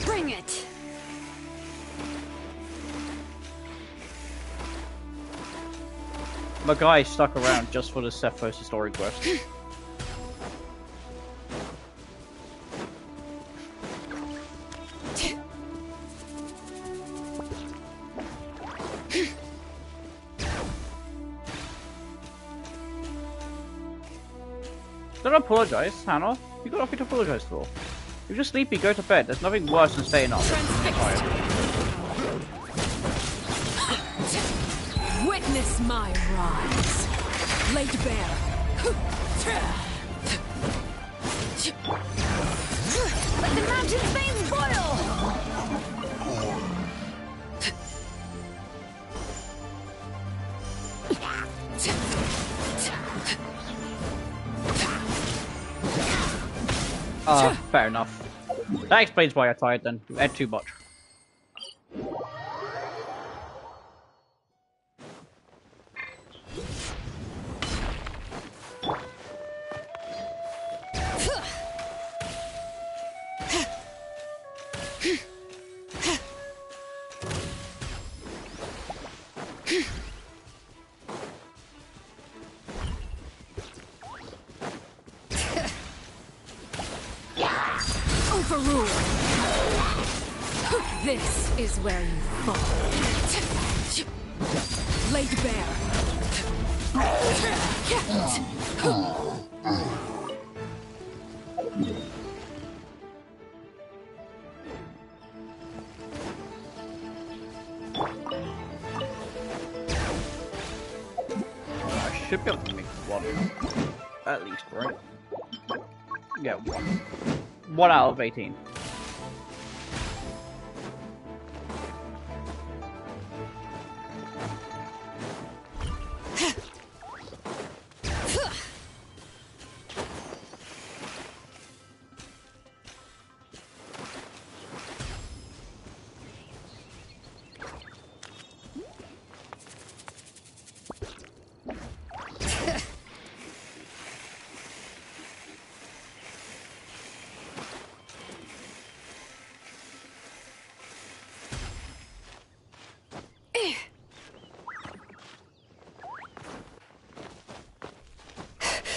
Speaker 14: Bring it!
Speaker 1: My guy stuck around just for the Cephos story quest. Don't apologize, Hannah. You got nothing to apologize for. You're just sleepy, go to bed. There's nothing worse than staying up.
Speaker 14: Witness my rise. Laid bare. Let the mountain's veins boil!
Speaker 1: Fair enough. That explains why I tired then. You ate too much.
Speaker 14: Overruled. This is where you fall. Laid bare.
Speaker 1: I should be able to make one. At least, right? Yeah, one. 1 out of 18.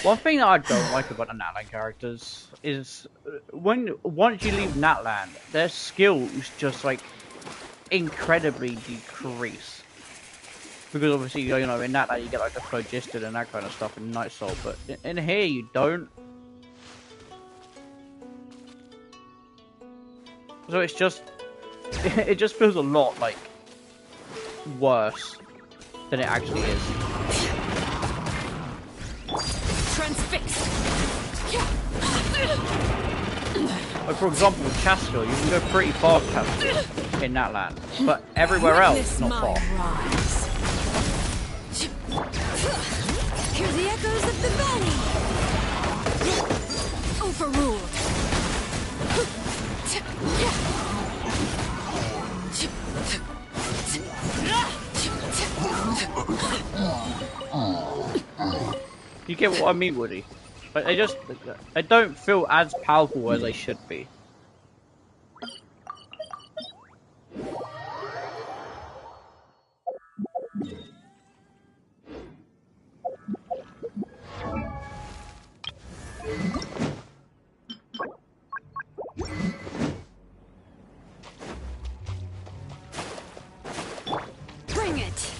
Speaker 1: One thing that I don't like about the Natlan characters is once you leave Natlan, their skills just like incredibly decrease. Because obviously, you know, in Natlan you get like the phlogiston and that kind of stuff in Night Soul, but in here you don't. So it's just, it just feels a lot like worse than it actually is.
Speaker 14: Transfixed.
Speaker 1: Like for example, with Chastiel, you can go pretty far with Chastiel in Natlan, but everywhere else, not far.
Speaker 14: Hear the echoes of the valley. Overruled.
Speaker 1: You get what I mean, Woody? But they don't feel as powerful as they should be.
Speaker 14: Bring it.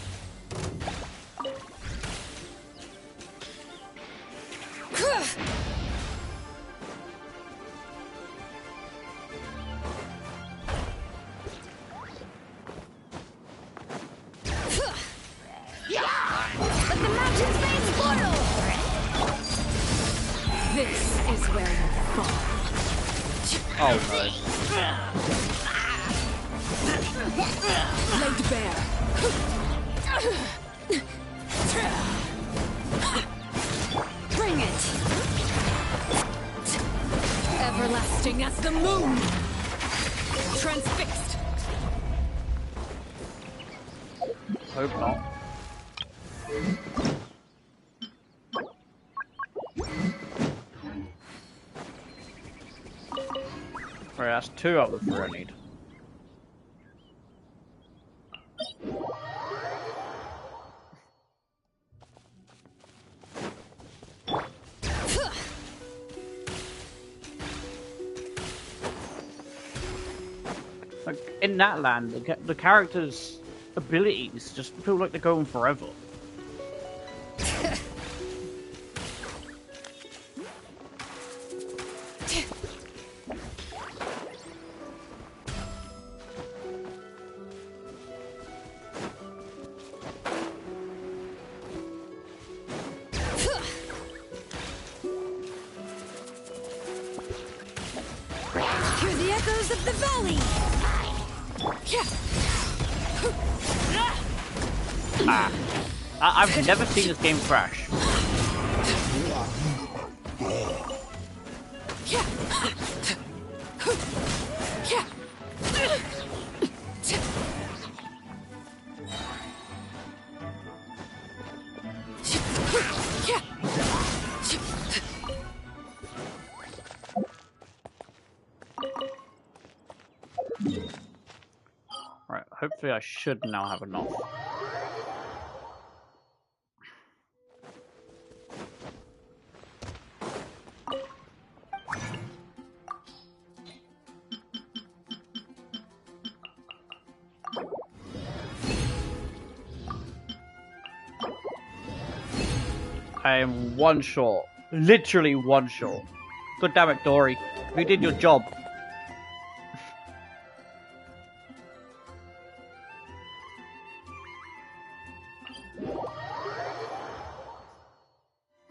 Speaker 14: Let the mountain's veins boil! This is where you fall.
Speaker 1: Oh no.
Speaker 14: Laid bare. Bring it! Everlasting as the moon! Transfixed.
Speaker 1: Hope not. Right, that's 2 out of the 3 I need. Like, in that land, the characters' abilities just feel like they're going forever.
Speaker 14: Hear the echoes of the valley.
Speaker 1: I've never seen this game crash. Right, hopefully I should now have enough. I am 1 short. Literally 1 short. God damn it, Dory. You did your job.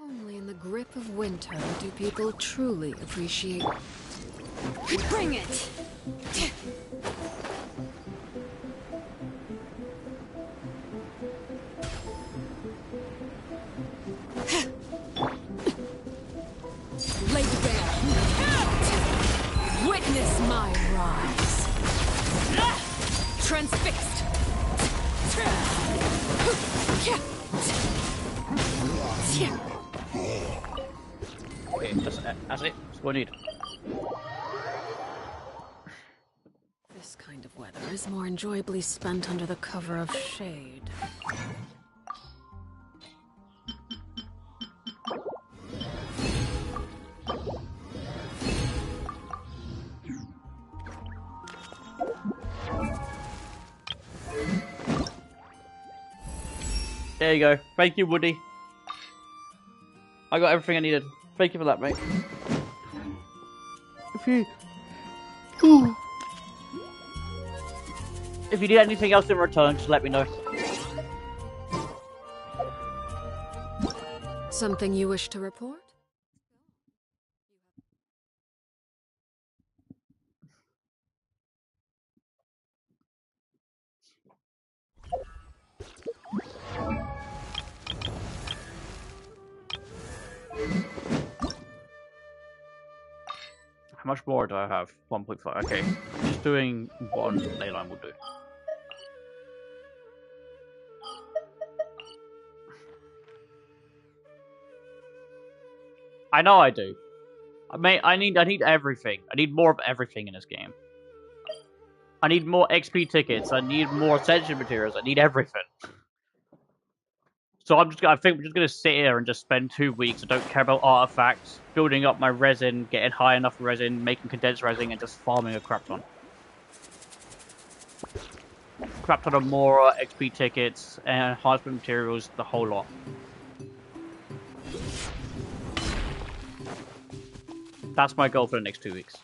Speaker 11: Only in the grip of winter do people truly appreciate.
Speaker 14: Bring it. Lay bare. Witness my rise. Transfixed.
Speaker 1: Okay, that's it. That's what I need.
Speaker 11: This kind of weather is more enjoyably spent under the cover of shade.
Speaker 1: There you go. Thank you, Woody. I got everything I needed. Thank you for that, mate. If you need anything else in return, just let me know.
Speaker 11: Something you wish to report?
Speaker 1: How much more do I have? 1.5. Okay. Just doing 1 leyline will do. I know I do. I need everything. I need more of everything in this game. I need more XP tickets. I need more ascension materials. I need everything. So I think I'm just gonna sit here and just spend 2 weeks. I don't care about artifacts, building up my resin, getting high enough resin, making condensed resin, and just farming a crap ton. Crap ton of more XP tickets and enhancement materials, the whole lot. That's my goal for the next 2 weeks.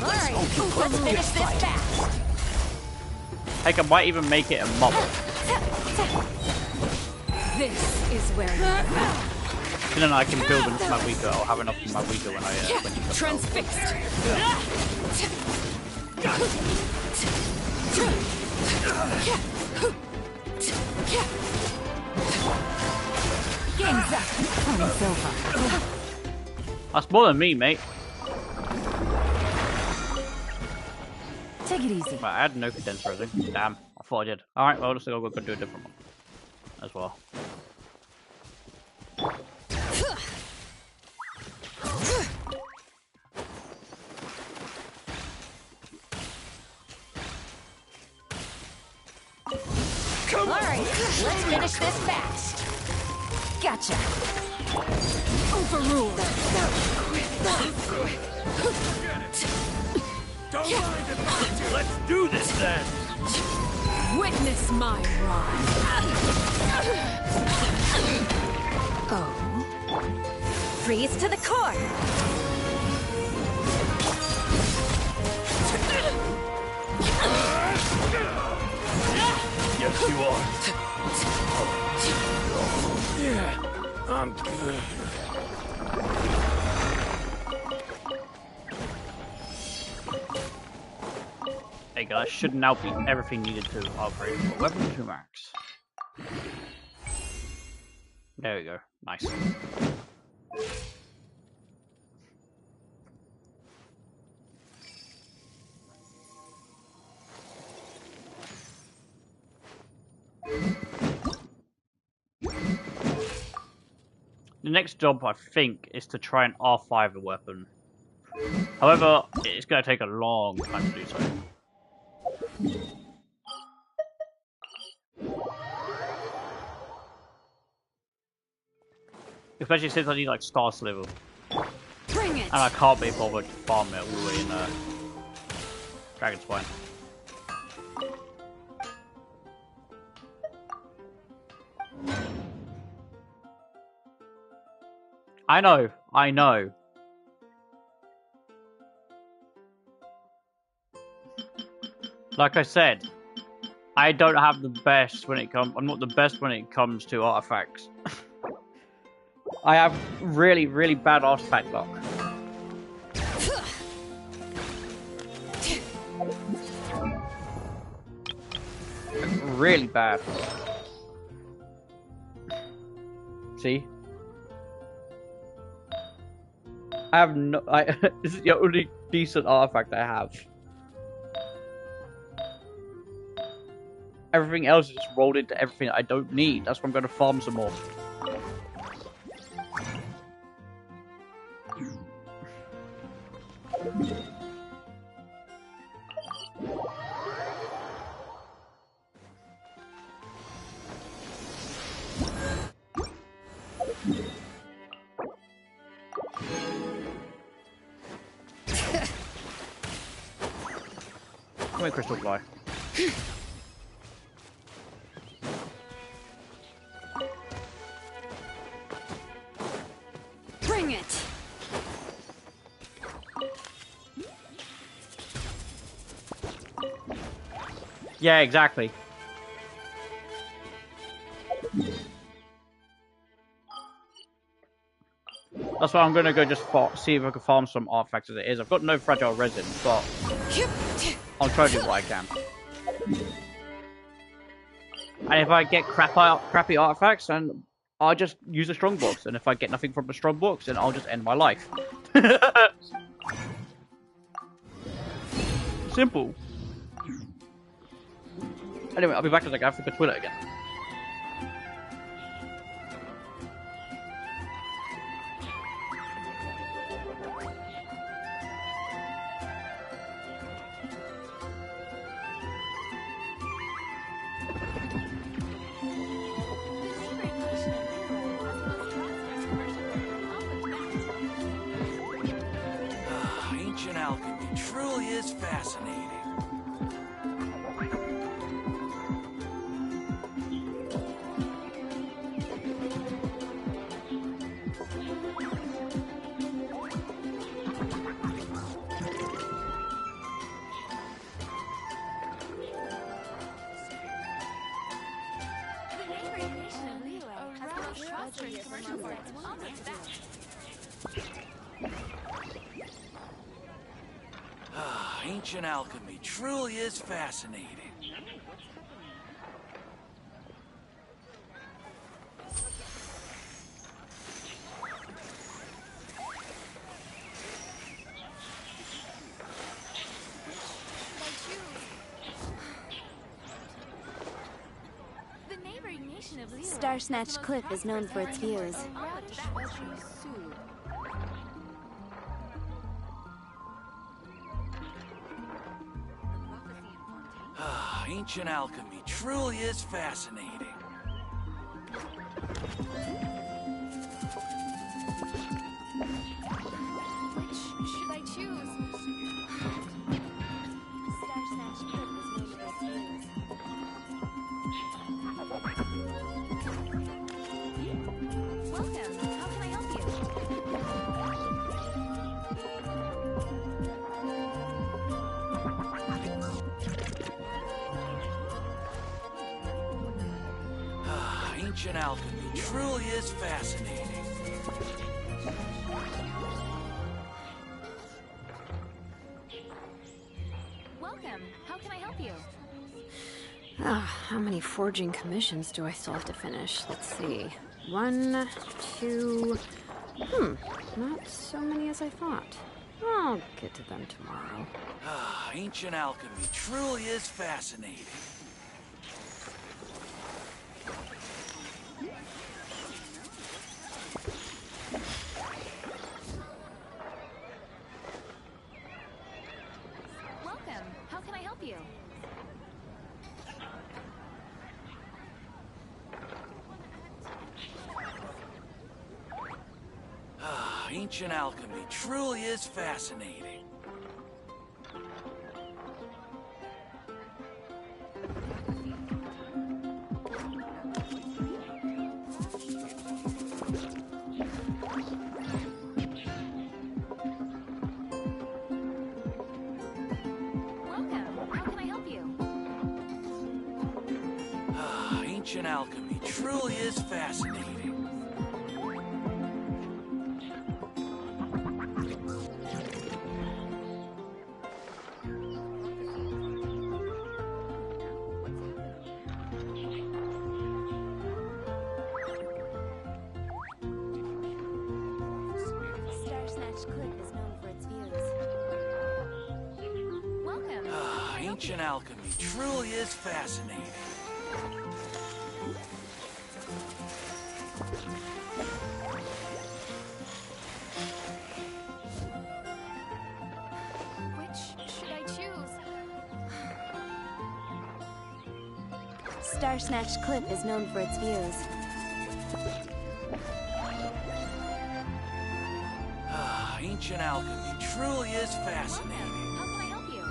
Speaker 14: Alright, let's finish this fast.
Speaker 1: Heck, I might even make it a month.
Speaker 14: This is where you are.
Speaker 1: And then I can build into my weaker. I'll have enough in my weaker when you come
Speaker 14: Transfixed. Game's up. It's over.
Speaker 1: That's more than me, mate.
Speaker 14: Take it easy.
Speaker 1: Right, I had no condenser, I think. Damn, I thought I did. Alright, well, let's go do a different one. As well.
Speaker 14: All right, let's finish this fast. Gotcha. Overruled.
Speaker 17: Don't mind it, let's do this then!
Speaker 14: Witness my wrath. Oh. Freeze to the core.
Speaker 17: Yes, you are. Yeah, I'm good.
Speaker 1: Hey guys, should now be everything needed to upgrade weapon to max. There we go. Nice. The next job, I think, is to try and R5 a weapon. However, it's going to take a long time to do so. Especially since I need like star level.
Speaker 14: Bring it.
Speaker 1: And I can't be bothered to farm it all the way in Dragon's Spine. I know. Like I said, I don't have the best when it comes. I'm not the best when it comes to artifacts. I have really, really bad artifact luck. Really bad. See? I have no. This is the only decent artifact I have. Everything else is just rolled into everything I don't need. That's why I'm going to farm some more. Come here, Crystal Fly.
Speaker 14: Bring it.
Speaker 1: Yeah, exactly. That's why I'm gonna go just see if I can farm some artifacts as it is. I've got no fragile resin, but I'll try to do what I can. And if I get crappy artifacts, then I'll just use a strong box. And if I get nothing from a strong box, then I'll just end my life. Simple. Anyway, I'll be back in a second. I have to go to the toilet again.
Speaker 17: Ancient alchemy truly is fascinating. Ancient alchemy truly is fascinating.
Speaker 14: Star Snatch Cliff is known for its views.
Speaker 17: Ancient alchemy truly is fascinating.
Speaker 14: Which should I choose? Star Snatch Cliff is known for its views. Welcome. How can I help you?
Speaker 17: Ancient alchemy truly is fascinating.
Speaker 14: Welcome. How can I help you?
Speaker 11: How many forging commissions do I still have to finish? Let's see. 1, 2... not so many as I thought. I'll get to them tomorrow.
Speaker 17: Ancient alchemy truly is fascinating.
Speaker 14: Welcome. How can I help you?
Speaker 17: Ancient alchemy truly is fascinating.
Speaker 14: Welcome. How can I help you?
Speaker 17: Ancient alchemy truly is fascinating.
Speaker 14: Star Snatch Cliff is known for its views. Welcome.
Speaker 17: Ancient alchemy truly is fascinating.
Speaker 14: Which should I choose?
Speaker 19: Star Snatch Cliff is known for its views.
Speaker 17: Ancient alchemy truly is fascinating.
Speaker 14: How can I help you?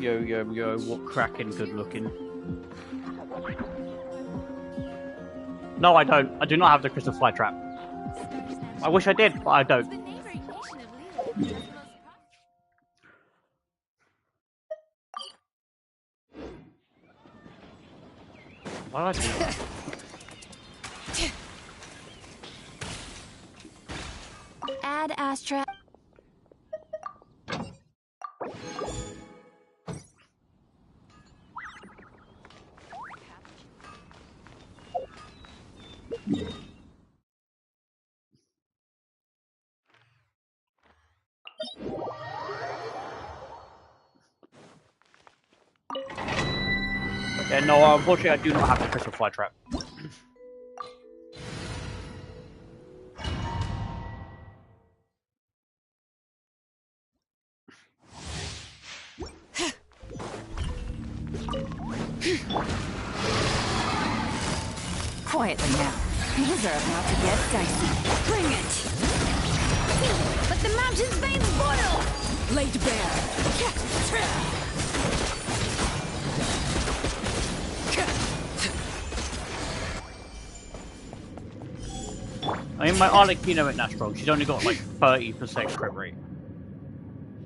Speaker 1: Yo, yo, yo, what cracking good looking. No, I don't. I do not have the crystal fly trap. I wish I did, but I don't. Why did I do that?
Speaker 19: Add Astra.
Speaker 1: Yeah, no, unfortunately I do not have the crystal fly trap.
Speaker 14: Quietly now. Things are about to get dicey. Bring it! Let the mountain's veins boil! Laid bare.
Speaker 1: I mean, my Arlecchino ain't that strong. She's only got like 30% crit rate.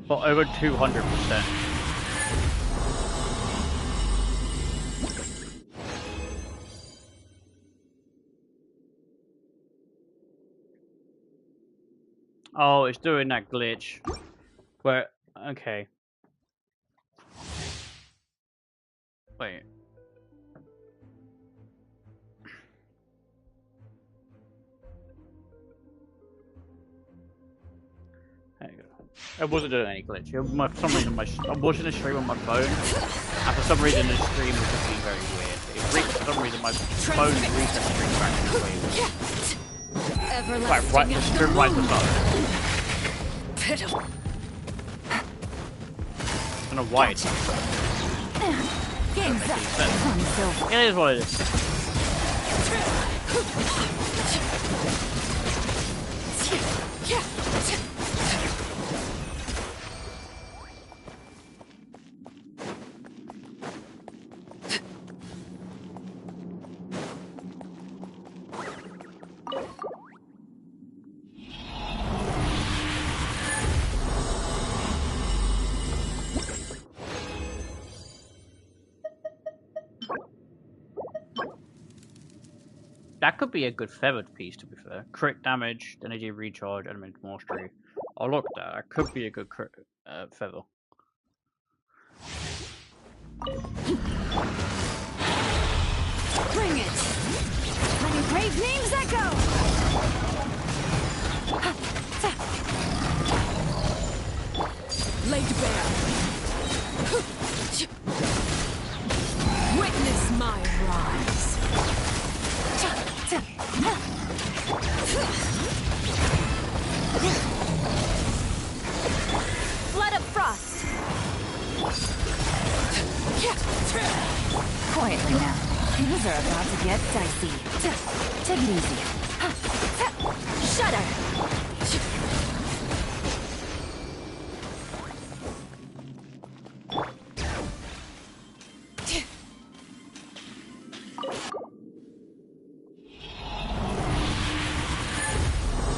Speaker 1: But over 200%. Oh, it's doing that glitch. Where, okay. Wait. There you go. I wasn't doing any glitch. For some reason, I'm watching the stream on my phone, and for some reason, the stream was just being very weird. For some reason, my phone reset the stream back to the way it was. Right, the stream right to the start. I don't know why it's like that. It is what it is. That could be a good feathered piece, to be fair. Crit damage, energy recharge, element mastery. Oh, look, that could be a good feather.
Speaker 14: Bring it! Let your brave names echo! Laid bare. Witness my rise.
Speaker 19: Blood of frost.
Speaker 14: Quietly now. Things are about to get dicey. Take it easy.
Speaker 19: Shudder.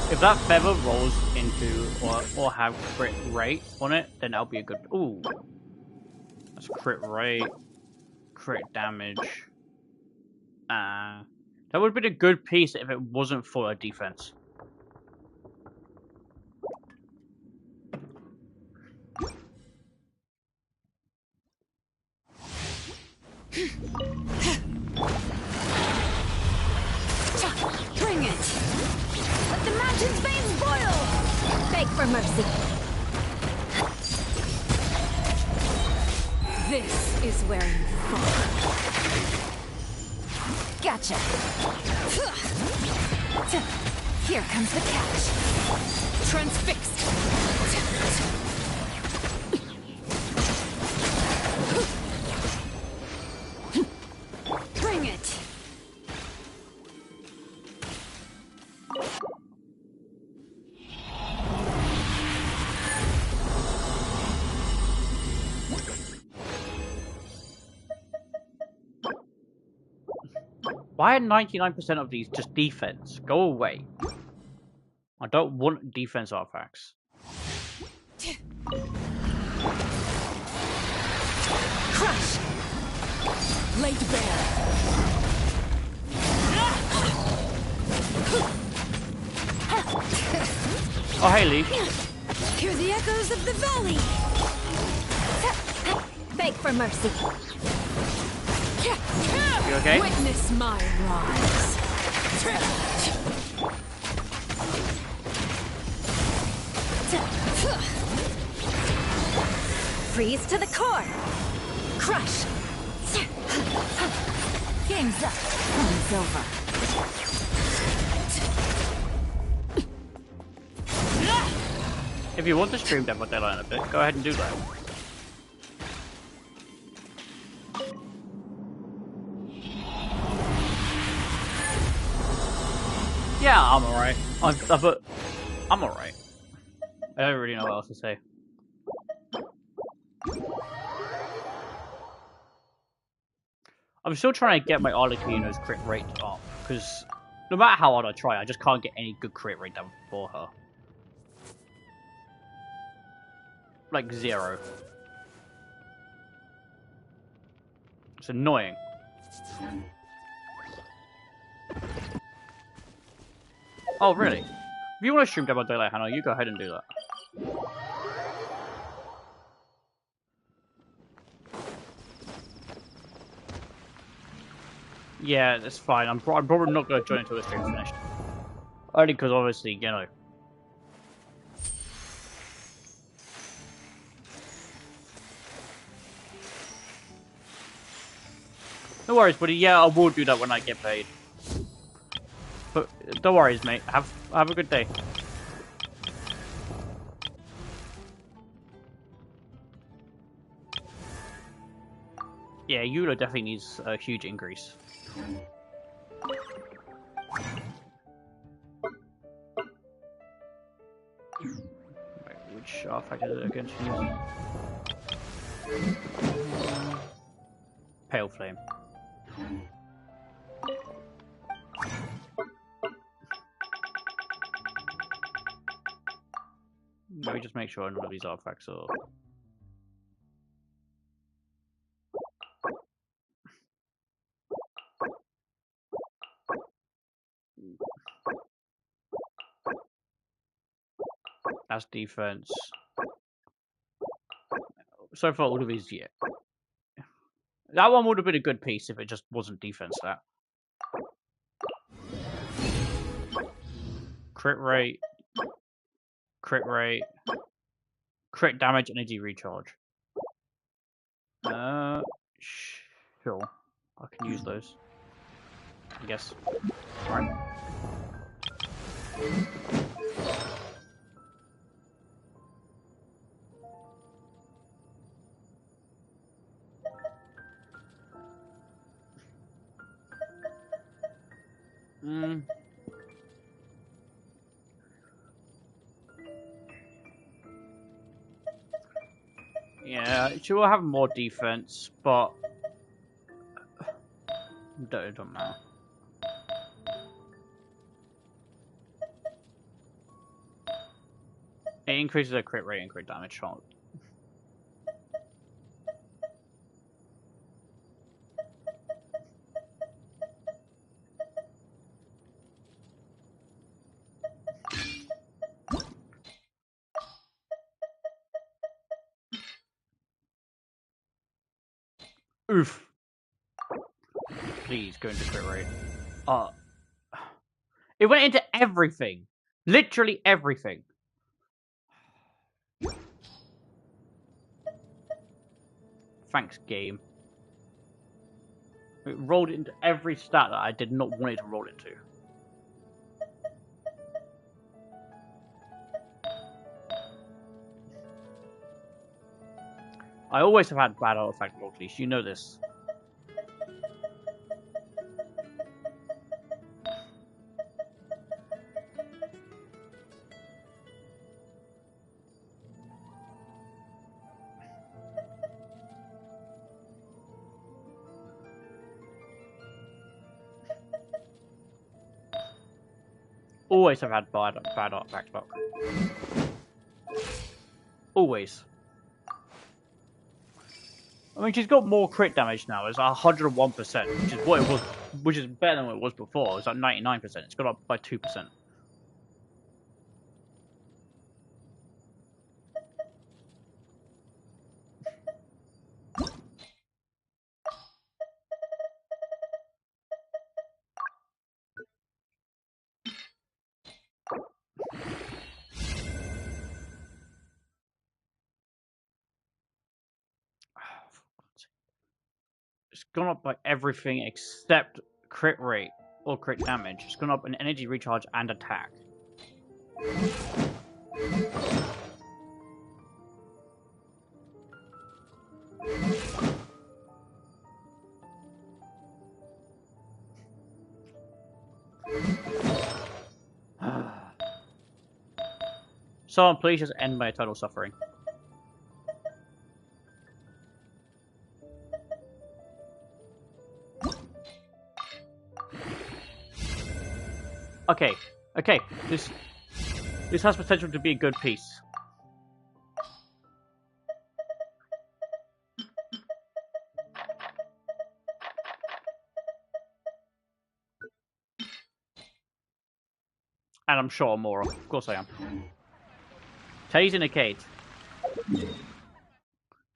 Speaker 1: If that feather rolls into or have crit rate on it, then that'll be a good. Ooh, that's crit rate, crit damage. That would have been a good piece if it wasn't for a defense.
Speaker 14: Bring it! Let the mountain's veins boil!
Speaker 19: Beg for mercy.
Speaker 14: This is where you fall. Gotcha! Here comes the catch. Transfixed! Bring it!
Speaker 1: Why are 99% of these just defense? Go away. I don't want defense artifacts.
Speaker 14: Crush! Laid bare!
Speaker 1: Oh, hey, Leaf.
Speaker 14: Hear the echoes of the valley!
Speaker 19: Beg for mercy.
Speaker 1: You okay?
Speaker 14: Witness my rise.
Speaker 19: Freeze to the core.
Speaker 14: Crush. Game's up. It's over.
Speaker 1: If you want to stream Dead by Daylight a bit, go ahead and do that. Yeah, I'm alright. I'm alright. I don't really know what else to say. I'm still trying to get my Arlecchino's crit rate up, because no matter how hard I try, I just can't get any good crit rate down for her. Like 0. It's annoying. Oh, really? If you want to stream Dead by Daylight, Hannah, you go ahead and do that. Yeah, that's fine. I'm probably not going to join until the stream's finished. Only because, obviously, you know. No worries, buddy. Yeah, I will do that when I get paid. But don't worry, mate. Have a good day. Yeah, Eula definitely needs a huge increase. Wait, which artifact is it against? Pale Flame. Let me just make sure none of these artifacts are... That's defense. So far, all of these, yeah. That one would have been a good piece if it just wasn't defense, that. Crit rate. Crit rate. Crit damage, energy recharge. Sure. I can use those. I guess. Alright. Yeah, she will have more defense, but it don't matter. It increases her crit rate and crit damage. Oof. Please go into crit rate. It went into everything. Literally everything. Thanks, game. It rolled into every stat that I did not want it to roll into. I always have had bad artifact roll, least you know this. Always have had bad artifact luck. Always. I mean, she's got more crit damage now. It's 101%, which is what it was, which is better than what it was before. It was like 99%. It's gone up by 2%. It's gone up by everything except crit rate or crit damage. It's gone up in energy recharge and attack. Someone please just end my eternal suffering. Okay, okay, this has potential to be a good piece. And I'm sure more. Of course I am. Teddy's in the cage.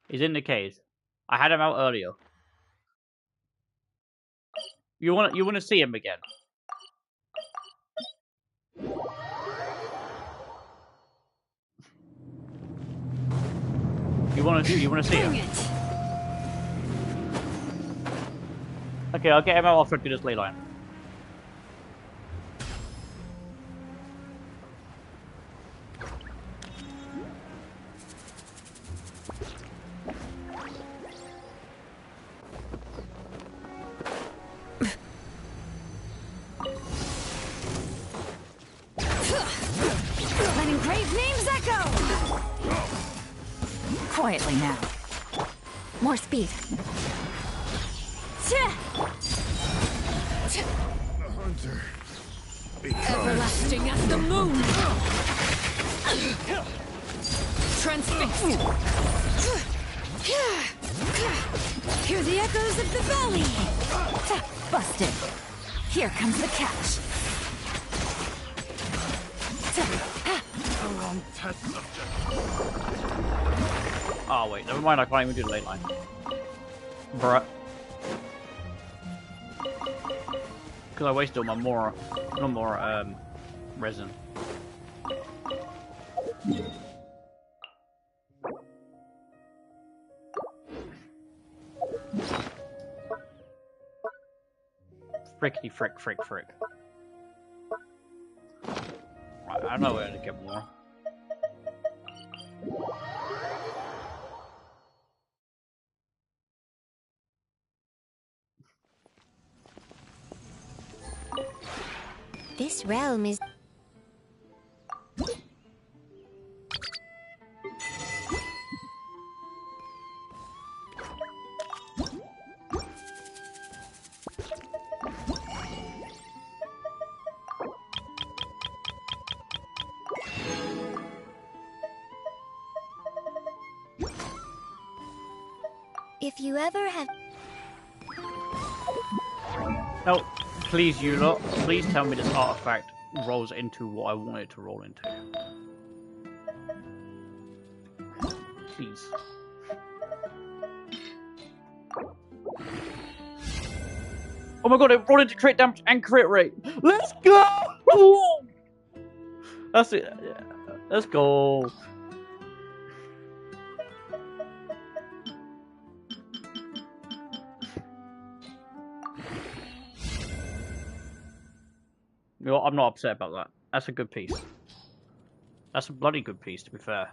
Speaker 1: He's in the cage. I had him out earlier. You wanna see him again? You wanna see him? Okay, I'll get him out after I do this ley line.
Speaker 14: Letting grave names echo! Quietly now. More speed.
Speaker 4: Hunter.
Speaker 14: Everlasting as the moon! Transfixed! Hear the echoes of the valley! Busted! Here comes the catch!
Speaker 4: A long test subject.
Speaker 1: Oh wait, never mind, I can't even do the ley line. Bruh. Because I wasted all my no more resin. Frickety frick. Right, I know where to get more.
Speaker 2: This realm is... If you ever have...
Speaker 1: No, please, you lot. Please tell me this artifact rolls into what I want it to roll into. Please. Oh my god, it rolled into crit damage and crit rate. Let's go! That's it. Let's go. You know what? I'm not upset about that. That's a good piece. That's a bloody good piece, to be fair.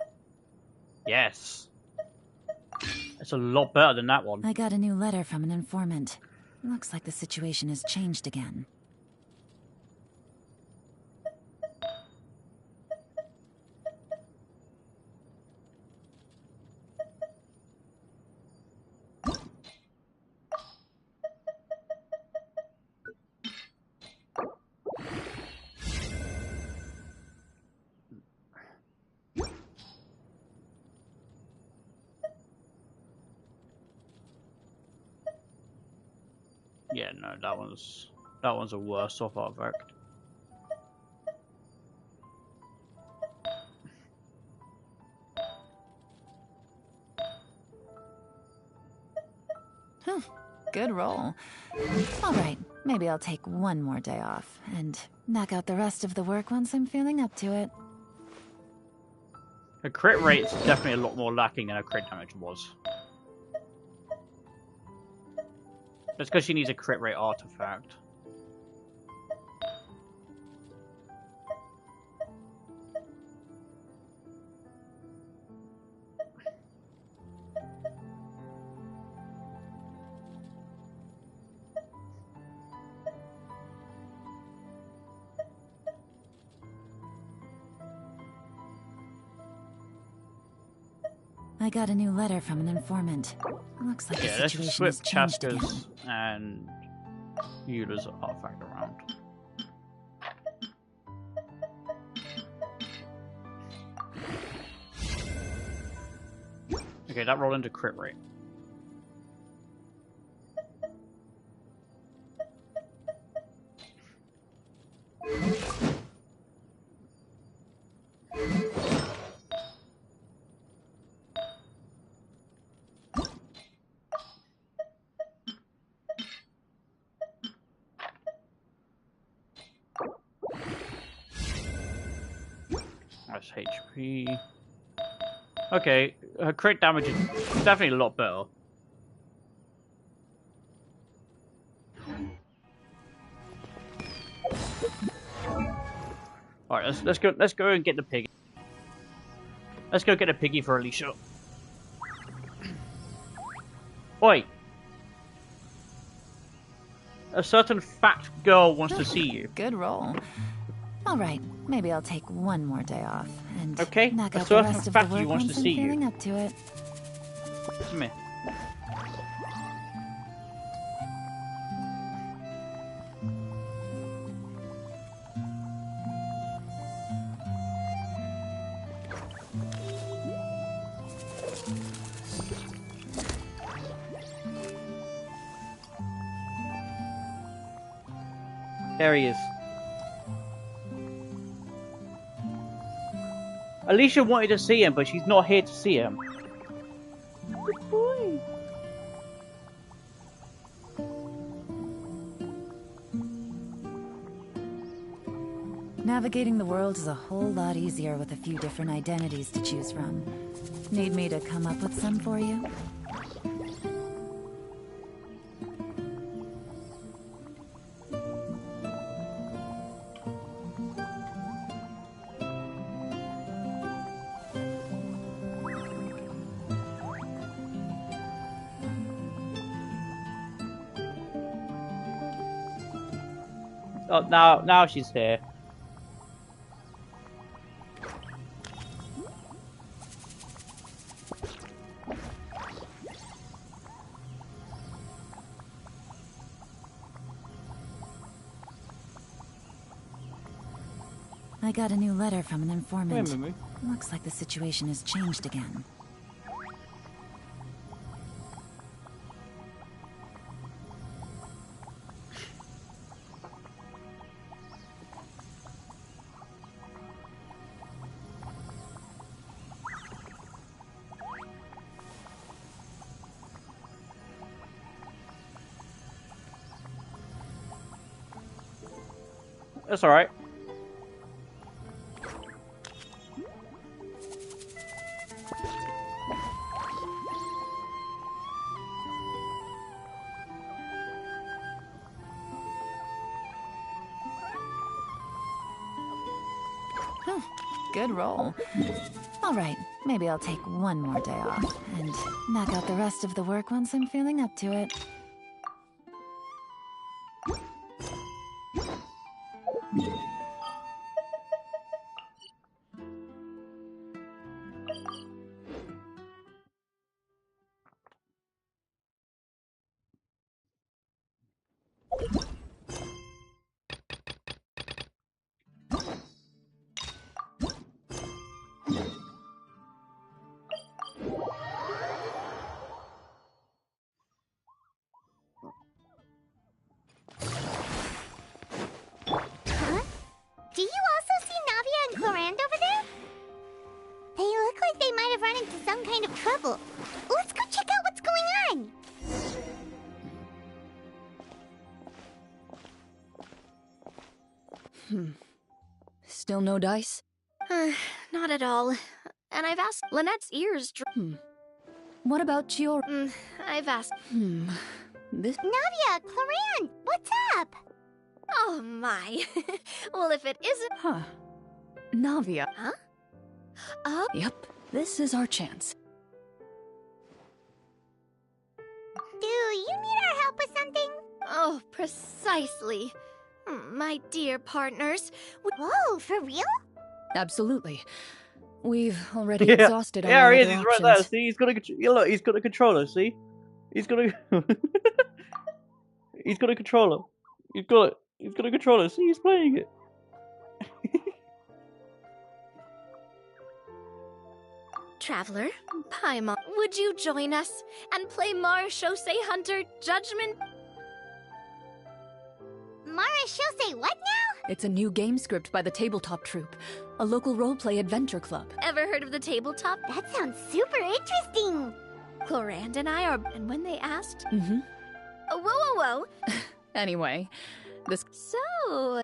Speaker 1: Yes. It's a lot better than that one.
Speaker 20: I got a new letter from an informant. Looks like the situation has changed again.
Speaker 1: Yeah, no, that one's a worse off artifact.
Speaker 20: Good roll. Alright, maybe I'll take one more day off, and knock out the rest of the work once I'm feeling up to it.
Speaker 1: Her crit rate's definitely a lot more lacking than her crit damage was. That's because she needs a crit rate artifact.
Speaker 20: I got a new letter from an informant. Looks like the
Speaker 1: Yeah, let's just
Speaker 20: situation has
Speaker 1: flip
Speaker 20: changed again.
Speaker 1: Chaska's and Eula's artifact around. Okay, that rolled into crit rate. That's HP. Okay, her crit damage is definitely a lot better. All right, let's go and get the piggy. Let's go get a piggy for Alicia. Oi! A certain fat girl wants to see you.
Speaker 20: Good roll. All right, maybe I'll take one more day off and
Speaker 1: Okay,
Speaker 20: knock
Speaker 1: a
Speaker 20: out the
Speaker 1: certain
Speaker 20: rest of the
Speaker 1: fatty
Speaker 20: work
Speaker 1: wants
Speaker 20: once
Speaker 1: to
Speaker 20: I'm
Speaker 1: see you.
Speaker 20: feeling up to it.
Speaker 1: Come here. There he is. Alicia wanted to see him, but she's not here to see him. Good boy.
Speaker 20: Navigating the world is a whole lot easier with a few different identities to choose from. Need me to come up with some for you?
Speaker 1: Oh, now she's here.
Speaker 20: I got a new letter from an informant.
Speaker 1: Wait a minute.
Speaker 20: Looks like the situation has changed again.
Speaker 1: That's alright.
Speaker 20: Good roll. All right, maybe I'll take one more day off and knock out the rest of the work once I'm feeling up to it.
Speaker 2: Huh? Do you also see Navia and Clorand over there? They look like they might have run into some kind of trouble. Let's go check out what's going on.
Speaker 14: Still no dice?
Speaker 19: Not at all. And I've asked Lynette's ears.
Speaker 14: What about Chior?
Speaker 19: I've asked.
Speaker 14: This.
Speaker 2: Navia, Clorand, what's up?
Speaker 19: Oh my. Well, if it isn't.
Speaker 14: Huh. Navia.
Speaker 19: Huh? Oh.
Speaker 14: Yep, this is our chance.
Speaker 2: Do you need our help with something?
Speaker 19: Oh, precisely. My dear partners.
Speaker 2: Whoa, for real?
Speaker 14: Absolutely. We've already
Speaker 1: Yeah,
Speaker 14: exhausted all
Speaker 1: yeah,
Speaker 14: our
Speaker 1: he is.
Speaker 14: other
Speaker 1: He's right there.
Speaker 14: options.
Speaker 1: See, he's got a look. He's got a controller. See, he's got a. He's got a controller. He's got it. He's got a controller. See, he's playing it.
Speaker 19: Traveler, Paimon, would you join us and play Marechaussee Hunter Judgment?
Speaker 2: Marechaussee what now?
Speaker 14: It's a new game script by the Tabletop Troupe, a local roleplay adventure club.
Speaker 19: Ever heard of the tabletop?
Speaker 2: That sounds super interesting.
Speaker 19: Clorand and I are. And when they asked.
Speaker 14: Mm-hmm.
Speaker 19: Whoa, whoa, whoa.
Speaker 14: Anyway, this.
Speaker 19: So.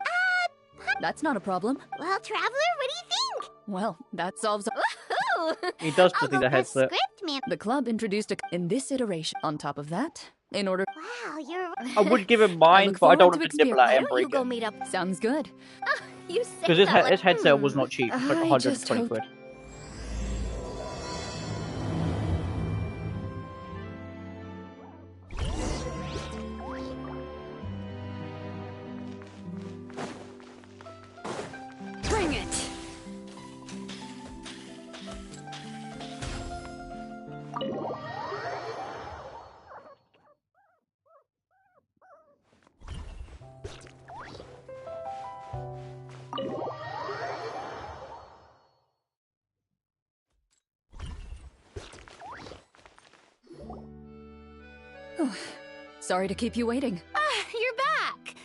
Speaker 14: That's not a problem.
Speaker 2: Well, Traveler, what do you think?
Speaker 14: Well, that solves.
Speaker 19: Woohoo!
Speaker 1: He does just need a headset.
Speaker 2: Script, man.
Speaker 14: The club introduced in this iteration. On top of that,
Speaker 21: in order.
Speaker 2: Wow, you're...
Speaker 1: I would give him
Speaker 21: I
Speaker 1: mine,
Speaker 21: look
Speaker 1: but I don't
Speaker 21: forward
Speaker 1: want
Speaker 21: to
Speaker 1: to nibble at
Speaker 21: Why
Speaker 1: him
Speaker 21: don't you go
Speaker 1: again.
Speaker 21: meet up? Sounds good.
Speaker 19: You say
Speaker 1: Because
Speaker 19: that
Speaker 1: his headset was not cheap. It's like
Speaker 21: I just
Speaker 1: 120
Speaker 21: hope-
Speaker 1: quid.
Speaker 14: Bring it!
Speaker 21: Sorry to keep you waiting.
Speaker 22: You're back!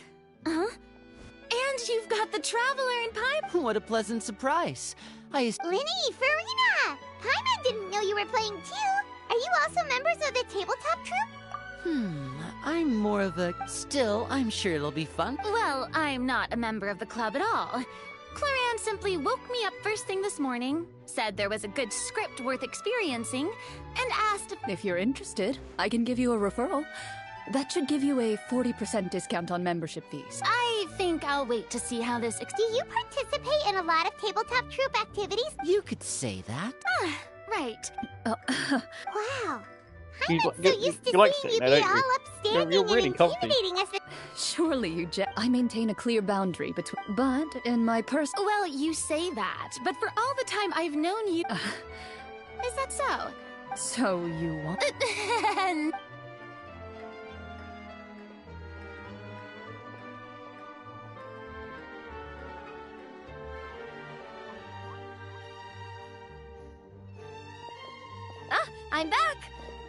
Speaker 22: Huh? And you've got the Traveler and Pipe.
Speaker 7: What a pleasant surprise.
Speaker 2: Linny, Farina! Paimon didn't know you were playing too. Are you also members of the tabletop troupe?
Speaker 7: I'm more of a... Still, I'm sure it'll be fun.
Speaker 22: Well, I'm not a member of the club at all. Claran simply woke me up first thing this morning, said there was a good script worth experiencing, and asked
Speaker 21: If you're interested, I can give you a referral. That should give you a 40% discount on membership fees.
Speaker 22: I think I'll wait to see how this...
Speaker 2: Do you participate in a lot of tabletop troupe activities?
Speaker 7: You could say that.
Speaker 22: Right.
Speaker 2: Wow.
Speaker 1: You,
Speaker 2: I'm
Speaker 1: you,
Speaker 2: so used to
Speaker 1: you like
Speaker 2: seeing
Speaker 1: sitting
Speaker 2: you
Speaker 1: there,
Speaker 2: be
Speaker 1: don't you?
Speaker 2: all upstanding
Speaker 1: You're really
Speaker 2: and
Speaker 1: comfy.
Speaker 2: intimidating us.
Speaker 21: Surely you I maintain a clear boundary between... But in my
Speaker 22: Well, you say that, but for all the time I've known you... Is that so?
Speaker 21: So you want...
Speaker 22: I'm back!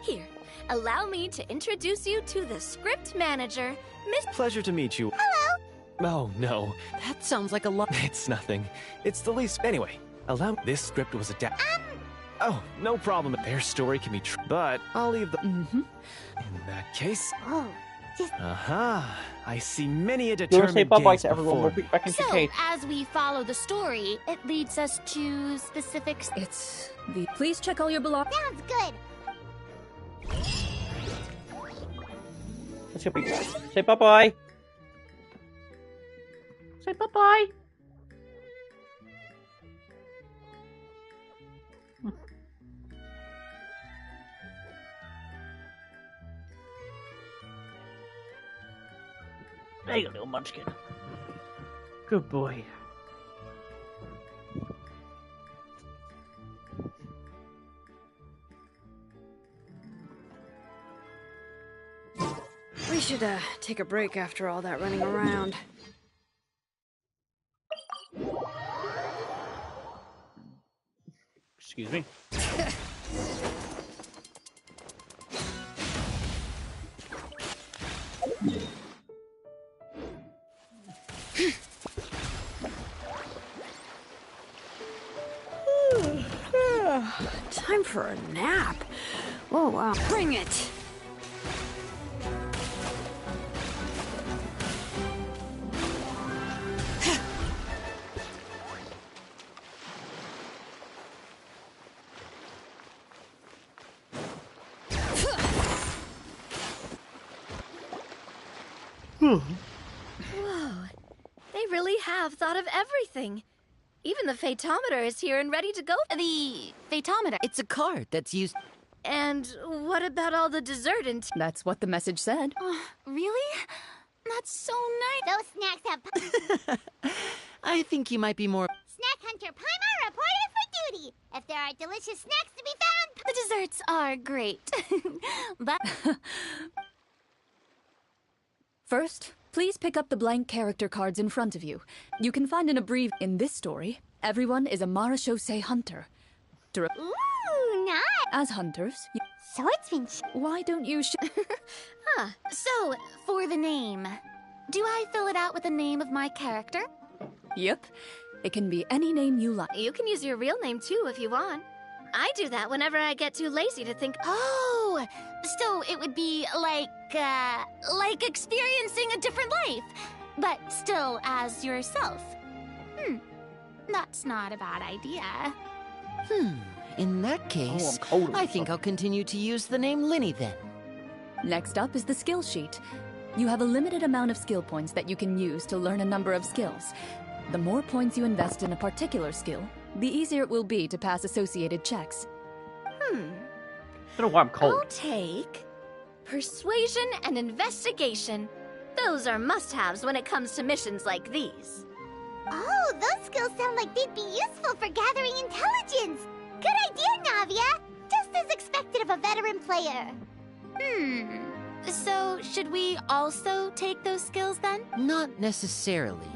Speaker 22: Here, allow me to introduce you to the script manager, Miss...
Speaker 23: Pleasure to meet you.
Speaker 22: Hello!
Speaker 23: Oh, no. That sounds like a lot. It's nothing. It's the least... Anyway, allow... This script was adapted... Oh, no problem. Their story can be true, but I'll leave the... In that case...
Speaker 2: Oh, just...
Speaker 23: Aha! I see many a
Speaker 1: You want to say
Speaker 23: determined
Speaker 1: bye-bye
Speaker 23: gaze
Speaker 1: to everyone?
Speaker 23: before
Speaker 1: We'll be back into
Speaker 22: So,
Speaker 1: Kate.
Speaker 22: as we follow the story, it leads us to specifics...
Speaker 21: It's the... Please check all your belongings.
Speaker 2: Sounds good.
Speaker 1: Let's go, people. Say bye-bye. Say bye-bye. There you go, little munchkin. Good boy.
Speaker 11: We should, take a break after all that running around.
Speaker 1: Excuse me.
Speaker 11: Time for a nap. Oh, wow. Bring it!
Speaker 22: Whoa, they really have thought of everything. Even the Fatometer is here and ready to go. The Fatometer.
Speaker 7: It's a card that's used...
Speaker 22: And what about all the dessert and...
Speaker 21: That's what the message said.
Speaker 22: Really? That's so nice.
Speaker 2: Those snacks have...
Speaker 7: I think you might be more...
Speaker 2: Snack Hunter Paimon reported for duty. If there are delicious snacks to be found...
Speaker 22: The desserts are great. But...
Speaker 21: First, please pick up the blank character cards in front of you. You can find an in this story, everyone is a Marachose hunter.
Speaker 2: Ooh, nice.
Speaker 21: As hunters,
Speaker 2: Swordsmanship.
Speaker 21: Why don't you
Speaker 22: So, for the name, do I fill it out with the name of my character?
Speaker 21: Yep. It can be any name you like.
Speaker 22: You can use your real name too if you want. I do that whenever I get too lazy to think. Oh, so it would be like experiencing a different life, but still as yourself. That's not a bad idea.
Speaker 7: In that case, I think I'll continue to use the name Linny then.
Speaker 21: Next up is the skill sheet. You have a limited amount of skill points that you can use to learn a number of skills. The more points you invest in a particular skill, the easier it will be to pass associated checks.
Speaker 1: I don't know why I'm cold.
Speaker 22: I'll take persuasion and investigation. Those are must-haves when it comes to missions like these.
Speaker 2: Oh, those skills sound like they'd be useful for gathering intelligence. Good idea, Navia. Just as expected of a veteran player.
Speaker 22: So, should we also take those skills then?
Speaker 6: Not necessarily.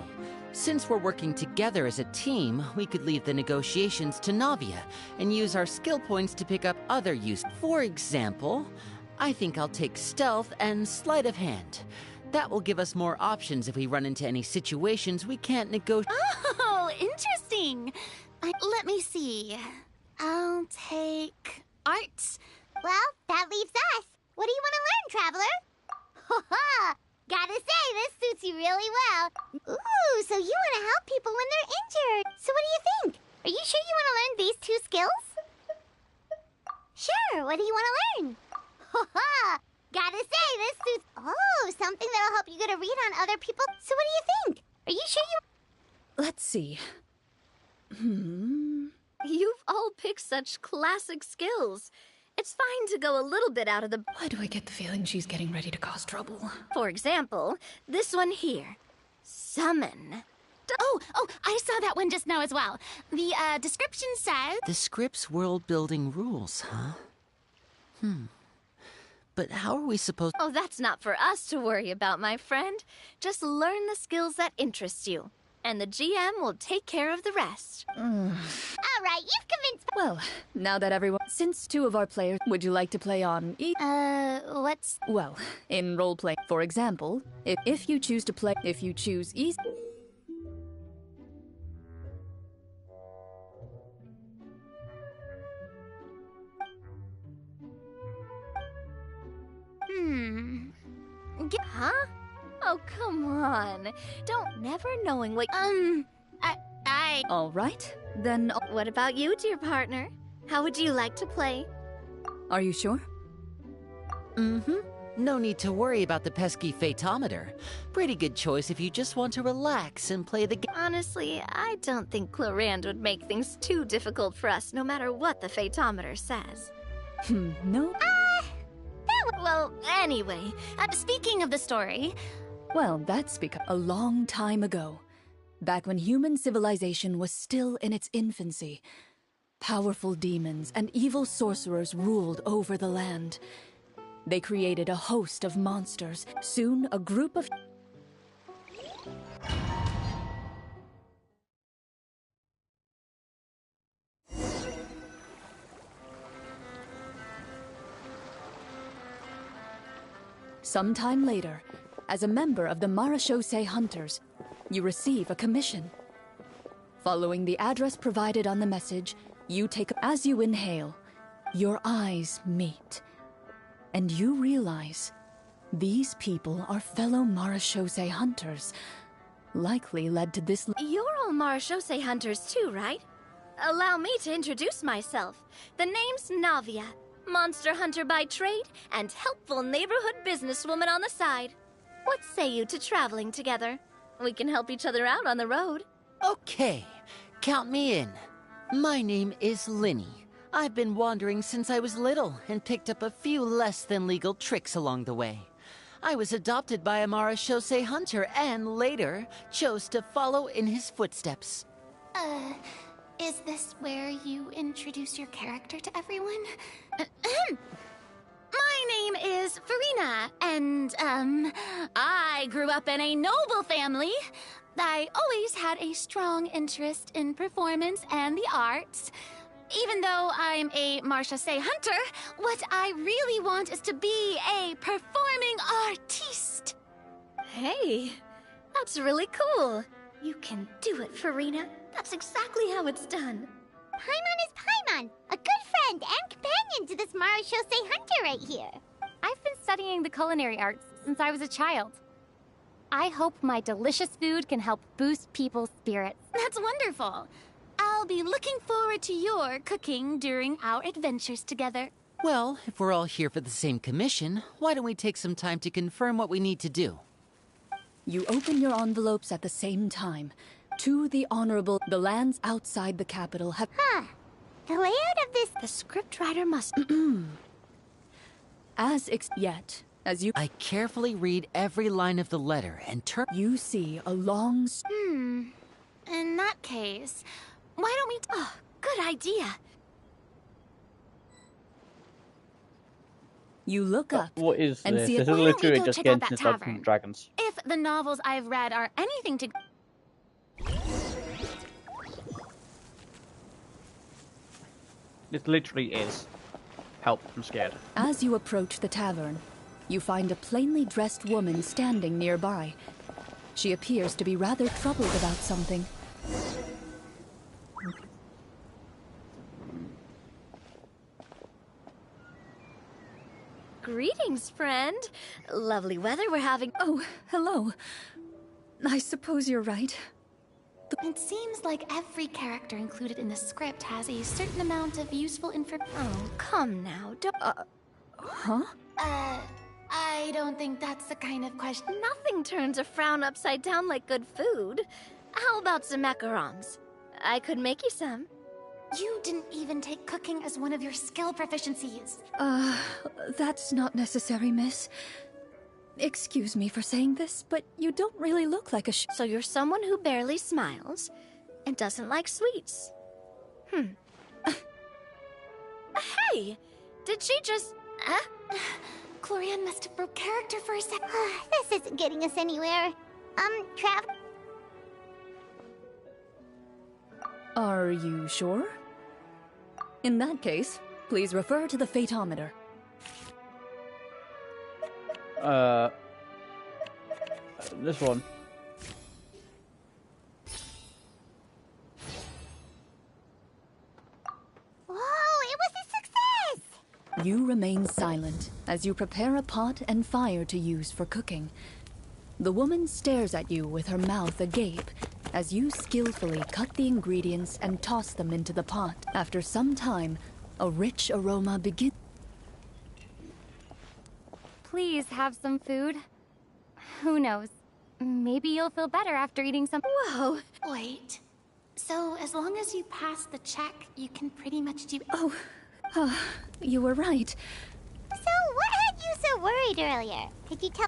Speaker 6: Since we're working together as a team, we could leave the negotiations to Navia and use our skill points to pick up other use. For example, I think I'll take stealth and sleight of hand. That will give us more options if we run into any situations we can't negotiate.
Speaker 22: Oh, interesting. Let me see. I'll take arts.
Speaker 2: Well, that leaves us. What do you want to learn, Traveler? Ha-ha! Gotta say, this suits you really well. Ooh, so you want to help people when they're injured. So what do you think? Are you sure you want to learn these 2 skills? Sure, what do you want to learn? Ha-ha! Gotta say, this suits... Oh, something that'll help you get a read on other people. So what do you think? Are you sure you...
Speaker 21: Let's see.
Speaker 22: You've all picked such classic skills. It's fine to go a little bit out of the...
Speaker 21: Why do I get the feeling she's getting ready to cause trouble?
Speaker 22: For example, this one here. Summon. Oh, I saw that one just now as well. The description says...
Speaker 6: The script's world-building rules, huh? But how are we supposed...
Speaker 22: Oh, that's not for us to worry about, my friend. Just learn the skills that interest you. And the GM will take care of the rest.
Speaker 2: All right, you've convinced...
Speaker 21: Well, now that everyone... Since 2 of our players... Would you like to play on
Speaker 22: what's...
Speaker 21: Well, in roleplay. For example, if you choose to play... If you choose easy...
Speaker 22: Huh? Oh, come on. Don't never knowing what...
Speaker 21: All right, then...
Speaker 22: What about you, dear partner? How would you like to play?
Speaker 21: Are you sure?
Speaker 6: No need to worry about the pesky fatometer. Pretty good choice if you just want to relax and play the game.
Speaker 22: Honestly, I don't think Clorand would make things too difficult for us, no matter what the fatometer says.
Speaker 21: No?
Speaker 22: Well, anyway, speaking of the story...
Speaker 21: Well, that's because a long time ago, back when human civilization was still in its infancy, powerful demons and evil sorcerers ruled over the land. They created a host of monsters. Soon, a group of... Sometime later, as a member of the Marachose Hunters, you receive a commission. Following the address provided on the message, you take... As you inhale, your eyes meet. And you realize these people are fellow Marachose Hunters, likely led to this...
Speaker 22: You're all Marachose Hunters too, right? Allow me to introduce myself. The name's Navia, monster hunter by trade, and helpful neighborhood businesswoman on the side. What say you to traveling together? We can help each other out on the road.
Speaker 6: Okay, count me in. My name is Linny. I've been wandering since I was little and picked up a few less than legal tricks along the way. I was adopted by a Marachose hunter and later chose to follow in his footsteps.
Speaker 22: Is this where you introduce your character to everyone? My name is Farina, and, I grew up in a noble family. I always had a strong interest in performance and the arts. Even though I'm a Marachose hunter, what I really want is to be a performing artiste. Hey, that's really cool. You can do it, Farina. That's exactly how it's done.
Speaker 2: Paimon is Paimon, a good friend and companion to this Marachose hunter right here.
Speaker 8: I've been studying the culinary arts since I was a child. I hope my delicious food can help boost people's spirits.
Speaker 22: That's wonderful. I'll be looking forward to your cooking during our adventures together.
Speaker 6: Well, if we're all here for the same commission, why don't we take some time to confirm what we need to do?
Speaker 21: You open your envelopes at the same time. To the Honorable, the lands outside the capital have...
Speaker 19: The layout of this...
Speaker 21: The scriptwriter must... Yet, as you...
Speaker 6: I carefully read every line of the letter and turn...
Speaker 21: You see a long...
Speaker 22: In that case, why don't we... Oh, good idea.
Speaker 21: You look up
Speaker 1: What is
Speaker 21: and
Speaker 1: this?
Speaker 21: see
Speaker 1: This
Speaker 21: it.
Speaker 1: is
Speaker 22: Why don't we
Speaker 1: literally
Speaker 22: go
Speaker 1: just
Speaker 22: check out that
Speaker 1: Genshin Dungeons
Speaker 22: tavern?
Speaker 1: and Dragons.
Speaker 22: If the novels I've read are anything to...
Speaker 1: It literally is. Help, I'm scared.
Speaker 21: As you approach the tavern, you find a plainly dressed woman standing nearby. She appears to be rather troubled about something.
Speaker 22: Greetings, friend. Lovely weather we're having.
Speaker 21: Oh, hello. I suppose you're right.
Speaker 22: It seems like every character included in the script has a certain amount of useful information. Oh, come now, don't...
Speaker 21: Huh?
Speaker 22: I don't think that's the kind of question. Nothing turns a frown upside down like good food. How about some macarons? I could make you some. You didn't even take cooking as one of your skill proficiencies.
Speaker 21: That's not necessary, miss. Excuse me for saying this, but you don't really look like a
Speaker 22: So you're someone who barely smiles and doesn't like sweets. Hey! Did she just... Glorian must have broke character for a sec.
Speaker 2: This isn't getting us anywhere. Trav...
Speaker 21: Are you sure? In that case, please refer to the fatometer.
Speaker 1: This one.
Speaker 2: Whoa, it was a success!
Speaker 21: You remain silent as you prepare a pot and fire to use for cooking. The woman stares at you with her mouth agape as you skillfully cut the ingredients and toss them into the pot. After some time, a rich aroma begins.
Speaker 8: Please have some food. Who knows? Maybe you'll feel better after eating some.
Speaker 22: Whoa! Wait. So, as long as you pass the check, you can pretty much do...
Speaker 21: You were right.
Speaker 2: So, what had you so worried earlier? Could you tell...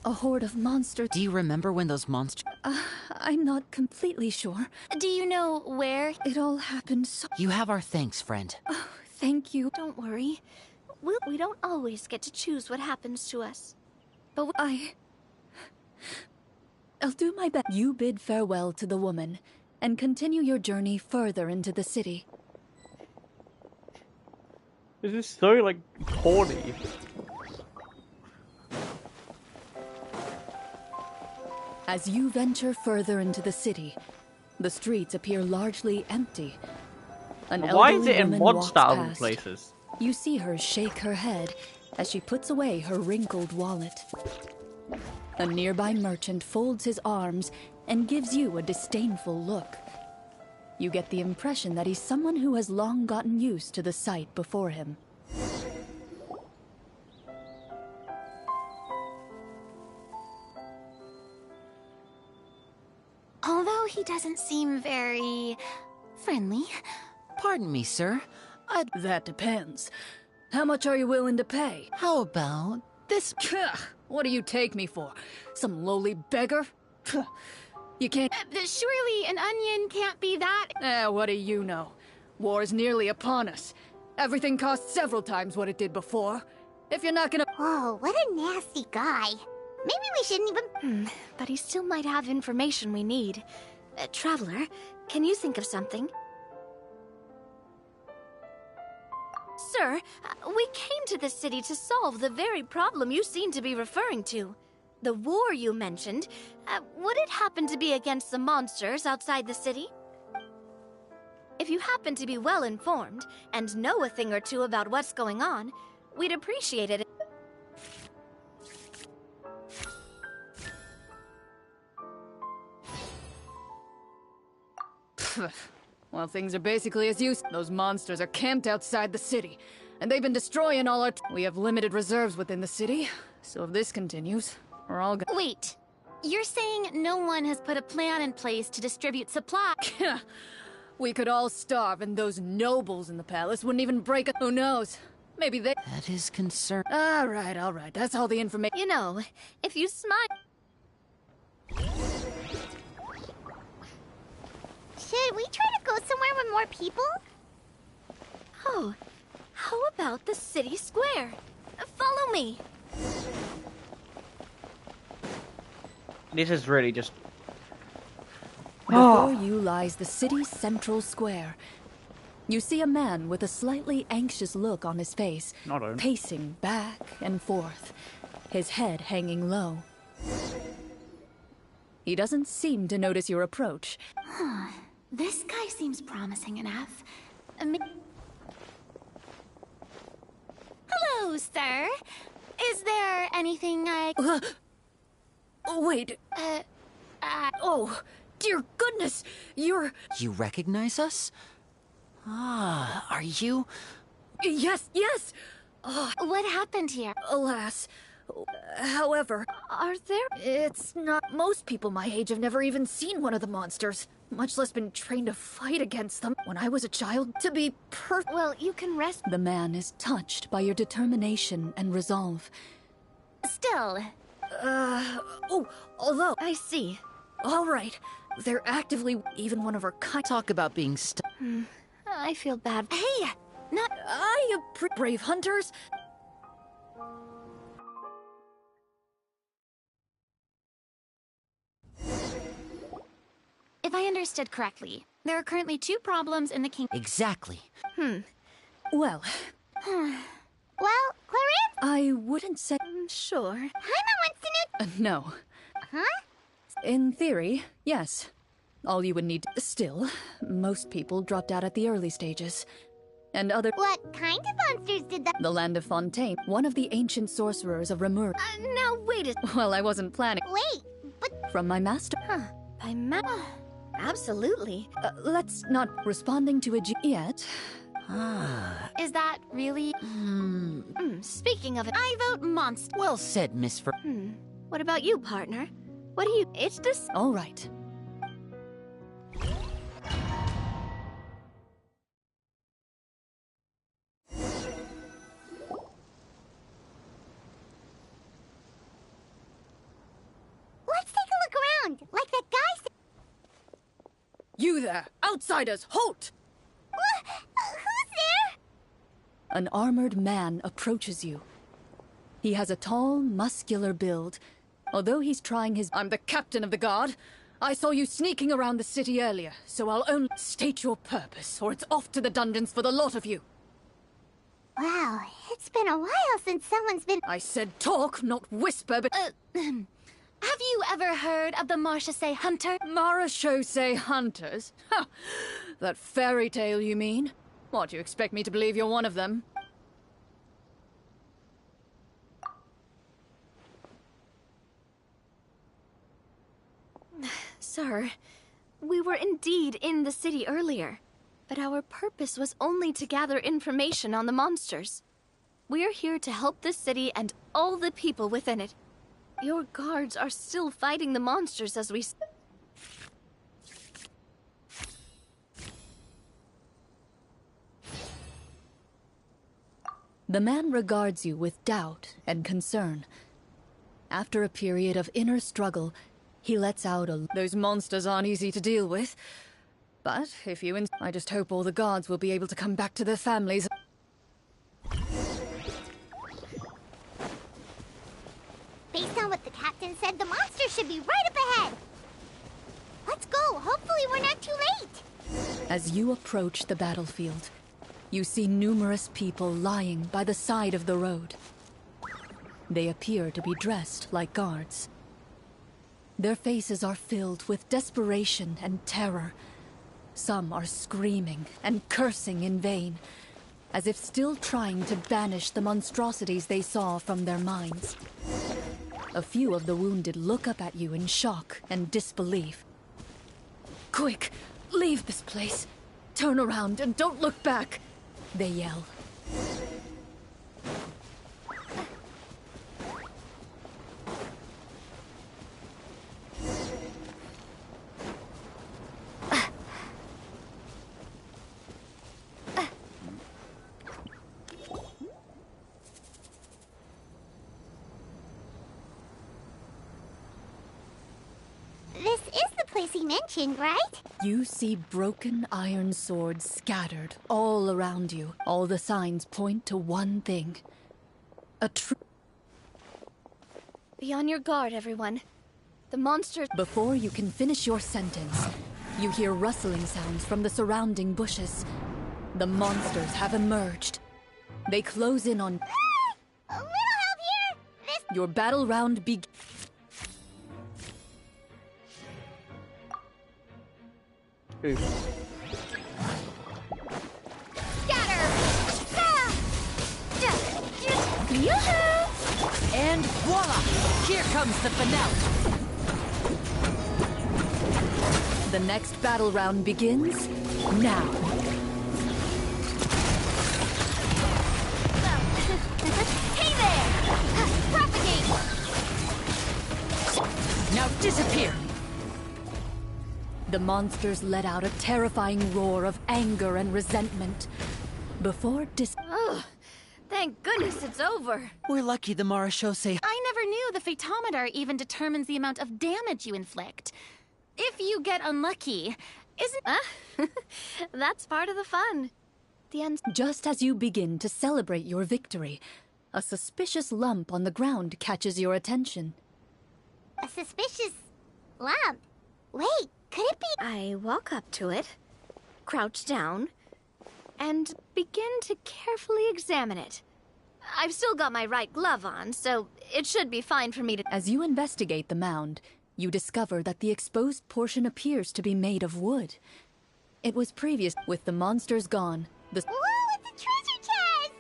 Speaker 21: A horde of monsters.
Speaker 6: Do you remember when those monsters...
Speaker 21: I'm not completely sure.
Speaker 22: Do you know where?
Speaker 21: It all happened so...
Speaker 6: You have our thanks, friend.
Speaker 21: Oh, thank you.
Speaker 22: Don't worry. We don't always get to choose what happens to us. But
Speaker 21: I'll do my best. You bid farewell to the woman and continue your journey further into the city.
Speaker 1: This is so, like, corny.
Speaker 21: As you venture further into the city, the streets appear largely empty.
Speaker 1: Why is it in
Speaker 21: one
Speaker 1: mod-style places?
Speaker 21: You see her shake her head as she puts away her wrinkled wallet. A nearby merchant folds his arms and gives you a disdainful look. You get the impression that he's someone who has long gotten used to the sight before him.
Speaker 22: although he doesn't seem very... friendly.
Speaker 6: Pardon me, sir.
Speaker 21: That depends. How much are you willing to pay?
Speaker 6: How about this?
Speaker 21: What do you take me for? Some lowly beggar? You can't...
Speaker 22: Surely an onion can't be that...
Speaker 21: what do you know? War's nearly upon us. Everything costs several times what it did before. If you're not gonna...
Speaker 2: Whoa, what a nasty guy. Maybe we shouldn't even...
Speaker 22: But he still might have information we need. Traveler, can you think of something? Sir, we came to this city to solve the very problem you seem to be referring to. The war you mentioned, would it happen to be against the monsters outside the city? If you happen to be well informed and know a thing or two about what's going on, we'd appreciate it.
Speaker 21: Well, things are basically as usual. Those monsters are camped outside the city, and they've been destroying all our... We have limited reserves within the city, so if this continues, we're all gonna...
Speaker 22: Wait, you're saying no one has put a plan in place to distribute supplies?
Speaker 21: We could all starve, and those nobles in the palace wouldn't even break a... Who knows? Maybe they...
Speaker 6: That is concern.
Speaker 21: All right. That's all the information...
Speaker 22: You know, if you smile...
Speaker 2: Should we try to go somewhere with more people?
Speaker 22: Oh, how about the city square? Follow me.
Speaker 1: This is really just...
Speaker 21: Before you lies the city's central square. You see a man with a slightly anxious look on his face, pacing back and forth, his head hanging low. He doesn't seem to notice your approach.
Speaker 22: This guy seems promising enough. Hello, sir. Is there anything I...
Speaker 21: Wait. Oh, dear goodness, you're...
Speaker 6: You recognize us? Ah, are you...
Speaker 21: Yes! Oh,
Speaker 22: what happened here?
Speaker 21: Alas. However...
Speaker 22: Are there...
Speaker 21: It's not... Most people my age have never even seen one of the monsters, much less been trained to fight against them. When I was a child, to be
Speaker 22: Well, you can rest...
Speaker 21: The man is touched by your determination and resolve.
Speaker 22: Still...
Speaker 21: although...
Speaker 22: I see.
Speaker 21: All right. They're actively... Even one of our kind...
Speaker 6: Talk about being
Speaker 22: I feel bad. Hey! Not...
Speaker 21: you brave hunters!
Speaker 22: If I understood correctly, there are currently 2 problems in the kingdom.
Speaker 6: Exactly.
Speaker 21: Well...
Speaker 2: Well, Clarence?
Speaker 21: I wouldn't say...
Speaker 22: Sure.
Speaker 2: Paimon wants to know...
Speaker 21: No.
Speaker 2: Huh?
Speaker 21: In theory, yes. All you would need to... Still, most people dropped out at the early stages. And other...
Speaker 2: What kind of monsters did that...
Speaker 21: The Land of Fontaine, one of the ancient sorcerers of Remur...
Speaker 22: Now wait a...
Speaker 21: Well, I wasn't planning...
Speaker 2: Wait, but...
Speaker 21: From my master...
Speaker 22: Absolutely.
Speaker 21: Let's not... Responding to a yet...
Speaker 22: Is that really... Speaking of it, I vote monster.
Speaker 6: Well said, Miss
Speaker 22: What about you, partner? What do you... It's this...
Speaker 21: All right.
Speaker 2: Let's take a look around, like that guy said.
Speaker 21: You there! Outsiders, halt!
Speaker 2: Who's there?
Speaker 21: An armored man approaches you. He has a tall, muscular build. Although he's trying his... I'm the captain of the guard. I saw you sneaking around the city earlier, so I'll only state your purpose, or it's off to the dungeons for the lot of you.
Speaker 2: Wow, it's been a while since someone's been...
Speaker 21: I said talk, not whisper, but...
Speaker 22: Have you ever heard of the Marchese Hunter?
Speaker 21: Marchese Hunters? Ha! That fairy tale, you mean? What, you expect me to believe you're one of them?
Speaker 22: Sir, we were indeed in the city earlier, but our purpose was only to gather information on the monsters. We're here to help the city and all the people within it. Your guards are still fighting the monsters as we...
Speaker 21: The man regards you with doubt and concern. After a period of inner struggle, he lets out a... Those monsters aren't easy to deal with. But if you... I just hope all the guards will be able to come back to their families.
Speaker 2: Based on what the captain said, the monster should be right up ahead. Let's go. Hopefully we're not too late.
Speaker 21: As you approach the battlefield, you see numerous people lying by the side of the road. They appear to be dressed like guards. Their faces are filled with desperation and terror. Some are screaming and cursing in vain, as if still trying to banish the monstrosities they saw from their minds. A few of the wounded look up at you in shock and disbelief. Quick, leave this place. Turn around and don't look back, they yell.
Speaker 2: This is the place he mentioned, right?
Speaker 21: You see broken iron swords scattered all around you. All the signs point to one thing. A true...
Speaker 10: Be on your guard, everyone. The monsters...
Speaker 21: Before you can finish your sentence, you hear rustling sounds from the surrounding bushes. The monsters have emerged. They close in on...
Speaker 2: A little help here! This...
Speaker 21: Your battle round begins.
Speaker 2: Scatter!
Speaker 6: Yoo-hoo! And voila! Here comes the finale!
Speaker 21: The next battle round begins now.
Speaker 2: Hey there! Propagate!
Speaker 21: Now disappear! The monsters let out a terrifying roar of anger and resentment. Before
Speaker 10: Ugh, thank goodness it's over.
Speaker 6: We're lucky the Marashose...
Speaker 8: I never knew the Fatometer even determines the amount of damage you inflict. If you get unlucky, isn't...
Speaker 10: That's part of the fun. The end.
Speaker 21: Just as you begin to celebrate your victory, a suspicious lump on the ground catches your attention.
Speaker 2: A suspicious lump? Wait, could it be...
Speaker 10: I walk up to it, crouch down, and begin to carefully examine it. I've still got my right glove on, so it should be fine for me to...
Speaker 21: As you investigate the mound, you discover that the exposed portion appears to be made of wood. It was previous... With the monsters gone, the...
Speaker 2: Whoa, it's a treasure chest!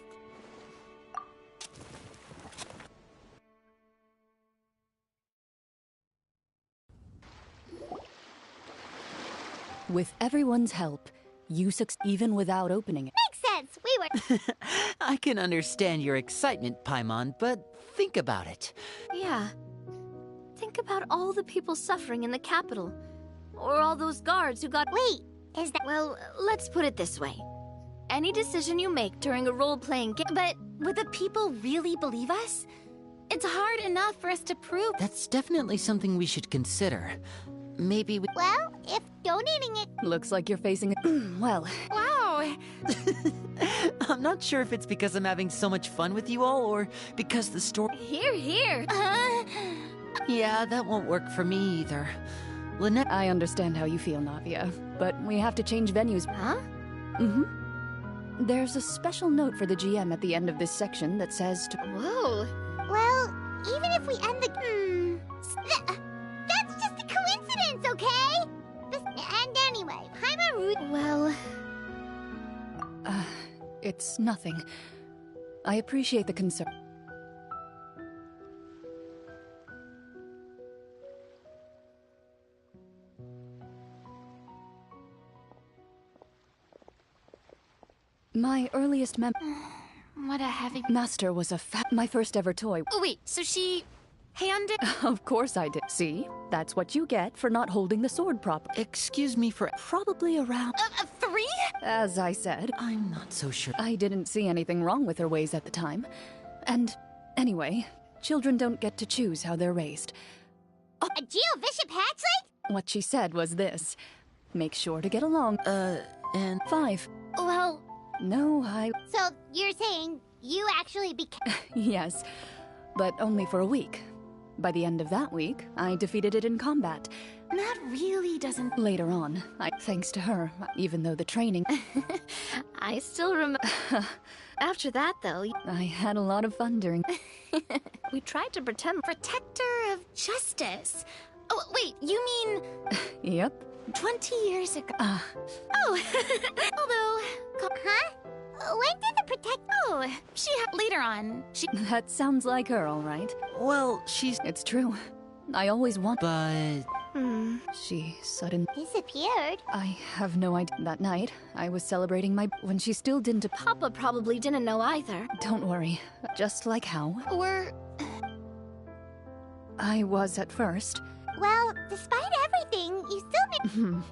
Speaker 21: With everyone's help, you succeed even without opening it.
Speaker 2: Makes sense, we were...
Speaker 6: I can understand your excitement, Paimon, but think about it.
Speaker 10: Yeah. Think about all the people suffering in the capital. Or all those guards who got...
Speaker 2: Wait, is that...
Speaker 10: Well, let's put it this way. Any decision you make during a role-playing game...
Speaker 8: But would the people really believe us? It's hard enough for us to prove...
Speaker 6: That's definitely something we should consider. Maybe we...
Speaker 2: Well, if donating it...
Speaker 21: Looks like you're facing a... well...
Speaker 8: Wow!
Speaker 6: I'm not sure if it's because I'm having so much fun with you all, or because the story...
Speaker 10: Here, here!
Speaker 21: Yeah, that won't work for me either. Lynette... I understand how you feel, Navia, but we have to change venues.
Speaker 10: Huh?
Speaker 21: Mm-hmm. There's a special note for the GM at the end of this section that says to...
Speaker 10: Whoa!
Speaker 2: Well, even if we end the... That's just a coincidence, okay? And anyway, Paimon Rude...
Speaker 10: Well...
Speaker 21: It's nothing. I appreciate the concern. My earliest
Speaker 8: What a heavy...
Speaker 21: Master was my first ever toy.
Speaker 8: Oh, wait, so she... handed...
Speaker 21: Of course I did. See? That's what you get for not holding the sword properly.
Speaker 6: Excuse me for...
Speaker 21: Probably around...
Speaker 8: 3?
Speaker 21: As I said.
Speaker 6: I'm not so sure.
Speaker 21: I didn't see anything wrong with her ways at the time. And, anyway, children don't get to choose how they're raised.
Speaker 2: A Geo Bishop Hatchling?
Speaker 21: What she said was this. Make sure to get along.
Speaker 6: And...
Speaker 21: 5.
Speaker 8: Well...
Speaker 21: No,
Speaker 2: So, you're saying you actually became...
Speaker 21: Yes, but only for a week. By the end of that week, I defeated it in combat.
Speaker 8: That really doesn't...
Speaker 21: Later on, thanks to her, even though the training...
Speaker 10: I still remember... After that, though...
Speaker 21: I had a lot of fun during...
Speaker 10: We tried to pretend...
Speaker 8: Protector of Justice. Oh, wait, you mean...
Speaker 21: Yep.
Speaker 8: 20 years ago.
Speaker 21: Oh.
Speaker 8: Although...
Speaker 2: Huh? When did the
Speaker 8: Oh, she later on.
Speaker 21: That sounds like her, all right.
Speaker 6: Well,
Speaker 21: It's true. I always want...
Speaker 6: But...
Speaker 21: She suddenly
Speaker 2: disappeared.
Speaker 21: I have no idea. That night, I was celebrating my when she still didn't.
Speaker 10: Papa probably didn't know either.
Speaker 21: Don't worry. Just like how
Speaker 10: Or
Speaker 21: I was at first.
Speaker 2: Well, despite everything, you still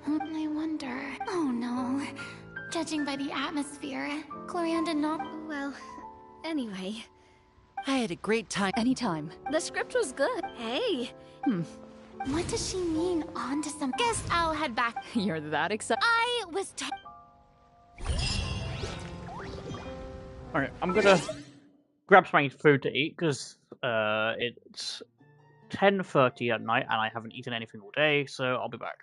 Speaker 8: I wonder. Oh no. Judging by the atmosphere, Glorian did not.
Speaker 10: Well, anyway.
Speaker 6: I had a great time.
Speaker 21: Anytime.
Speaker 10: The script was good. Hey.
Speaker 8: What does she mean on to some? Guess I'll head back.
Speaker 21: You're that excited.
Speaker 8: I was
Speaker 1: Alright, I'm gonna grab some food to eat because it's 10:30 at night and I haven't eaten anything all day, so I'll be back.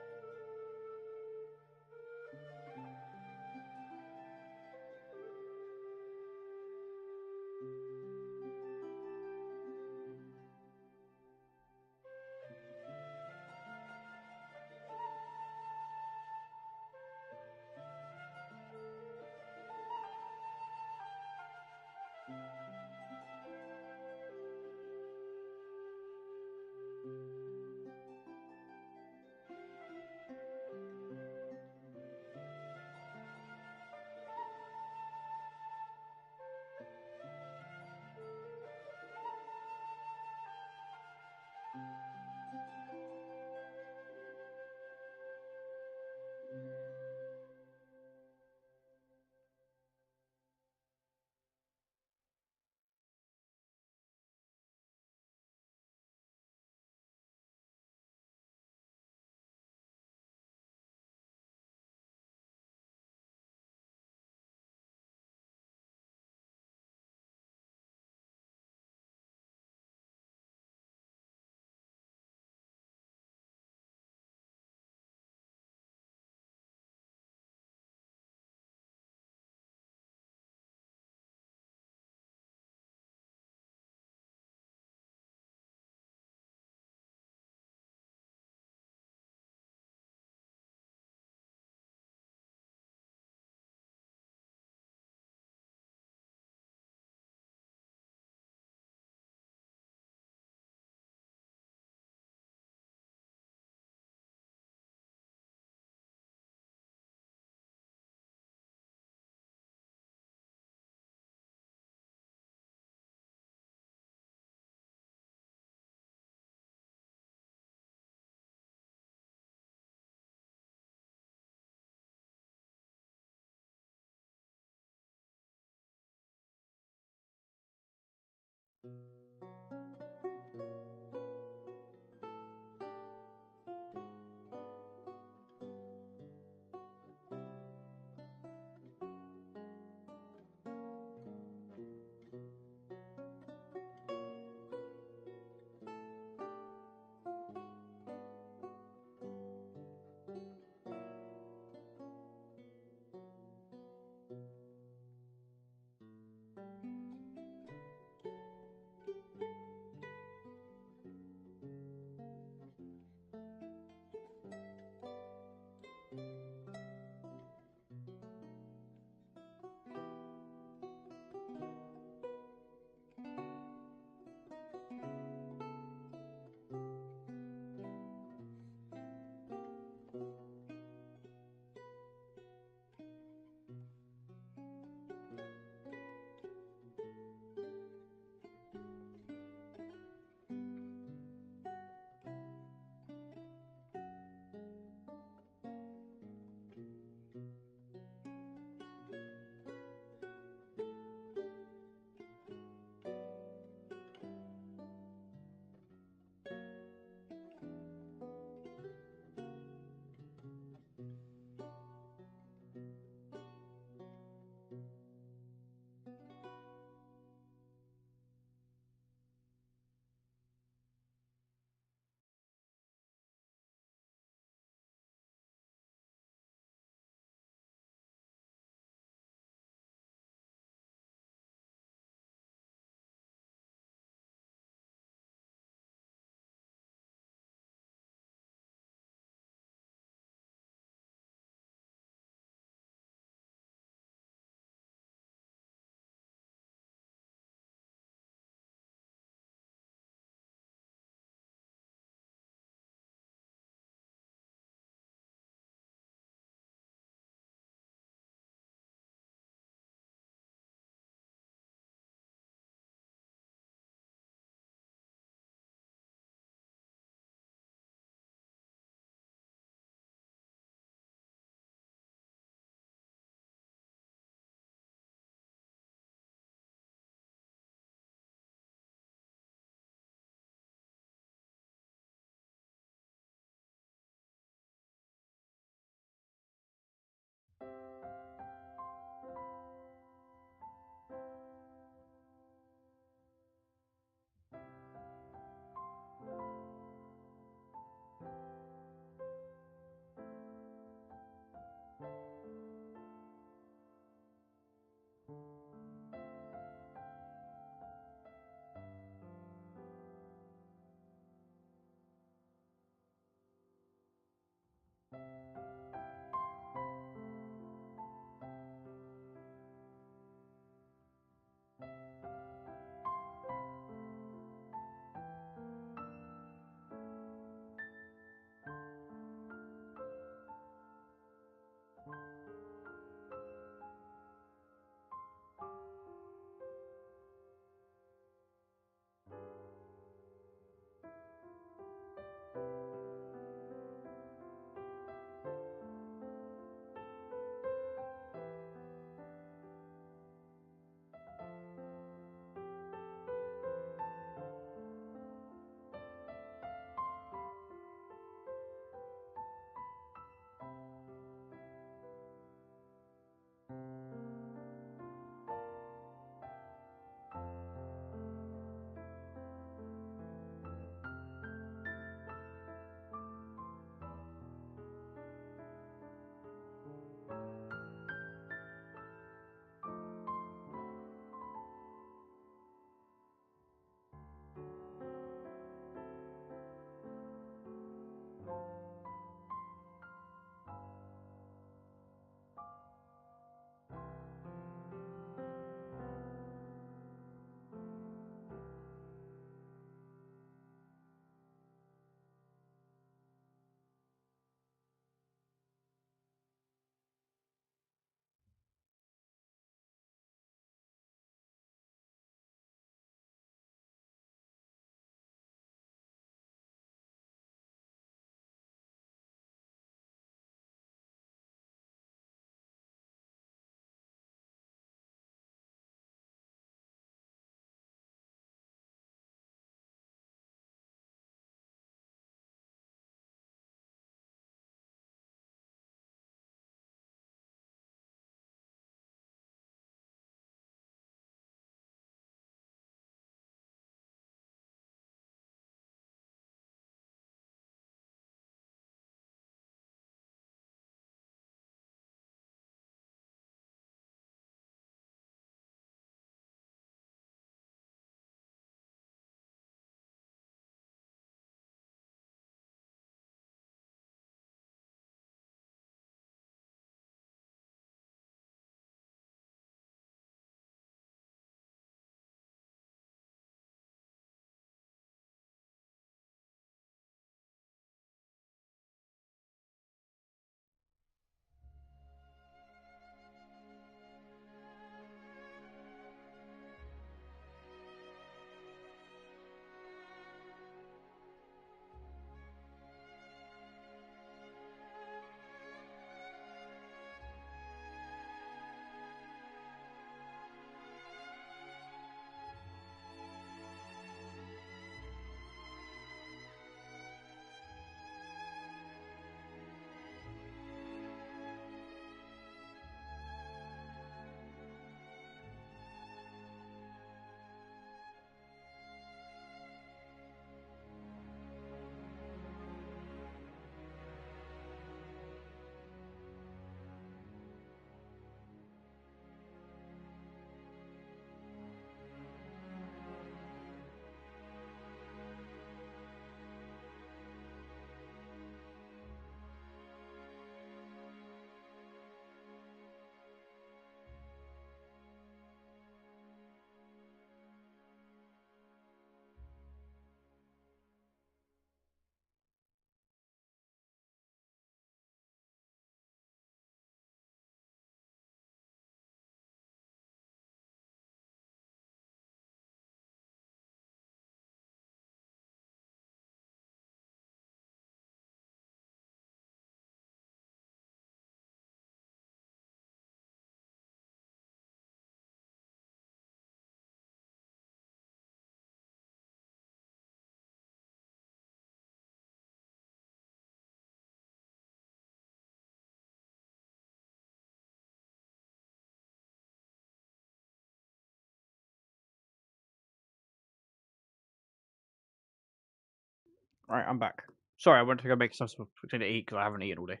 Speaker 1: Alright, I'm back. Sorry, I went to go make something to eat because I haven't eaten all day.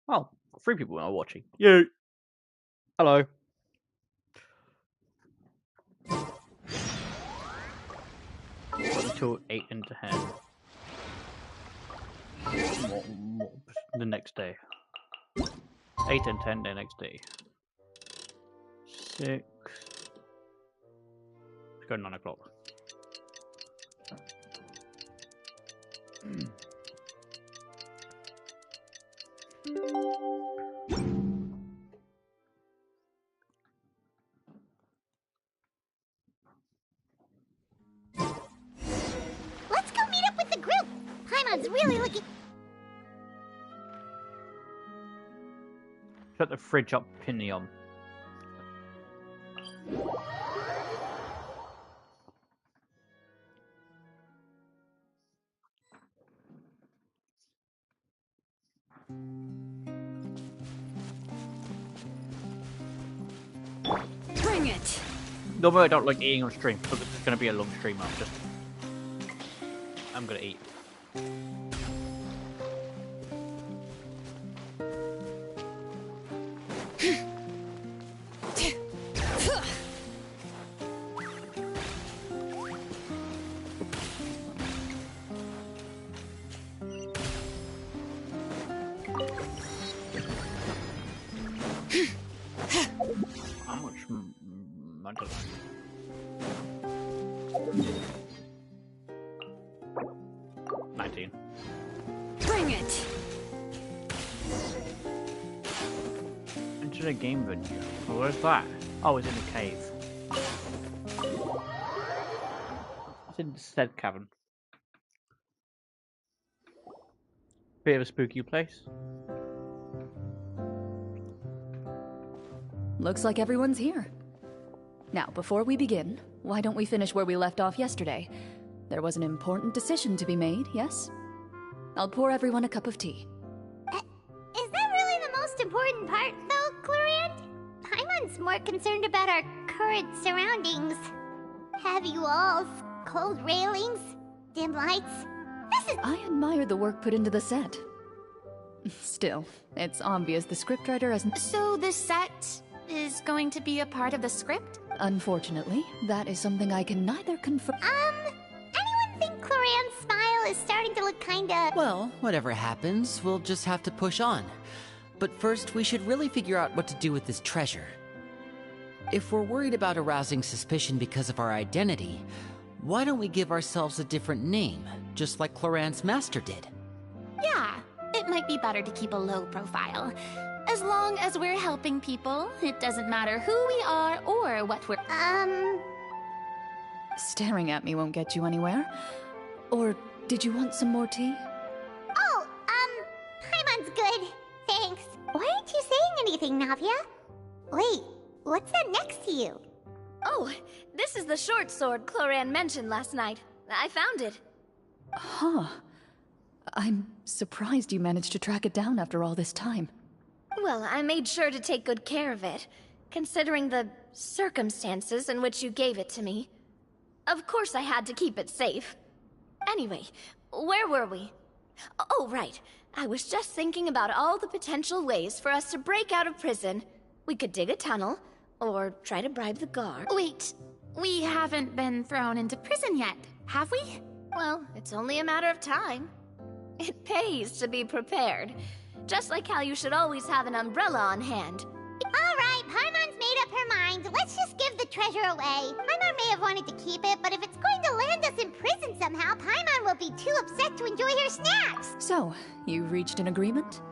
Speaker 1: Oh, 3 people are watching. You. Hello. Until 8 and 10. The next day. 8 and 10 the next day. 6. Let's go 9 o'clock.
Speaker 2: Let's go meet up with the group. Paimon's really looking.
Speaker 1: Shut the fridge up, Pinion.
Speaker 11: Bring it.
Speaker 1: Normally I don't like eating on stream, but this is going to be a long stream. I'm going to eat. How much? I don't know. 19.
Speaker 11: Bring it.
Speaker 1: Enter the game venue. Oh, where's that? Oh, it's in the cave. It's in the said cavern. Bit of a spooky place.
Speaker 21: Looks like everyone's here. Now, before we begin, why don't we finish where we left off yesterday? There was an important decision to be made, yes? I'll pour everyone a cup of tea.
Speaker 2: Is that really the most important part, though, Clorand? Paimon's more concerned about our current surroundings. Heavy walls, cold railings, dim lights.
Speaker 21: I admire the work put into the set. Still, it's obvious the scriptwriter has...
Speaker 22: So the set is going to be a part of the script?
Speaker 21: Unfortunately, that is something I can neither confirm...
Speaker 2: Anyone think Clorand's smile is starting to look kinda...
Speaker 6: Well, whatever happens, we'll just have to push on. But first, we should really figure out what to do with this treasure. If we're worried about arousing suspicion because of our identity, why don't we give ourselves a different name, just like Clorand's master did?
Speaker 22: Yeah, it might be better to keep a low profile. As long as we're helping people, it doesn't matter who we are or what we're...
Speaker 21: Staring at me won't get you anywhere. Or did you want some more tea?
Speaker 2: Oh, Paimon's good. Thanks. Why aren't you saying anything, Navia? Wait, what's that next to you?
Speaker 10: Oh, this is the short sword Clorand mentioned last night. I found it.
Speaker 21: Huh. I'm surprised you managed to track it down after all this time.
Speaker 10: Well, I made sure to take good care of it, considering the circumstances in which you gave it to me. Of course I had to keep it safe. Anyway, where were we? Oh, right. I was just thinking about all the potential ways for us to break out of prison. We could dig a tunnel, or try to bribe the guard.
Speaker 22: Wait, we haven't been thrown into prison yet, have we?
Speaker 10: Well, it's only a matter of time. It pays to be prepared. Just like how you should always have an umbrella on hand.
Speaker 2: Alright, Paimon's made up her mind. Let's just give the treasure away. Paimon may have wanted to keep it, but if it's going to land us in prison somehow, Paimon will be too upset to enjoy her snacks.
Speaker 21: So, you reached an agreement?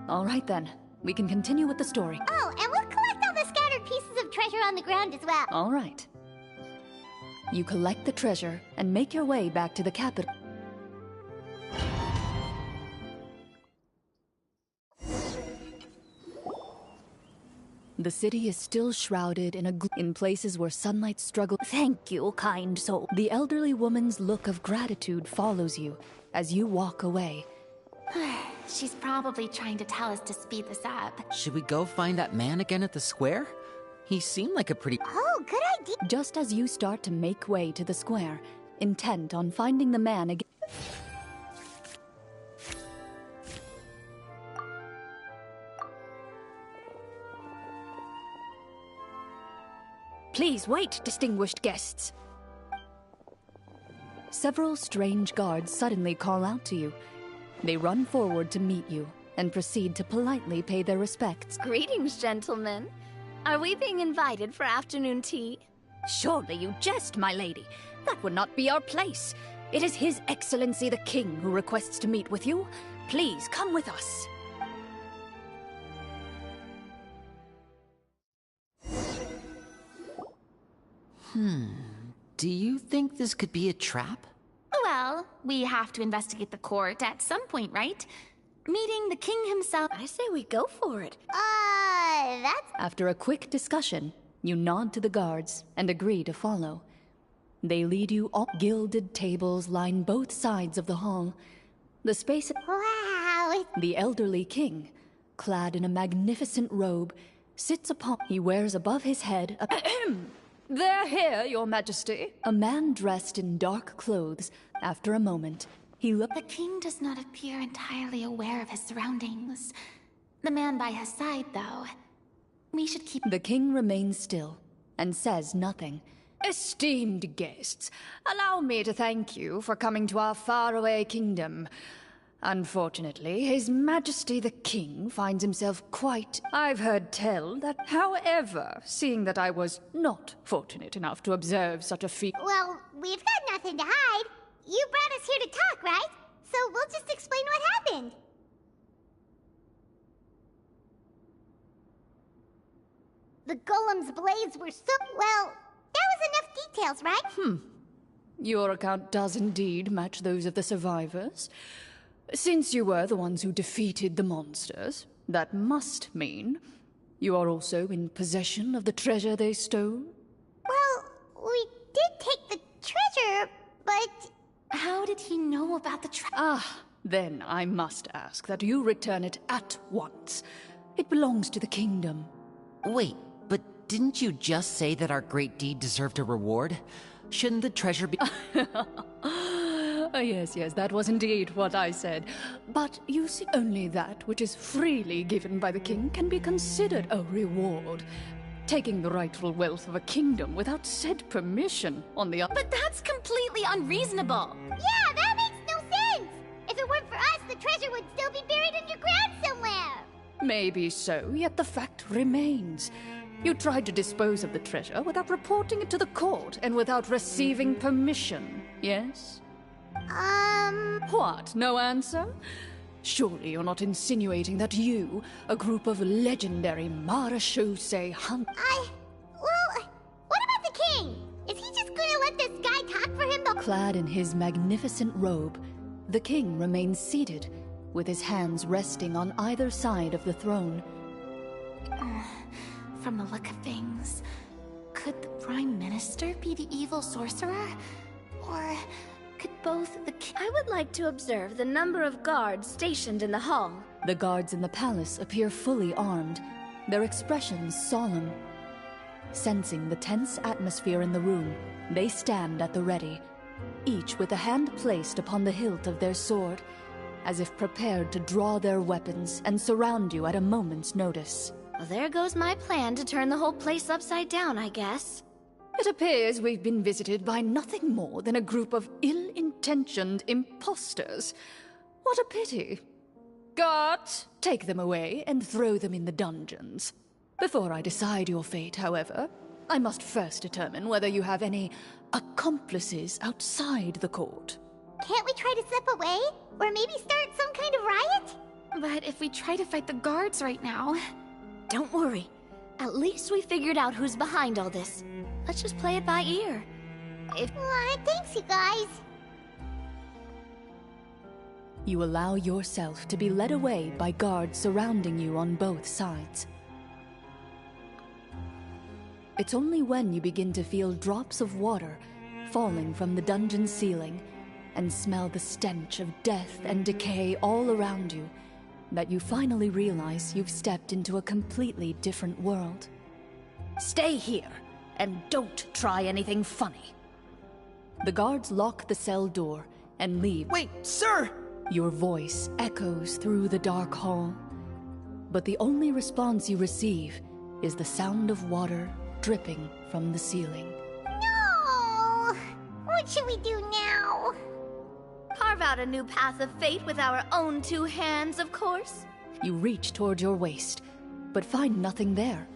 Speaker 21: All right then, we can continue with the story.
Speaker 2: Oh, and we'll collect all the scattered pieces of treasure on the ground as well.
Speaker 21: All right. You collect the treasure and make your way back to the capital. The city is still shrouded in in places where sunlight struggles.
Speaker 14: Thank you, kind soul.
Speaker 21: The elderly woman's look of gratitude follows you as you walk away.
Speaker 22: She's probably trying to tell us to speed this up.
Speaker 6: Should we go find that man again at the square? He seemed like a pretty...
Speaker 2: Oh, good idea.
Speaker 21: Just as you start to make way to the square, intent on finding the man again... Please wait, distinguished guests. Several strange guards suddenly call out to you. They run forward to meet you and proceed to politely pay their respects.
Speaker 10: Greetings, gentlemen. Are we being invited for afternoon tea?
Speaker 21: Surely you jest, my lady. That would not be our place. It is His Excellency the King who requests to meet with you. Please come with us.
Speaker 6: Do you think this could be a trap?
Speaker 22: Well, we have to investigate the court at some point, right? Meeting the king himself.
Speaker 10: I say we go for it.
Speaker 2: That's...
Speaker 21: After a quick discussion, you nod to the guards and agree to follow. They lead you up. Gilded tables line both sides of the hall. The space...
Speaker 2: Wow!
Speaker 21: The elderly king, clad in a magnificent robe, sits upon... He wears above his head a... They're here, your majesty. A man dressed in dark clothes. After a moment, he looked...
Speaker 22: The king does not appear entirely aware of his surroundings. The man by his side, though. We should keep...
Speaker 21: The king remains still and says nothing. Esteemed guests, allow me to thank you for coming to our faraway kingdom. Unfortunately, His Majesty the King finds himself quite... I've heard tell that, however, seeing that I was not fortunate enough to observe such a feat...
Speaker 2: Well, we've got nothing to hide. You brought us here to talk, right? So we'll just explain what happened. The golem's blades were so... Well, that was enough details, right?
Speaker 21: Your account does indeed match those of the survivors. Since you were the ones who defeated the monsters, that must mean you are also in possession of the treasure they stole?
Speaker 2: Well, we did take the treasure, but...
Speaker 22: How did he know about the treasure?
Speaker 21: Then I must ask that you return it at once. It belongs to the kingdom.
Speaker 6: Wait, but didn't you just say that our great deed deserved a reward? Shouldn't the treasure be...
Speaker 21: Yes, that was indeed what I said. But you see, only that which is freely given by the king can be considered a reward. Taking the rightful wealth of a kingdom without said permission, on the other...
Speaker 22: But that's completely unreasonable!
Speaker 2: Yeah, that makes no sense! If it weren't for us, the treasure would still be buried underground somewhere!
Speaker 21: Maybe so, yet the fact remains. You tried to dispose of the treasure without reporting it to the court and without receiving permission, yes? What, no answer? Surely you're not insinuating that you, a group of legendary marechaussee hunters...
Speaker 2: Well, what about the king? Is he just gonna let this guy talk for him the...
Speaker 21: Clad in his magnificent robe, the king remains seated, with his hands resting on either side of the throne.
Speaker 22: From the look of things, could the Prime Minister be the evil sorcerer? Or could both the king...
Speaker 10: I would like to observe the number of guards stationed in the hall.
Speaker 21: The guards in the palace appear fully armed, their expressions solemn. Sensing the tense atmosphere in the room, they stand at the ready, each with a hand placed upon the hilt of their sword, as if prepared to draw their weapons and surround you at a moment's notice.
Speaker 10: Well, there goes my plan to turn the whole place upside down, I guess.
Speaker 21: It appears we've been visited by nothing more than a group of ill-intentioned imposters. What a pity. Guards, take them away and throw them in the dungeons. Before I decide your fate, however, I must first determine whether you have any accomplices outside the court.
Speaker 2: Can't we try to slip away? Or maybe start some kind of riot?
Speaker 22: But if we try to fight the guards right now...
Speaker 10: Don't worry. At least we figured out who's behind all this. Let's just play it by ear.
Speaker 2: Thanks, you guys.
Speaker 21: You allow yourself to be led away by guards surrounding you on both sides. It's only when you begin to feel drops of water falling from the dungeon ceiling and smell the stench of death and decay all around you that you finally realize you've stepped into a completely different world. Stay here, and don't try anything funny. The guards lock the cell door and leave.
Speaker 7: Wait, sir!
Speaker 21: Your voice echoes through the dark hall. But the only response you receive is the sound of water dripping from the ceiling.
Speaker 2: No! What should we do now?
Speaker 10: Carve out a new path of fate with our own two hands, of course.
Speaker 21: You reach toward your waist, but find nothing there.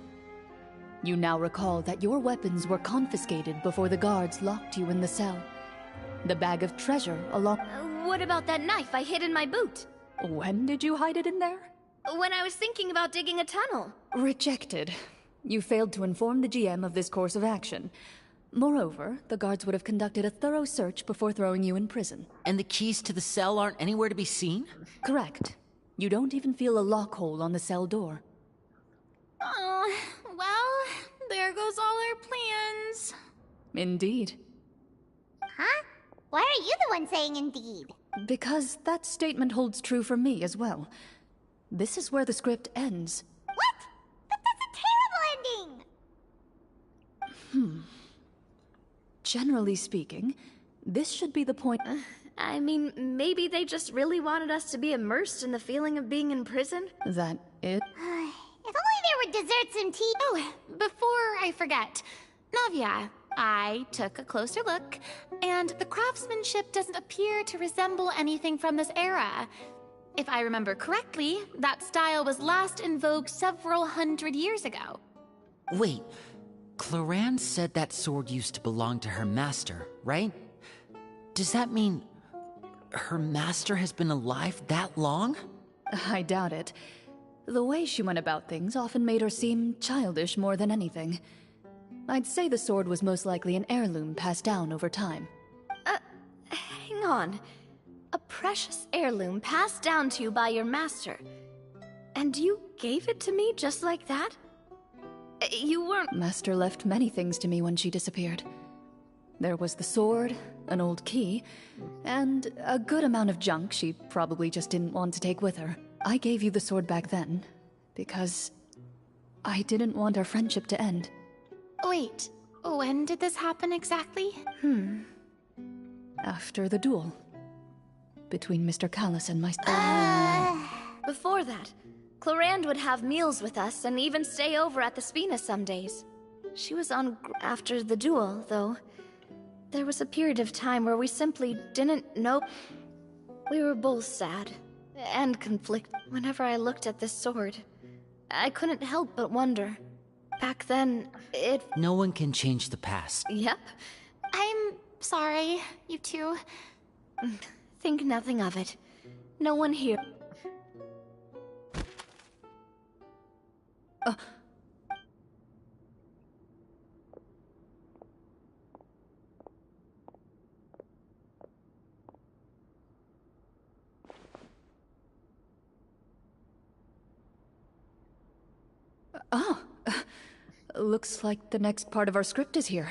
Speaker 21: You now recall that your weapons were confiscated before the guards locked you in the cell. The bag of treasure along...
Speaker 10: What about that knife I hid in my boot?
Speaker 21: When did you hide it in there?
Speaker 10: When I was thinking about digging a tunnel.
Speaker 21: Rejected. You failed to inform the GM of this course of action. Moreover, the guards would have conducted a thorough search before throwing you in prison.
Speaker 6: And the keys to the cell aren't anywhere to be seen?
Speaker 21: Correct. You don't even feel a lock hole on the cell door.
Speaker 22: Oh, well, there goes all our plans.
Speaker 21: Indeed.
Speaker 2: Huh? Why are you the one saying indeed?
Speaker 21: Because that statement holds true for me as well. This is where the script ends.
Speaker 2: What? But that's a terrible ending!
Speaker 21: Generally speaking, this should be the point.
Speaker 10: I mean, maybe they just really wanted us to be immersed in the feeling of being in prison?
Speaker 21: That it?
Speaker 2: If only there were desserts and tea.
Speaker 22: Oh, before I forget, Navia, I took a closer look, and the craftsmanship doesn't appear to resemble anything from this era. If I remember correctly, that style was last in vogue several hundred years ago.
Speaker 6: Wait, Cloran said that sword used to belong to her master, right? Does that mean her master has been alive that long?
Speaker 21: I doubt it. The way she went about things often made her seem childish more than anything. I'd say the sword was most likely an heirloom passed down over time.
Speaker 10: Hang on. A precious heirloom passed down to you by your master. And you gave it to me just like that? You weren't...
Speaker 21: Master left many things to me when she disappeared. There was the sword, an old key, and a good amount of junk she probably just didn't want to take with her. I gave you the sword back then, because I didn't want our friendship to end.
Speaker 22: Wait, when did this happen exactly?
Speaker 21: After the duel. Between Mr. Callis and my...
Speaker 10: Before that, Clorand would have meals with us and even stay over at the Spina some days. She was on after the duel, though. There was a period of time where we simply didn't know... We were both sad and conflicted. Whenever I looked at this sword, I couldn't help but wonder. Back then, it...
Speaker 6: No one can change the past.
Speaker 10: Yep.
Speaker 22: I'm sorry, you two.
Speaker 10: Think nothing of it. No one here...
Speaker 21: Looks like the next part of our script is here.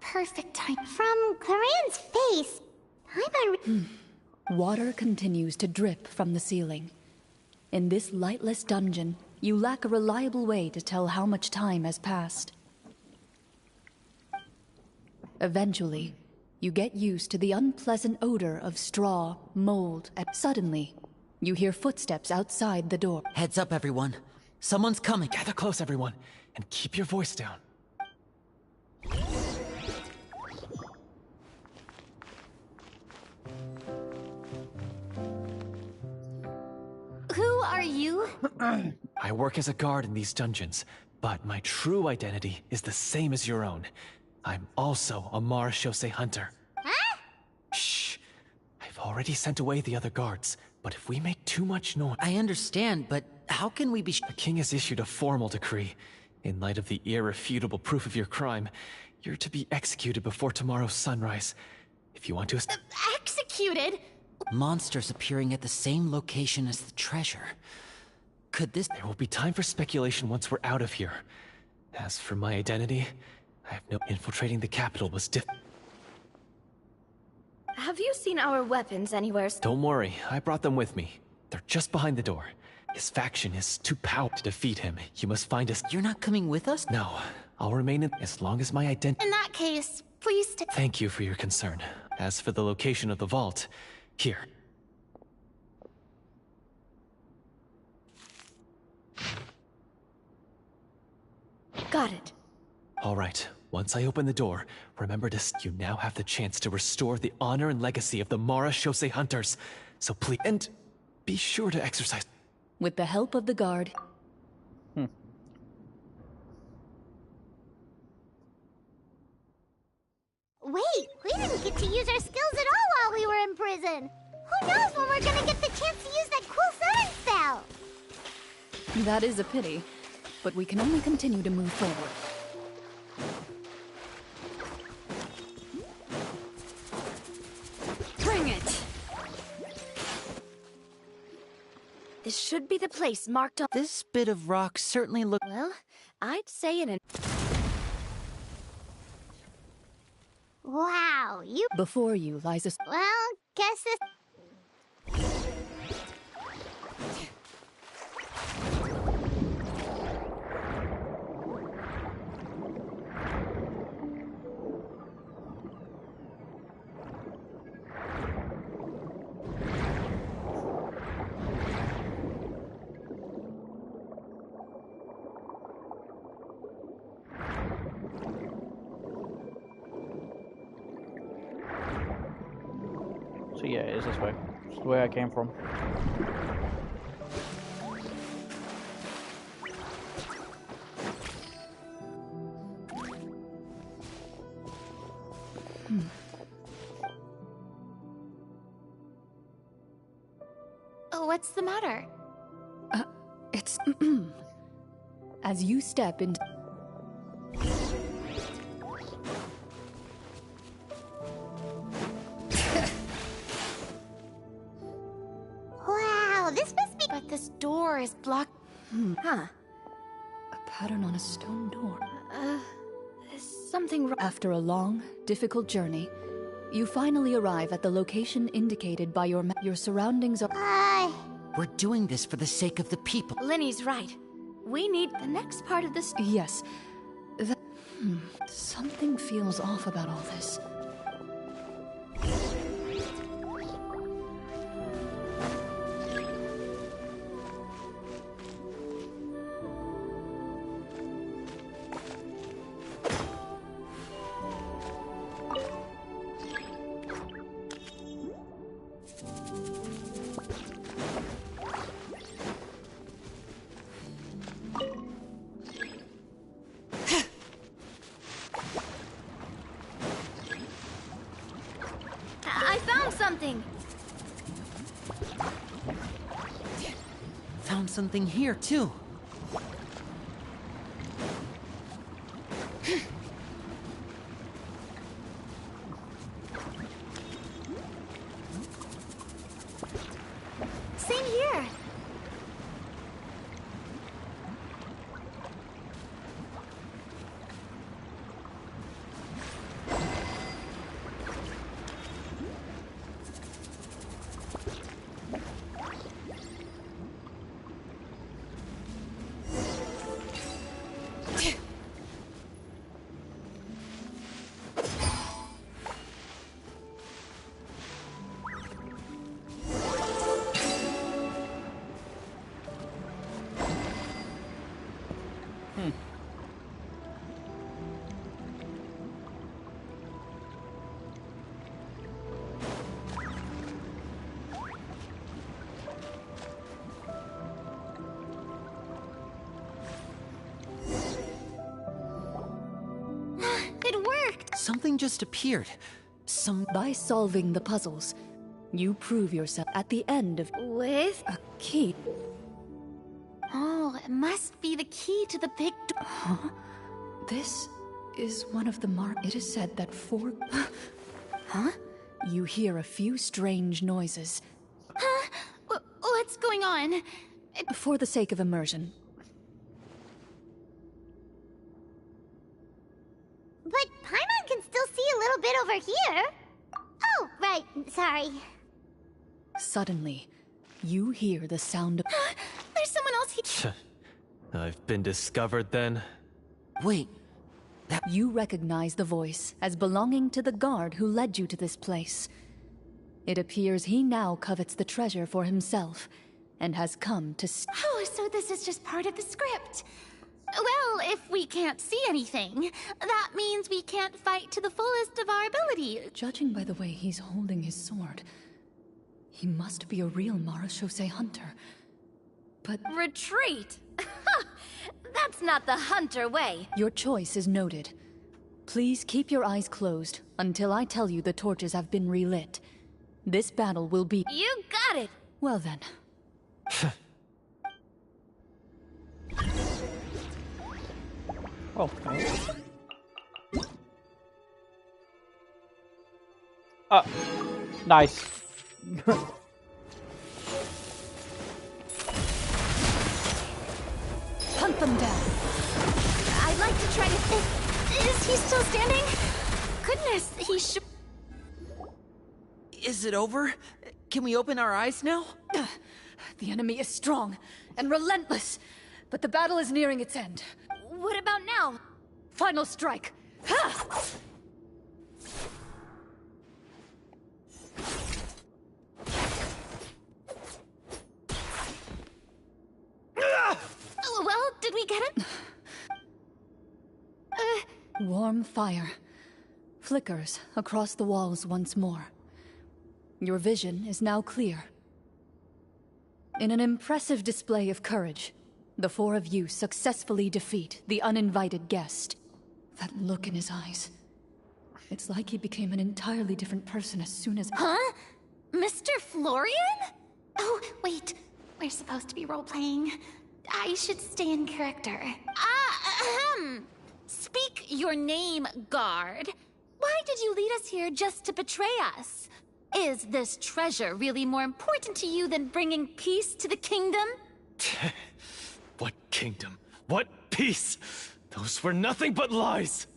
Speaker 22: Perfect time.
Speaker 2: From Cloran's face,
Speaker 21: Water continues to drip from the ceiling. In this lightless dungeon, you lack a reliable way to tell how much time has passed. Eventually, you get used to the unpleasant odor of straw, mold, and suddenly, you hear footsteps outside the door.
Speaker 6: Heads up, everyone. Someone's coming.
Speaker 23: Gather close, everyone, and keep your voice down.
Speaker 22: Who are you?
Speaker 23: I work as a guard in these dungeons, but my true identity is the same as your own. I'm also a Marashose hunter.
Speaker 2: Huh?
Speaker 23: Shh! I've already sent away the other guards, but if we make too much noise...
Speaker 6: I understand, but how can we be...
Speaker 23: The king has issued a formal decree. In light of the irrefutable proof of your crime, you're to be executed before tomorrow's sunrise. If you want to...
Speaker 22: Executed?
Speaker 6: Monsters appearing at the same location as the treasure. Could this...
Speaker 23: There will be time for speculation once we're out of here. As for my identity, I have no... Infiltrating the capital was
Speaker 10: Have you seen our weapons anywhere?
Speaker 23: Don't worry, I brought them with me. They're just behind the door. His faction is too powerful to defeat him. You must find us.
Speaker 6: You're not coming with us?
Speaker 23: No, I'll remain in as long as my identity.
Speaker 22: In that case, please stay.
Speaker 23: Thank you for your concern. As for the location of the vault, here.
Speaker 10: Got it.
Speaker 23: All right. Once I open the door, remember to. You now have the chance to restore the honor and legacy of the Mara Shosei Hunters. So please, and be sure to exercise.
Speaker 21: With the help of the guard.
Speaker 2: Wait, we didn't get to use our skills at all while we were in prison. Who knows when we're gonna get the chance to use that cool sudden spell?
Speaker 21: That is a pity, but we can only continue to move forward.
Speaker 10: Bring it! This should be the place marked on.
Speaker 6: This bit of rock certainly looks.
Speaker 10: Well, I'd say it.
Speaker 2: Wow, you.
Speaker 21: Before you lies a.
Speaker 2: Well, guess this.
Speaker 1: So yeah, it is this way. It's the way I came from.
Speaker 22: What's the matter?
Speaker 21: It's... As you step into...
Speaker 2: Wow, this must be.
Speaker 22: But this door is blocked.
Speaker 10: Huh.
Speaker 21: A pattern on a stone door.
Speaker 10: There's something wrong.
Speaker 21: After a long, difficult journey, you finally arrive at the location indicated by your map. Your surroundings are...
Speaker 6: We're doing this for the sake of the people.
Speaker 10: Linny's right. We need the next part of this.
Speaker 21: Yes. That... Something feels off about all this.
Speaker 10: I found something.
Speaker 6: Found something here, too.
Speaker 2: Same here.
Speaker 6: Something just appeared.
Speaker 21: By solving the puzzles, you prove yourself at the end of...
Speaker 10: With?
Speaker 21: A key.
Speaker 22: Oh, it must be the key to the big door.
Speaker 21: Huh? This is one of the It is said that for... Huh? You hear a few strange noises.
Speaker 22: Huh? What's going on?
Speaker 21: For the sake of immersion.
Speaker 2: But Paimon can still see a little bit over here. Oh, right. Sorry.
Speaker 21: Suddenly, you hear the sound of...
Speaker 22: There's
Speaker 23: I've been discovered then?
Speaker 21: Wait. You recognize the voice as belonging to the guard who led you to this place. It appears he now covets the treasure for himself, and has come to
Speaker 22: Oh, so this is just part of the script. Well, if we can't see anything, that means we can't fight to the fullest of our ability.
Speaker 21: Judging by the way he's holding his sword, he must be a real Marachose hunter. But...
Speaker 10: Retreat! That's not the hunter way.
Speaker 21: Your choice is noted. Please keep your eyes closed until I tell you the torches have been relit. This battle will be...
Speaker 10: You got it!
Speaker 21: Well then.
Speaker 1: Okay. Nice.
Speaker 21: Hunt them down.
Speaker 22: I'd like to try to... Is he still standing? Goodness, he should...
Speaker 6: Is it over? Can we open our eyes now?
Speaker 21: The enemy is strong and relentless, but the battle is nearing its end.
Speaker 10: What about now?
Speaker 21: Final strike. Ha!
Speaker 22: Well, did we get him?
Speaker 21: Warm fire flickers across the walls once more. Your vision is now clear. In an impressive display of courage, the four of you successfully defeat the uninvited guest. That look in his eyes. It's like he became an entirely different person as soon as...
Speaker 22: Huh? Mr. Florian? Oh, wait. We're supposed to be role-playing. I should stay in character. Speak your name, guard. Why did you lead us here just to betray us? Is this treasure really more important to you than bringing peace to the kingdom?
Speaker 23: What kingdom? What peace? Those were nothing but lies!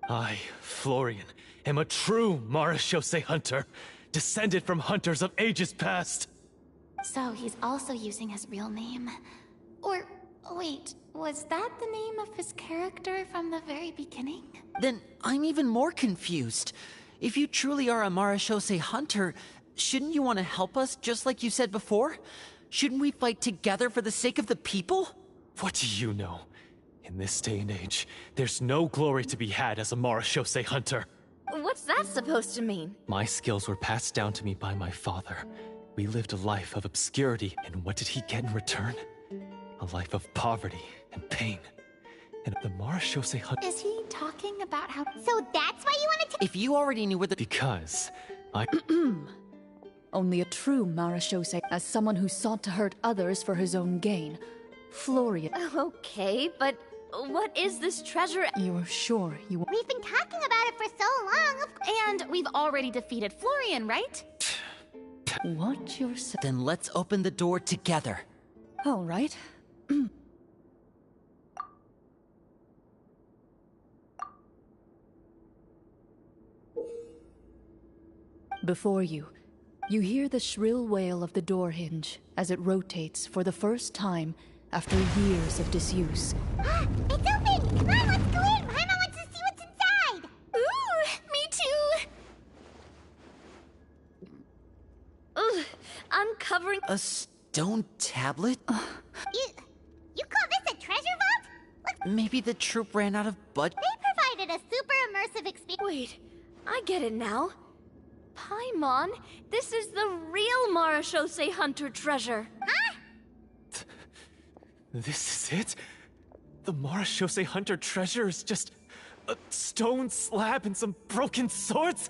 Speaker 23: I, Florian, am a true Marachose hunter, descended from hunters of ages past.
Speaker 22: So he's also using his real name. Or, wait, was that the name of his character from the very beginning?
Speaker 6: Then I'm even more confused. If you truly are a Marachose hunter, shouldn't you want to help us just like you said before? Shouldn't we fight together for the sake of the people?
Speaker 23: What do you know? In this day and age, there's no glory to be had as a Marachose hunter.
Speaker 10: What's that supposed to mean?
Speaker 23: My skills were passed down to me by my father. We lived a life of obscurity, and what did he get in return? A life of poverty and pain. And the Marachose hunter...
Speaker 22: Is he talking about how...
Speaker 19: So that's why you wanted to...
Speaker 6: If you already knew where the...
Speaker 23: Because I...
Speaker 21: Only a true Marachose, as someone who sought to hurt others for his own gain. Florian...
Speaker 10: Okay, but what is this treasure?
Speaker 21: You're sure you...
Speaker 19: We've been talking about it for so long.
Speaker 22: And we've already defeated Florian, right?
Speaker 21: What you're saying...
Speaker 6: Then let's open the door together.
Speaker 21: All right. Before you, you hear the shrill wail of the door hinge as it rotates for the first time after years of disuse.
Speaker 19: It's open! Come on, let's go in! Paimon wants to see what's inside!
Speaker 22: Ooh, me too!
Speaker 10: Ugh, uncovering...
Speaker 6: A stone tablet?
Speaker 19: You call this a treasure vault?
Speaker 6: Maybe the troop ran out of budget.
Speaker 19: They provided a super immersive experience.
Speaker 10: Wait, I get it now. Paimon, this is the real Marachose hunter treasure.
Speaker 19: Huh?
Speaker 23: This is it? The Marachose hunter treasure is just a stone slab and some broken swords?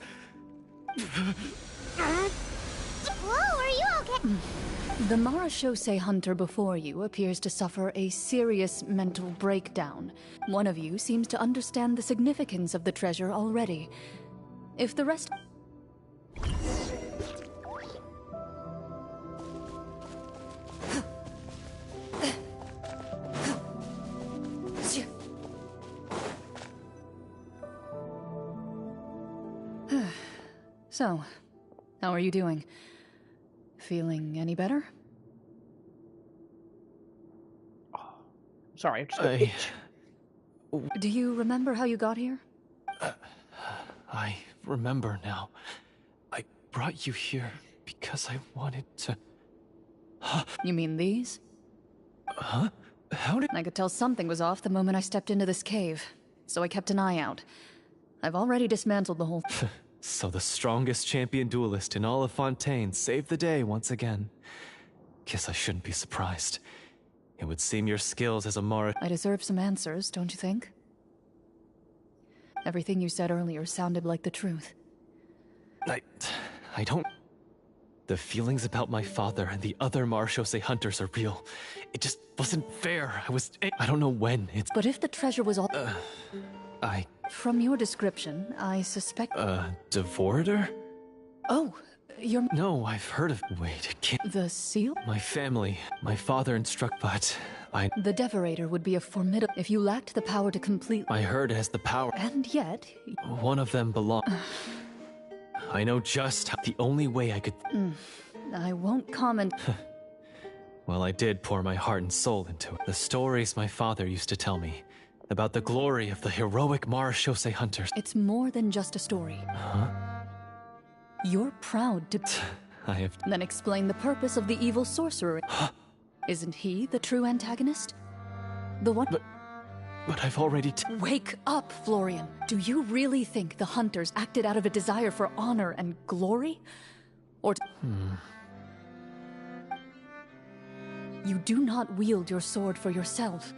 Speaker 19: Whoa, are you okay?
Speaker 21: The Marachose hunter before you appears to suffer a serious mental breakdown. One of you seems to understand the significance of the treasure already. If the rest... So, how are you doing? Feeling any better?
Speaker 1: Sorry, I just got itch.
Speaker 21: Do you remember how you got here?
Speaker 23: I remember now. I brought you here because I wanted to...
Speaker 21: You mean these?
Speaker 23: Huh? How did...
Speaker 21: I could tell something was off the moment I stepped into this cave, so I kept an eye out. I've already dismantled the whole...
Speaker 23: So the strongest champion duelist in all of Fontaine saved the day once again. Guess I shouldn't be surprised. It would seem your skills as a Mara...
Speaker 21: I deserve some answers, don't you think? Everything you said earlier sounded like the truth.
Speaker 23: I don't... The feelings about my father and the other Marchose hunters are real. It just wasn't fair. I don't know when it's...
Speaker 21: But if the treasure was all...
Speaker 23: I...
Speaker 21: From your description, I suspect...
Speaker 23: Devorator?
Speaker 21: Oh, you're...
Speaker 23: No, I've heard of... Wait, it can't...
Speaker 21: The seal?
Speaker 23: My family. My father instruct, but...
Speaker 21: The Devorator would be a formidable... If you lacked the power to complete...
Speaker 23: I heard it has the power...
Speaker 21: And yet...
Speaker 23: One of them belongs... I know just how... The only way I could...
Speaker 21: I won't comment...
Speaker 23: Well, I did pour my heart and soul into it. The stories my father used to tell me about the glory of the heroic Marchose hunters.
Speaker 21: It's more than just a story.
Speaker 23: Huh?
Speaker 21: You're proud to...
Speaker 23: I have...
Speaker 21: Then explain the purpose of the evil sorcerer. Isn't he the true antagonist? The one...
Speaker 23: But I've already...
Speaker 21: Wake up, Florian! Do you really think the hunters acted out of a desire for honor and glory? Or... You do not wield your sword for yourself,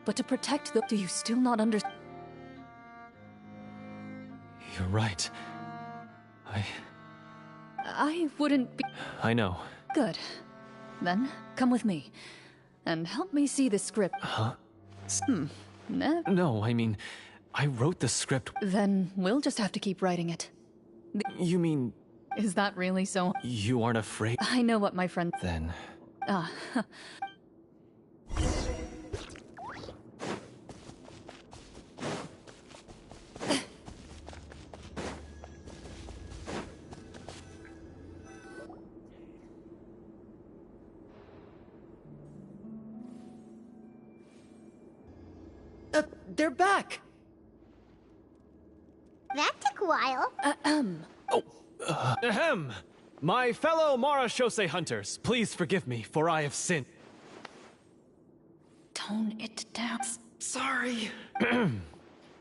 Speaker 21: but to protect the... Do you still not understand?
Speaker 23: You're right.
Speaker 21: I wouldn't be...
Speaker 23: I know.
Speaker 21: Good. Then, come with me. And help me see the script.
Speaker 23: Huh?
Speaker 21: No,
Speaker 23: I mean, I wrote the script.
Speaker 21: Then we'll just have to keep writing it.
Speaker 23: You mean...
Speaker 21: Is that really so?
Speaker 23: You aren't afraid?
Speaker 21: I know what my friend...
Speaker 23: Then...
Speaker 6: They're back!
Speaker 2: That took a while.
Speaker 23: Ahem! My fellow Marchose hunters, please forgive me, for I have sinned.
Speaker 21: Tone it down.
Speaker 23: Sorry.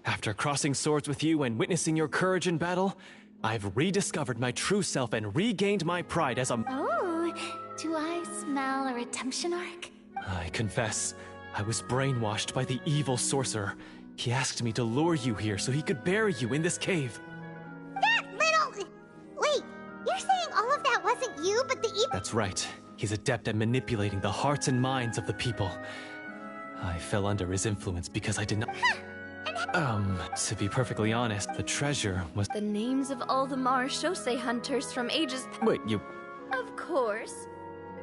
Speaker 23: After crossing swords with you and witnessing your courage in battle, I've rediscovered my true self and regained my pride as a...
Speaker 8: Oh, do I smell a redemption arc?
Speaker 23: I confess, I was brainwashed by the evil sorcerer. He asked me to lure you here so he could bury you in this cave.
Speaker 2: That little... Wait, you're saying all of that wasn't you, but the evil...
Speaker 23: That's right. He's adept at manipulating the hearts and minds of the people. I fell under his influence because I did not... To be perfectly honest, the treasure was...
Speaker 10: The names of all the Marchose hunters from ages...
Speaker 23: Wait, you...
Speaker 10: Of course.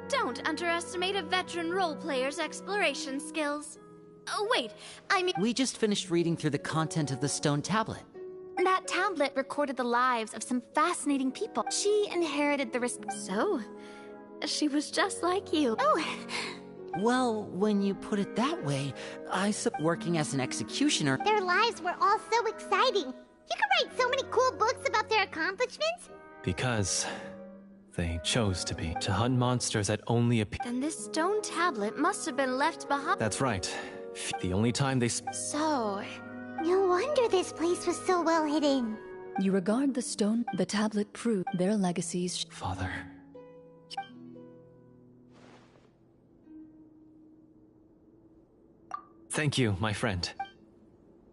Speaker 10: Don't underestimate a veteran role-player's exploration skills. Oh, wait, I mean...
Speaker 6: We just finished reading through the content of the stone tablet.
Speaker 8: That tablet recorded the lives of some fascinating people. She inherited the risk...
Speaker 10: So, she was just like you.
Speaker 8: Oh...
Speaker 6: Well, when you put it that way, working as an executioner...
Speaker 2: Their lives were all so exciting. You could write so many cool books about their accomplishments.
Speaker 23: Because... they chose to be. To hunt monsters that only appear...
Speaker 10: Then this stone tablet must have been left behind.
Speaker 23: That's right. The only time they...
Speaker 10: So...
Speaker 2: No wonder this place was so well hidden.
Speaker 21: You regard the stone, the tablet proved their legacies...
Speaker 23: Father... Thank you, my friend.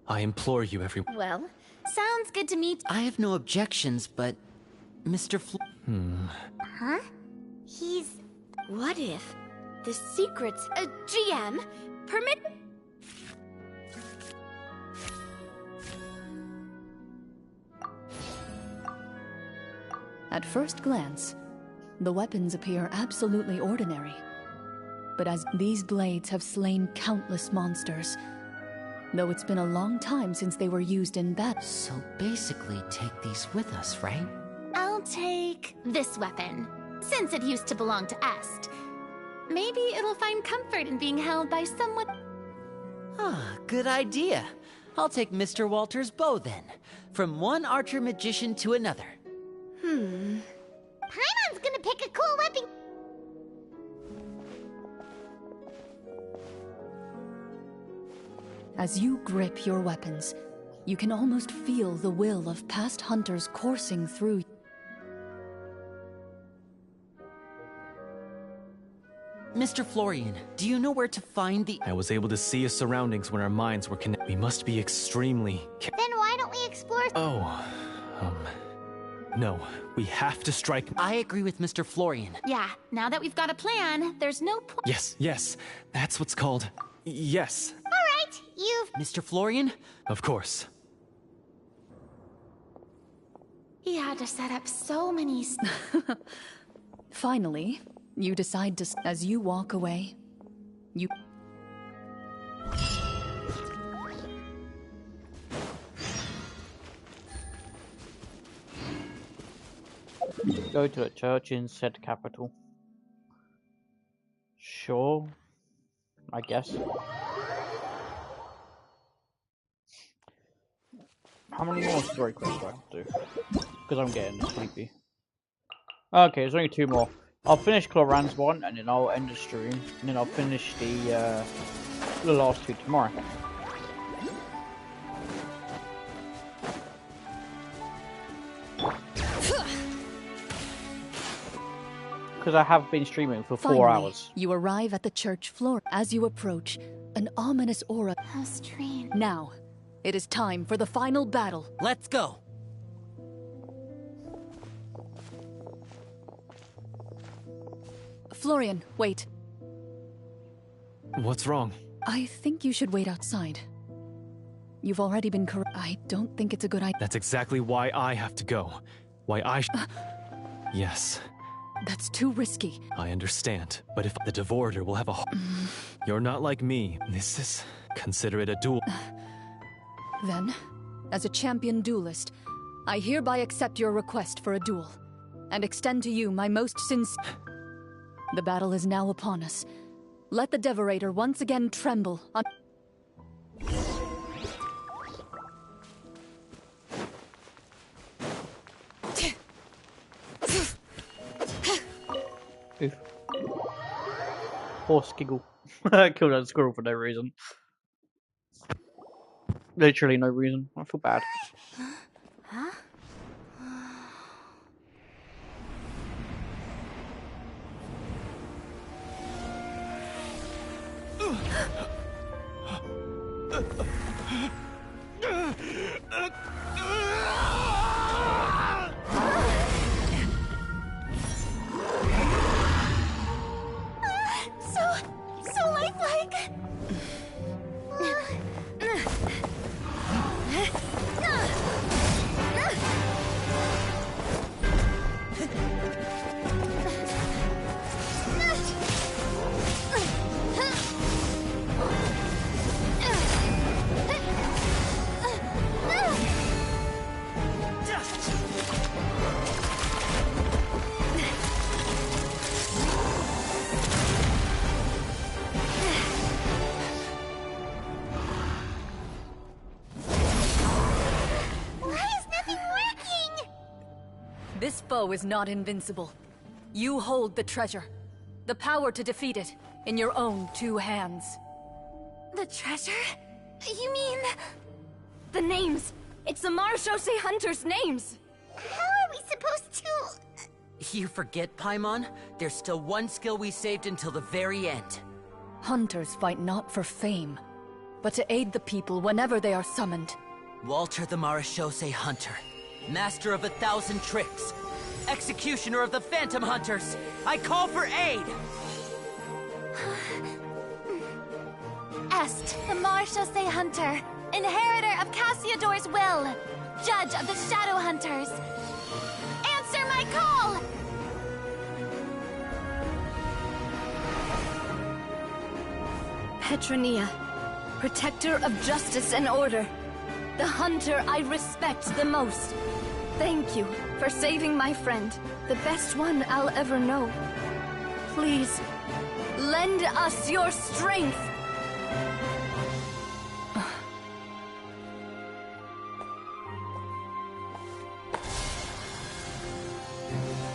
Speaker 23: I implore you, everyone.
Speaker 8: Well, sounds good to me.
Speaker 6: I have no objections, but... Mr.
Speaker 2: Huh? He's...
Speaker 10: What if the secret's a GM? Permit...
Speaker 21: At first glance, the weapons appear absolutely ordinary. But as these blades have slain countless monsters, though it's been a long time since they were used in battle.
Speaker 6: So basically, take these with us, right?
Speaker 8: I'll take this weapon, since it used to belong to Est. Maybe it'll find comfort in being held by someone...
Speaker 6: Ah, good idea. I'll take Mr. Walter's bow then. From one archer magician to another.
Speaker 2: Paimon's gonna pick a cool weapon.
Speaker 21: As you grip your weapons, you can almost feel the will of past hunters coursing through.
Speaker 6: Mr. Florian, do you know where to find the...
Speaker 23: I was able to see his surroundings when our minds were connected. We must be extremely...
Speaker 2: Then why don't we explore...
Speaker 23: No, we have to strike...
Speaker 6: I agree with Mr. Florian.
Speaker 22: Yeah, now that we've got a plan, there's no point.
Speaker 23: Yes, that's what's called... Yes.
Speaker 2: Alright, you've...
Speaker 6: Mr. Florian?
Speaker 23: Of course.
Speaker 22: He had to set up so many...
Speaker 21: Finally, you decide to... As you walk away, you...
Speaker 1: Go to a church in said capital. Sure. I guess. How many more story quests do I have to do? Because I'm getting sleepy. Okay, there's only 2 more. I'll finish Cloran's one, and then I'll end the stream, and then I'll finish the last 2 tomorrow. Because I have been streaming for 4 hours.
Speaker 21: You arrive at the church floor. As you approach, an ominous aura.
Speaker 22: How strange.
Speaker 21: Now, it is time for the final battle.
Speaker 6: Let's go.
Speaker 21: Florian, wait.
Speaker 23: What's wrong?
Speaker 21: I think you should wait outside. You've already been I don't think it's a good idea.
Speaker 23: That's exactly why I have to go. Why I Yes.
Speaker 21: That's too risky.
Speaker 23: I understand, but if the Devorator will have a... You're not like me. This is... Consider it a duel.
Speaker 21: Then, as a champion duelist, I hereby accept your request for a duel, and extend to you my most sincere... The battle is now upon us. Let the Devorator once again tremble on...
Speaker 1: Oof. Poor Skiggle. I killed that squirrel for no reason. Literally no reason. I feel bad.
Speaker 22: Huh?
Speaker 2: So lifelike.
Speaker 21: This foe is not invincible. You hold the treasure. The power to defeat it in your own 2 hands.
Speaker 10: The treasure? You mean... The names! It's the Marechaussee Hunters' names!
Speaker 2: How are we supposed to...
Speaker 6: You forget, Paimon? There's still one skill we saved until the very end.
Speaker 21: Hunters fight not for fame, but to aid the people whenever they are summoned.
Speaker 6: Walter the Marechaussee Hunter. Master of 1,000 tricks. Executioner of the Phantom Hunters. I call for aid!
Speaker 22: Est, the Marechaussee Hunter, inheritor of Cassiodor's will, judge of the Shadow Hunters. Answer my call!
Speaker 10: Petronia, protector of justice and order. The hunter I respect the most. Thank you for saving my friend, the best one I'll ever know. Please, lend us your strength.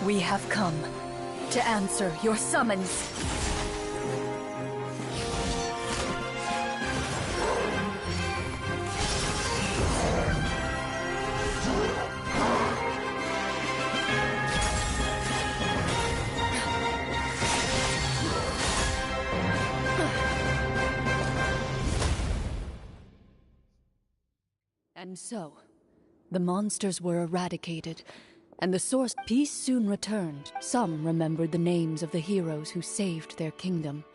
Speaker 21: We have come to answer your summons. And so, the monsters were eradicated, and the source peace soon returned. Some remembered the names of the heroes who saved their kingdom,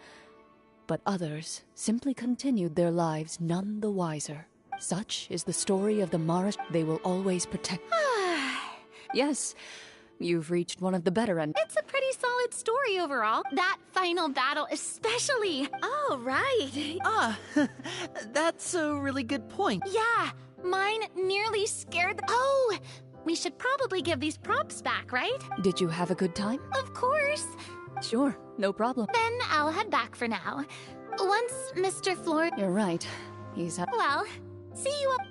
Speaker 21: but others simply continued their lives none the wiser. Such is the story of the Mara. They will always protect. Yes, you've reached one of the better end.
Speaker 8: It's a pretty solid story overall. That final battle especially.
Speaker 22: Oh, right.
Speaker 6: That's a really good point.
Speaker 8: Yeah, mine nearly scared the— Oh, we should probably give these props back, right?
Speaker 21: Did you have a good time?
Speaker 8: Of course.
Speaker 21: Sure, no problem.
Speaker 8: Then I'll head back for now. Once Mr. Floor—
Speaker 21: You're right. He's
Speaker 8: Well, see you up—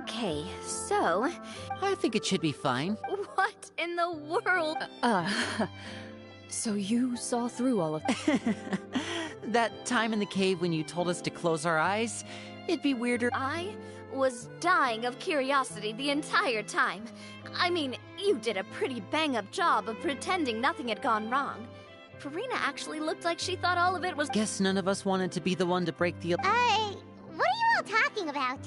Speaker 10: Okay, so...
Speaker 6: I think it should be fine.
Speaker 10: What in the world?
Speaker 21: So you saw through all of
Speaker 6: That time in the cave when you told us to close our eyes, it'd be weirder.
Speaker 10: I was dying of curiosity the entire time. I mean, you did a pretty bang-up job of pretending nothing had gone wrong. Farina actually looked like she thought all of it was—
Speaker 6: Guess none of us wanted to be the one to break the—
Speaker 2: what are you all talking about?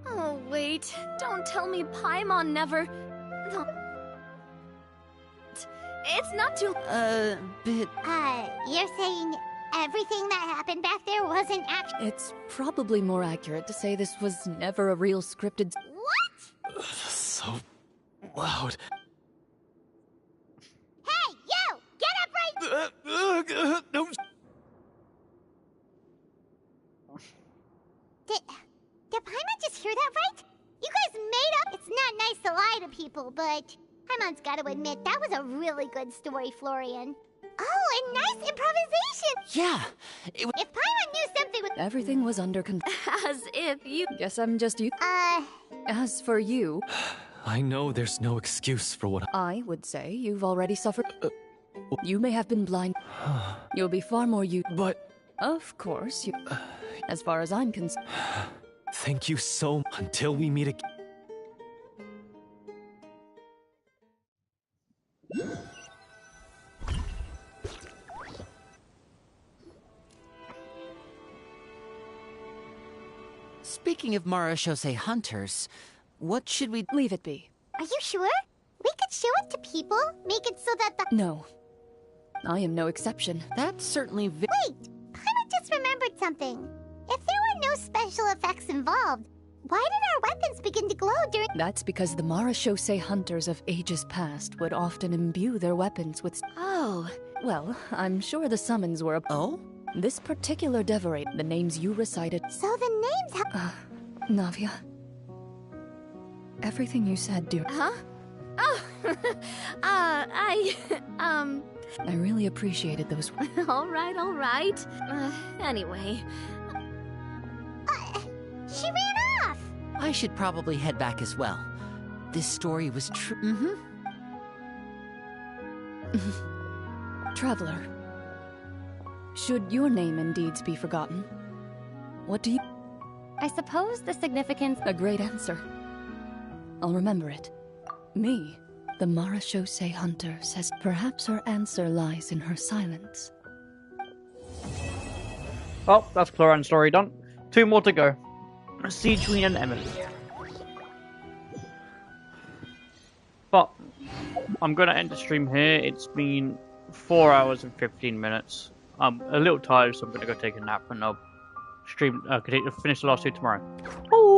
Speaker 10: Oh, wait. Don't tell me Paimon never... No. It's not too...
Speaker 6: bit...
Speaker 2: You're saying everything that happened back there wasn't actually...
Speaker 21: It's probably more accurate to say this was never a real scripted...
Speaker 2: What?
Speaker 23: So loud.
Speaker 2: Hey, you! Get up right...
Speaker 23: No.
Speaker 2: Did Paimon just hear that right? You guys made up... It's not nice to lie to people, but... Paimon's gotta admit, that was a really good story, Florian. Oh, and nice improvisation!
Speaker 6: Yeah!
Speaker 2: If Paimon knew something was...
Speaker 21: Everything was under control.
Speaker 10: As if you...
Speaker 21: Guess I'm just you. As for you...
Speaker 23: I know there's no excuse for what
Speaker 21: I would say you've already suffered. You may have been blind. You'll be far more
Speaker 23: But...
Speaker 21: Of course, you... As far as I'm concerned...
Speaker 23: Thank you so much. Until we meet again.
Speaker 6: Speaking of Marashose hunters, what should we—
Speaker 21: Leave it be.
Speaker 2: Are you sure? We could show it to people, make it so that the—
Speaker 21: No. I am no exception.
Speaker 6: That's certainly
Speaker 2: Wait! Paimon just remembered something. If there were no special effects involved, why did our weapons begin to glow during—
Speaker 21: That's because the Marashose hunters of ages past would often imbue their weapons with—
Speaker 10: Oh.
Speaker 21: Well, I'm sure the summons were—
Speaker 6: Oh?
Speaker 21: This particular devorate, the names you recited—
Speaker 2: So the names
Speaker 21: Navia. Everything you said, dear—
Speaker 10: Huh? Oh,
Speaker 21: I really appreciated those—
Speaker 10: all right. Anyway...
Speaker 2: She ran off!
Speaker 6: I should probably head back as well. This story was true.
Speaker 21: Traveler. Should your name and deeds be forgotten, what do you—
Speaker 8: I suppose the significance—
Speaker 21: A great answer. I'll remember it. Me, the Marashose hunter, says perhaps her answer lies in her silence.
Speaker 1: Well, that's Cloran's story done. 2 more to go. Siege Queen and Emily. But I'm gonna end the stream here. It's been 4 hours and 15 minutes. I'm a little tired, so I'm gonna go take a nap and I'll stream. Finish the last 2 tomorrow. Ooh.